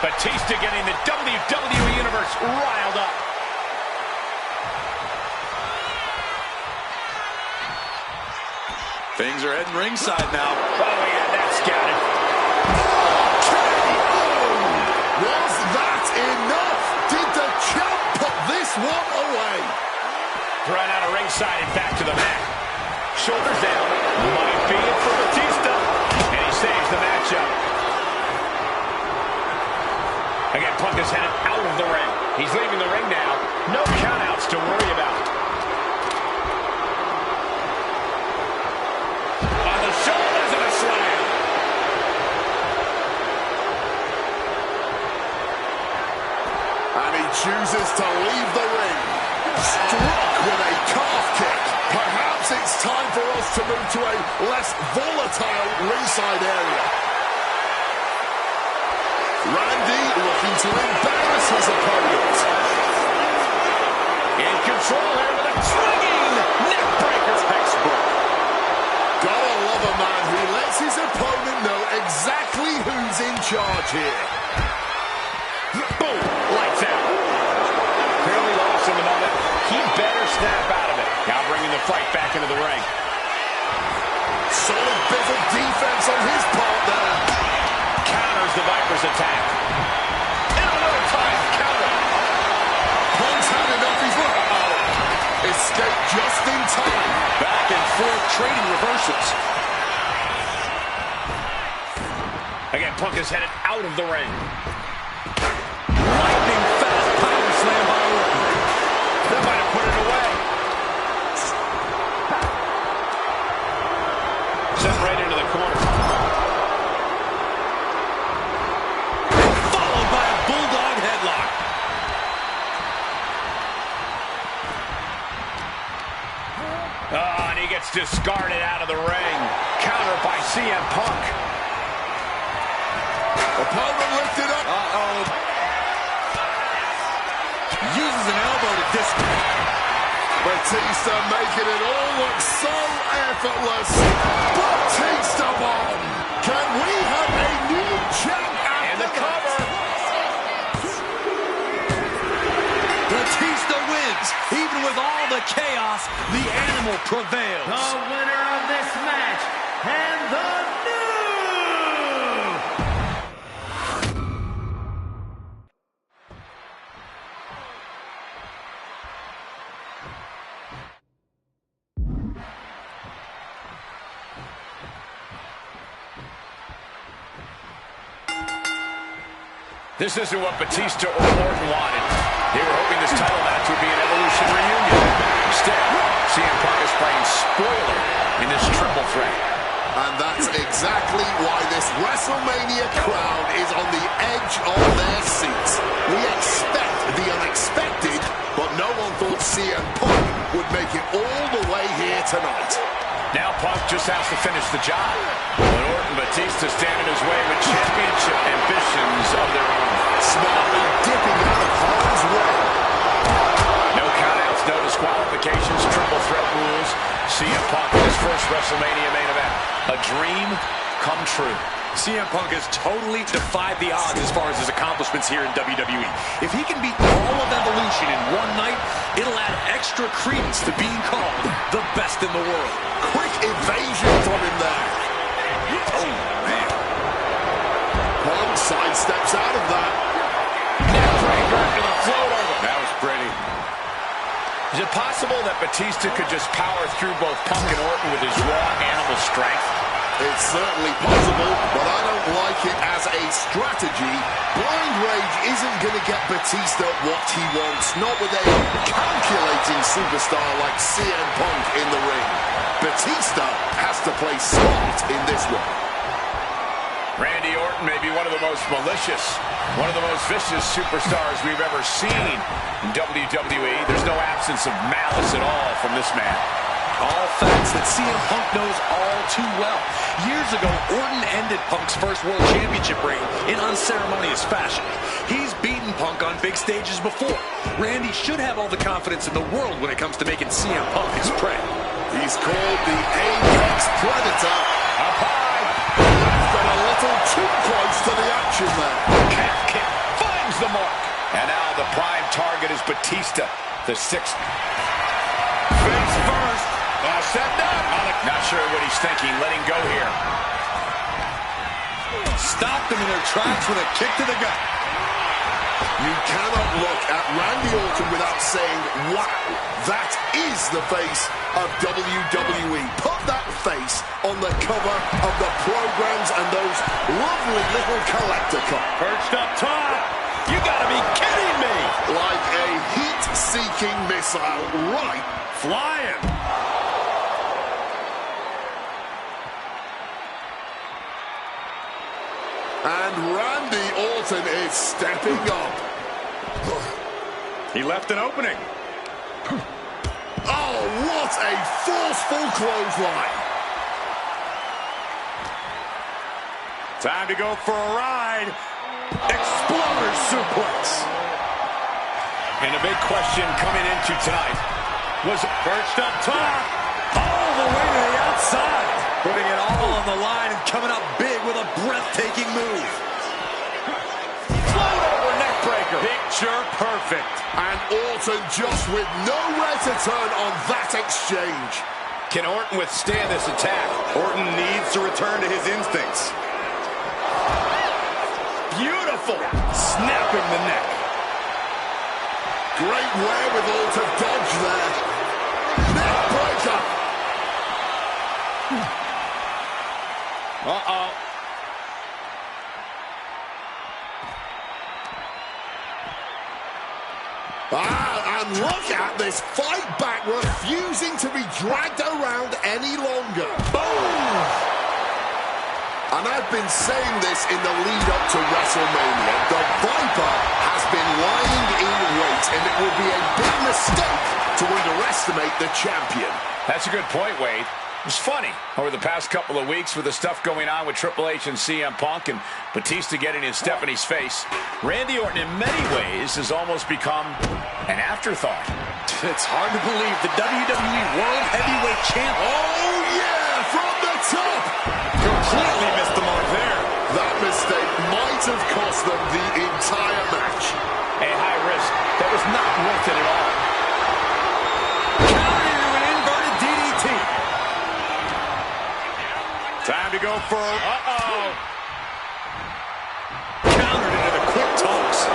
Batista getting the WWE Universe riled up. Things are heading ringside now. Oh, he had that scouted. Was that enough? Did the champ put this one away? Thrown out of ringside and back to the mat. Shoulders down. Might be it for Batista. And he saves the matchup. Again, Punk is headed out of the ring. He's leaving the ring now. No countouts to worry about. On the shoulders and a slam. And he chooses to leave the ring. Struck with a calf kick. Perhaps it's time for us to move to a less volatile ringside area. Randy looking to embarrass his opponent. In control here with a swinging neckbreaker. Textbook. Gotta love a man who lets his opponent know exactly who's in charge here. Boom! Lights out. Clearly lost in the moment. He better snap out of it. Now bringing the fight back into the ring. Solid bit of defense on his part there. Counters the Viper's attack. And another time counter. Punk's had enough. He's escaped just in time. Back and forth trading reversals. Again, Punk is headed out of the ring. Lightning fast power slam by Orton. That might have put it away. Sent right into the corner. Followed by a bulldog. gets discarded out of the ring. Counter by CM Punk. Opponent lifted up. Uses an elbow to Batista making it all look so effortless. Batista bomb. Can we have a new champ And the cover. Batista wins. Even with all the chaos, the animal prevails. The winner of this match and the new This isn't what Batista or Orton wanted. They were hoping this title match would be an Evolution reunion. Instead, CM Punk is playing spoiler in this triple threat. And that's exactly why this WrestleMania crowd is on the edge of their seats. We expect the unexpected, but no one thought CM Punk would make it all the way here tonight. Now Punk just has to finish the job. But Orton and Batista stand in his way with championship ambitions of their own. Smartly dipping out of harm's way. No countouts, no disqualifications, triple threat rules. CM Punk in his first WrestleMania main event. A dream come true. CM Punk has totally defied the odds as far as his accomplishments here in WWE. If he can beat all of Evolution in one night, it'll add extra credence to being called the best in the world. Quick evasion from him there. Oh, man. Punk sidesteps out of that. Neckbreaker to the float over. That was pretty. Is it possible that Batista could just power through both Punk and Orton with his raw animal strength? It's certainly possible, but I don't like it as a strategy. Blind Rage isn't going to get Batista what he wants, not with a calculating superstar like CM Punk in the ring. Batista has to play smart in this one. Randy Orton may be one of the most malicious, one of the most vicious superstars we've ever seen in WWE. There's no absence of malice at all from this man. All facts that CM Punk knows all too well. Years ago, Orton ended Punk's first World Championship reign in unceremonious fashion. He's beaten Punk on big stages before. Randy should have all the confidence in the world when it comes to making CM Punk his prey. He's called the Apex Predator. Up high. That's got a little too close to the action there. Calf kick finds the mark. And now the prime target is Batista, the sixth. Face first. Set up. Not sure what he's thinking. Letting go here. Stopped them in their tracks with a kick to the gut. You cannot look at Randy Orton without saying, wow, that is the face of WWE. Put that face on the cover of the programs and those lovely little collector cups. Perched up top. You gotta be kidding me. Like a heat-seeking missile, right? Flying. And Randy Orton is stepping up. He left an opening. Oh, what a forceful clothesline. Time to go for a ride. Exploder suplex. And a big question coming into tonight was perched up top. All the way to the outside. Putting it all on the line and coming up big with a breathtaking move. Float over neckbreaker. Picture perfect. And Orton just with nowhere to turn on that exchange. Can Orton withstand this attack? Orton needs to return to his instincts. Beautiful. Snapping the neck. Great wherewithal to dodge there. Neckbreaker. Uh-oh. And look at this fight back, refusing to be dragged around any longer. Boom! And I've been saying this in the lead up to WrestleMania. The Viper has been lying in wait, and it would be a big mistake to underestimate the champion. That's a good point, Wade. It's funny, over the past couple of weeks with the stuff going on with Triple H and CM Punk and Batista getting in Stephanie's face, Randy Orton in many ways has almost become an afterthought. It's hard to believe the WWE World Heavyweight Champ. Oh, yeah, from the top. Completely missed the mark there. That mistake might have cost them the entire match. A high risk that was not worth it at all. Counter into an inverted DDT. Time to go for countered into the quick toss.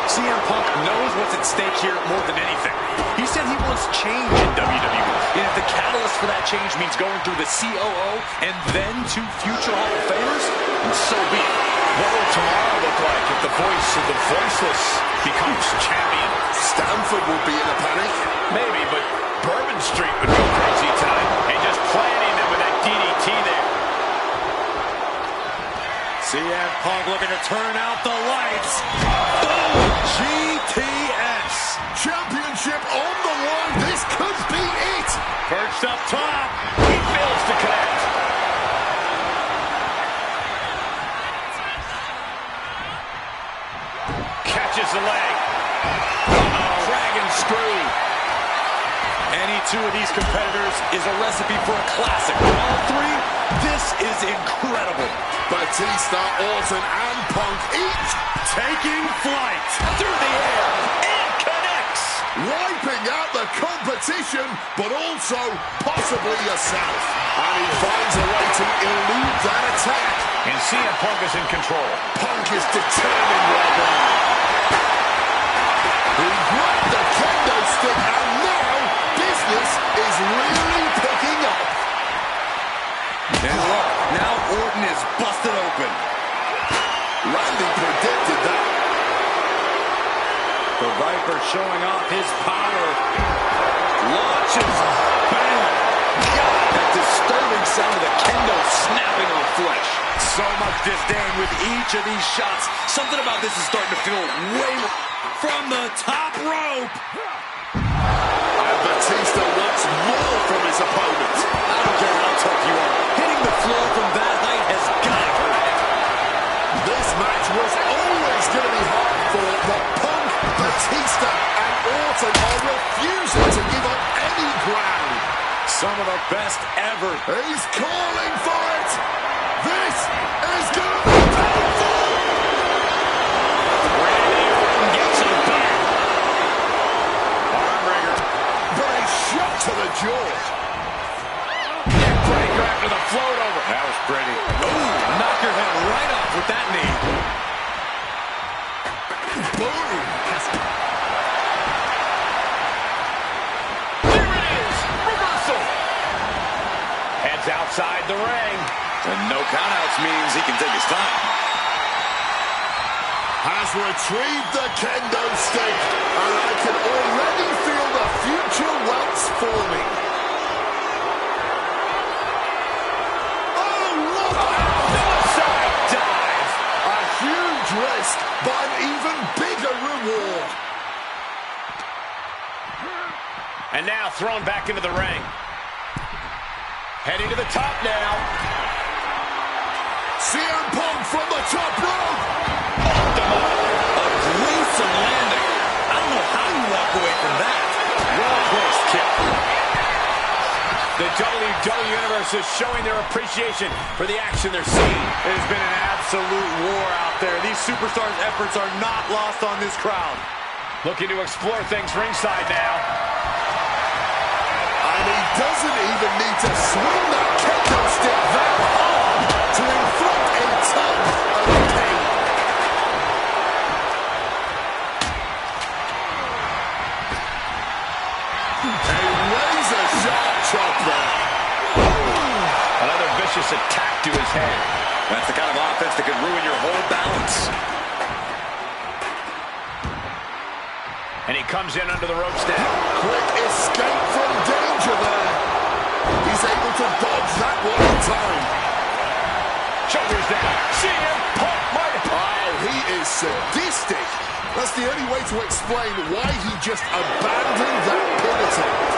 CM Punk knows what's at stake here more than anything. He said he wants change in WWE. And if the catalyst for that change means going through the COO and then to future Hall of Famers, then so be it. What will tomorrow look like if the voice of the voiceless becomes champion? Stanford will be in a panic. Maybe, but Bourbon Street would go crazy tonight. And just planting them with that DDT there. CM Punk looking to turn out the lights. Boom! GTS. Championship on the line. This could be it. Perched up top. He fails to connect. Catches the leg. Dragon screw. Any two of these competitors is a recipe for a classic. All three, this is incredible. Batista, Orton, and Punk each Taking flight. Through the air. And connects. wiping out the competition, but also possibly yourself. And he finds a way to elude that attack. And CM Punk is in control. Punk is determined right now. He grabbed the kendo stick, and now business is really picking up. And look, now Orton is busted open. Randy predicted that. The Viper showing off his power. Launches. Bam! God, that disturbing sound of the kendo snapping on flesh. So much disdain with each of these shots. Something about this is starting to feel way from the top rope. And Batista wants more from his opponent. I don't care how tough you are. Hitting the floor from that height has got to hurt. This match was always going to be hard for the Punk, Batista, and Orton are refusing to give up any ground. Some of the best ever. He's calling for it. This is going to be painful. Randy Orton gets him back. Armbringer. But a shot to the jaw. Neckbreaker after the float over. That was pretty. Ooh, knock your head right off with that knee. Boom. There it is. Reversal. Heads outside the ring. And no countouts means he can take his time. Has retrieved the kendo stick, and I can already feel the future welts forming. Oh, look! Suicide dive. A huge risk, but an even bigger reward. And now thrown back into the ring. Heading to the top now. CM Punk from the top rope. A gruesome landing. I don't know how you walk away from that. Well-placed kick. The WWE Universe is showing their appreciation for the action they're seeing. It has been an absolute war out there. These superstars' efforts are not lost on this crowd. Looking to explore things ringside now. And he doesn't even need to swing that kendo stick that hard to inflict a ton of pain. A razor-sharp chop there. Another vicious attack to his head. That's the kind of offense that could ruin your whole balance. And he comes in under the ropes now. Quick escape from danger there. He's able to dodge that one in time. Shoulders down. CM Punk might. Oh, he is sadistic. That's the only way to explain why he just abandoned that pin attempt.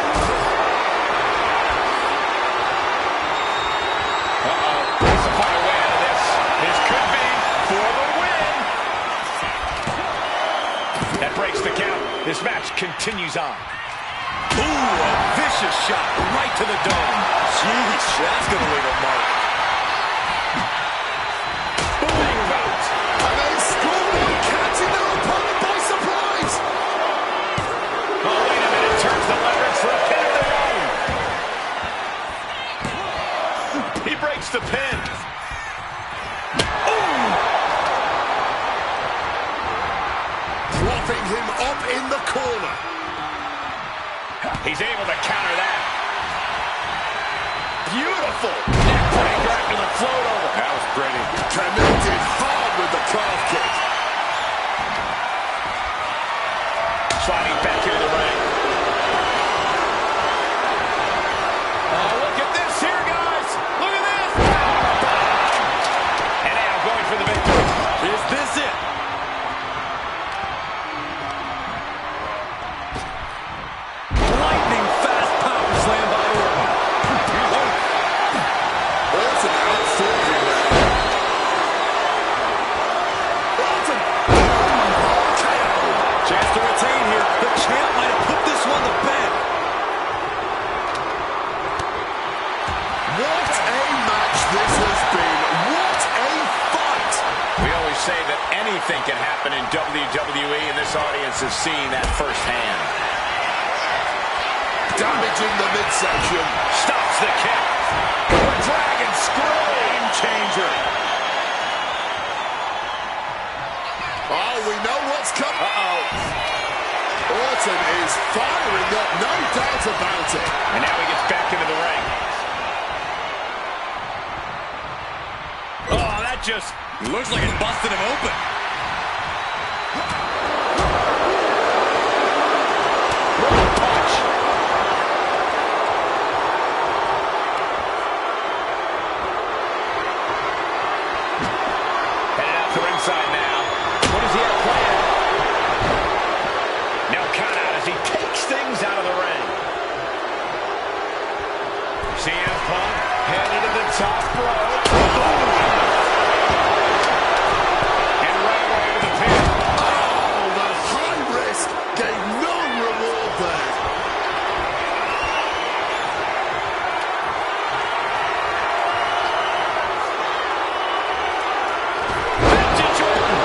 continues on. Ooh, a vicious shot right to the dome. Jeez, that's going to leave a mark. Big bounce. And they score, catching their opponent by surprise. Oh, wait a minute. Turns the leverage for a pin of their own. He breaks the pin. Propping him up in the corner. He's able to counter that. Beautiful. Neckbreaker after the float over. That was pretty. Connected hard with the calf kick. Sliding back into the ring. Oh, look at this here, guys. Look at this. And now going for the victory. Is this it? Lightning fast power slam by Orton. Orton outforcing there. Orton. Chance to retain here. The champ might have put this one to bed. What a match this has been. What a fight. We always say that anything can happen in WWE, and this audience has seen that firsthand. Damaging the midsection. Stops the kick. The Dragon Screw. Game changer. Oh, we know what's coming. Orton is firing up, no doubt about it. And now he gets back into the ring. Oh, that just Looks like it busted him open. punch. Headed out to ringside now. What does he have planned? Now count out as he takes things out of the ring. CM Punk headed to the top rope. And right away to the pin. Oh, the high risk gave no reward there. Vintage Orton.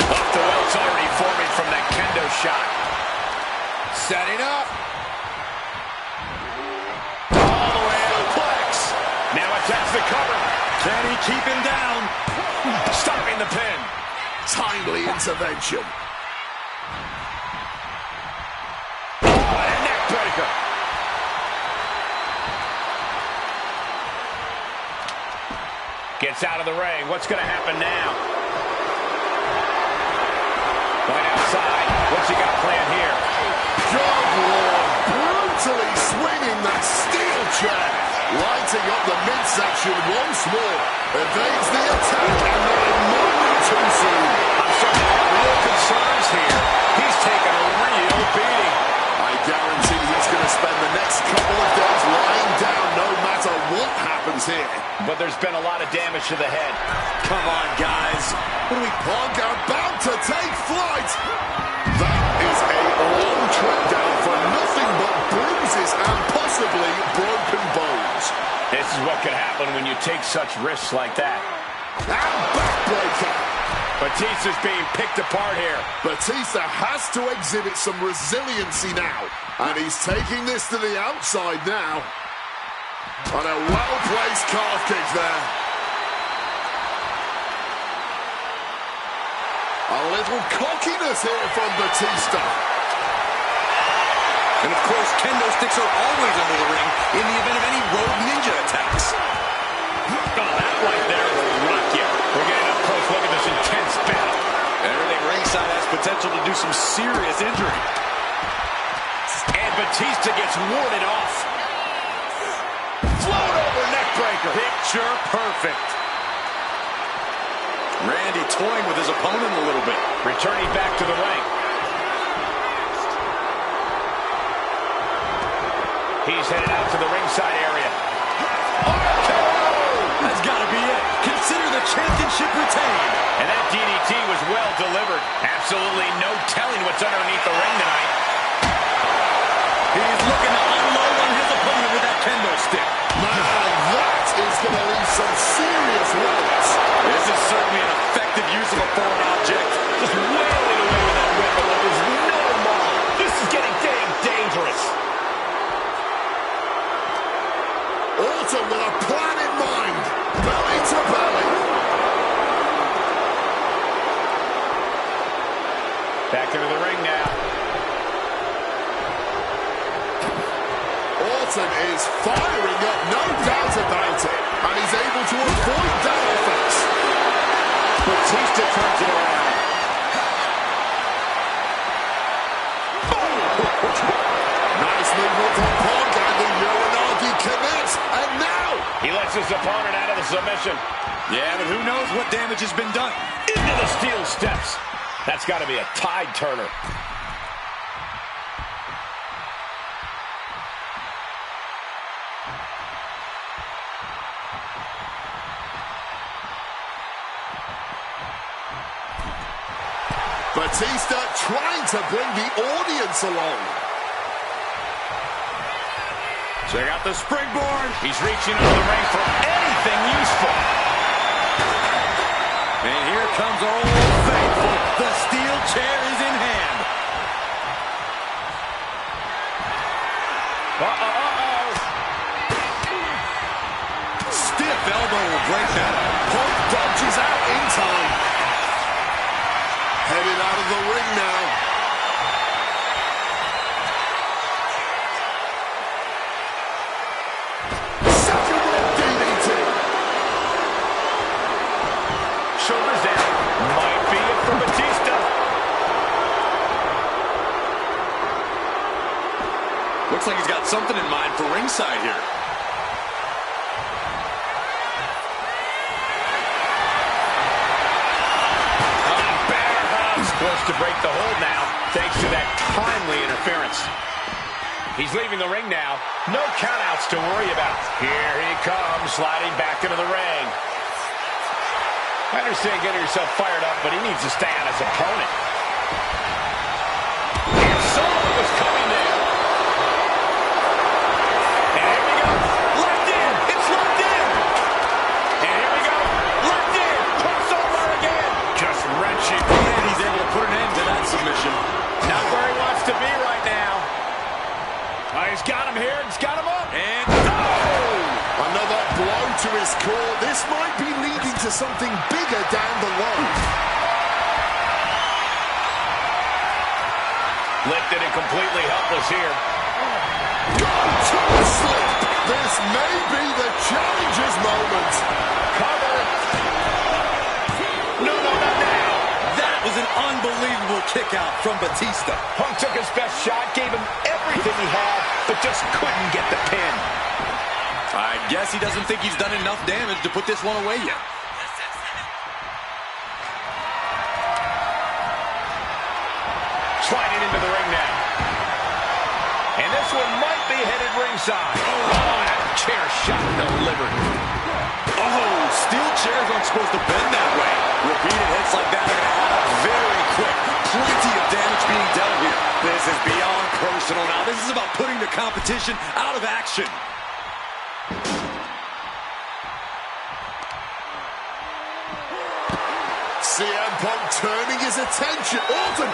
Off the welts already forming from that kendo shot. Setting up. All the way to Plex. Now attacks the cover. Can he keep him down? Stopping the pin. Timely intervention. Oh, and a neck breaker. Gets out of the ring. What's going to happen now? Right outside. What's he got planned here? Good Lord, brutally swinging that steel chair. Lighting up the midsection once more. Evades the attack and not a moment too soon. I'm starting to have real concerns here. He's taken a real beating. I guarantee he's going to spend the next couple of days lying down no matter what happens here. But there's been a lot of damage to the head. Come on, guys. What are we? Punk about to take flight. That is a long trip down for nothing but bruises and possibly broken bones. This is what could happen when you take such risks like that. And backbreaker. Batista's being picked apart here. Batista has to exhibit some resiliency now. And he's taking this to the outside now. On a well-placed calf kick there. A little cockiness here from Batista. And of course, kendo sticks are always under the ring in the event of any rogue ninja attacks. Oh, that right there will rock you. We're getting up close. Look at this intense battle. Everything ringside has potential to do some serious injury. And Batista gets warded off. Float over neck breaker. Picture perfect. Randy toying with his opponent a little bit. Returning back to the ring. He's headed out to the ringside area. That's got to be it. Consider the championship retained. And that DDT was well delivered. Absolutely no telling what gets underneath the ring tonight. He's looking to unload on his opponent with that kendo stick. Man, that is going to leave some serious welts. This is certainly an effective use of a foreign object. Just wailing away with that whip like there's no tomorrow. This is getting dang dangerous. Orton with a plan in mind. Belly to belly. Back into the ring now. Orton is firing up, no doubt about it. And he's able to avoid that offense. Batista turns it around. Nice movement from Punk, and the Uranagi connects. And now He lets his opponent out of the submission. Yeah, but who knows what damage has been done. Into the steel steps. That's got to be a tide turner. Batista trying to bring the audience along. Check out the springboard. He's reaching under the ring for anything useful. And here comes our old faithful. The steel chair is in hand. Uh-oh. Stiff elbow will break that up. Punk dodges out in time. Headed out of the ring now. Second rope DDT. Shoulders down. Might be it for Batista. Looks like he's got something in mind for ringside here. Close to break the hold now, thanks to that timely interference. He's leaving the ring now. No countouts to worry about. Here he comes, sliding back into the ring. I understand getting yourself fired up, but he needs to stay on his opponent. And someone was coming there. And here we go. Locked in. It's locked in. And here we go. Locked in. Puts over again. Just wrenching. And he's able to put an end to that submission. Not where he wants to be right now. He's got him here. He's got him up. And Another blow to his core. This might be leading to something bigger down the line. Lifted and completely helpless here. Toe slip. This may be the challenger's moment. Cover. No, not now. that was an unbelievable kick out from Batista. Punk took his best shot, gave him everything he had, but just couldn't get the pin. I guess he doesn't think he's done enough damage to put this one away yet. Sliding into the ring now. And this one might be headed ringside. Oh, and a chair shot delivered. Oh, steel chairs aren't supposed to bend that way. Repeated hits like that are going to add up very quick. Plenty of damage being dealt here. This is beyond personal now. This is about putting the competition out of action. CM Punk turning his attention. Orton.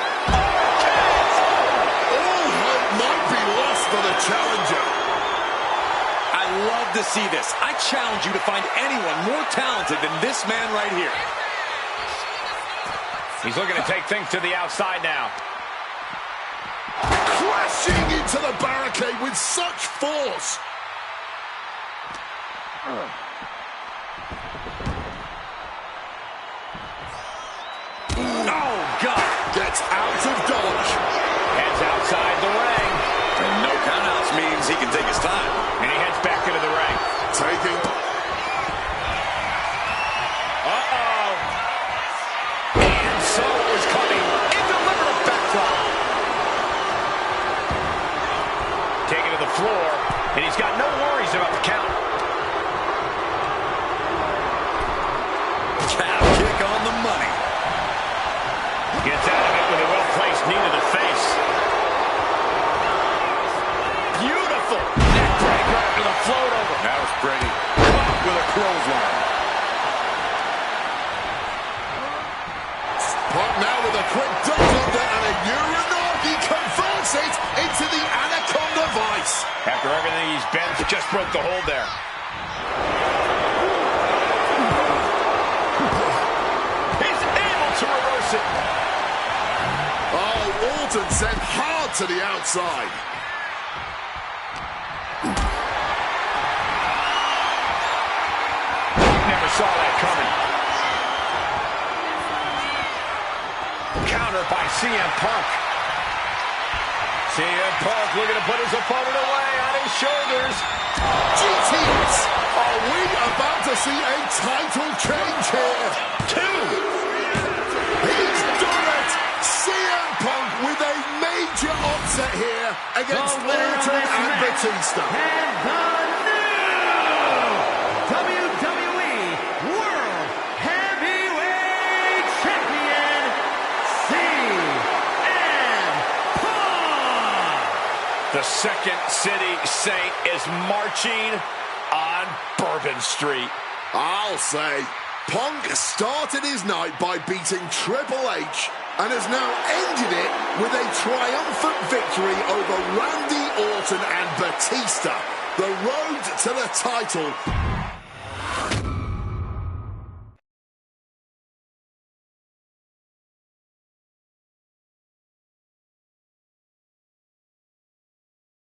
All hope might be lost for the challenger. I love to see this. I challenge you to find anyone more talented than this man right here. He's looking to take things to the outside now. Crashing into the barricade with such force. Oh, God. Gets out of dodge. Heads outside the ring. And no countouts means he can take his time. And he heads back into the ring. Taking. Uh-oh. And so is coming. It delivered a backdrop. Taken to the floor. And he's got no worries about the count. Just broke the hold there. He's able to reverse it. Oh, Orton sent hard to the outside. Never saw that coming. Counter by CM Punk. CM Punk looking to put his opponent away on his shoulders. GTS! Are we about to see a title change here? 2! He's done it! CM Punk with a major upset here against Orton and Batista. And the new WWE World Heavyweight Champion, CM Punk! The Second City Saint is marching on Bourbon Street. I'll say, Punk started his night by beating Triple H and has now ended it with a triumphant victory over Randy Orton and Batista. The road to the title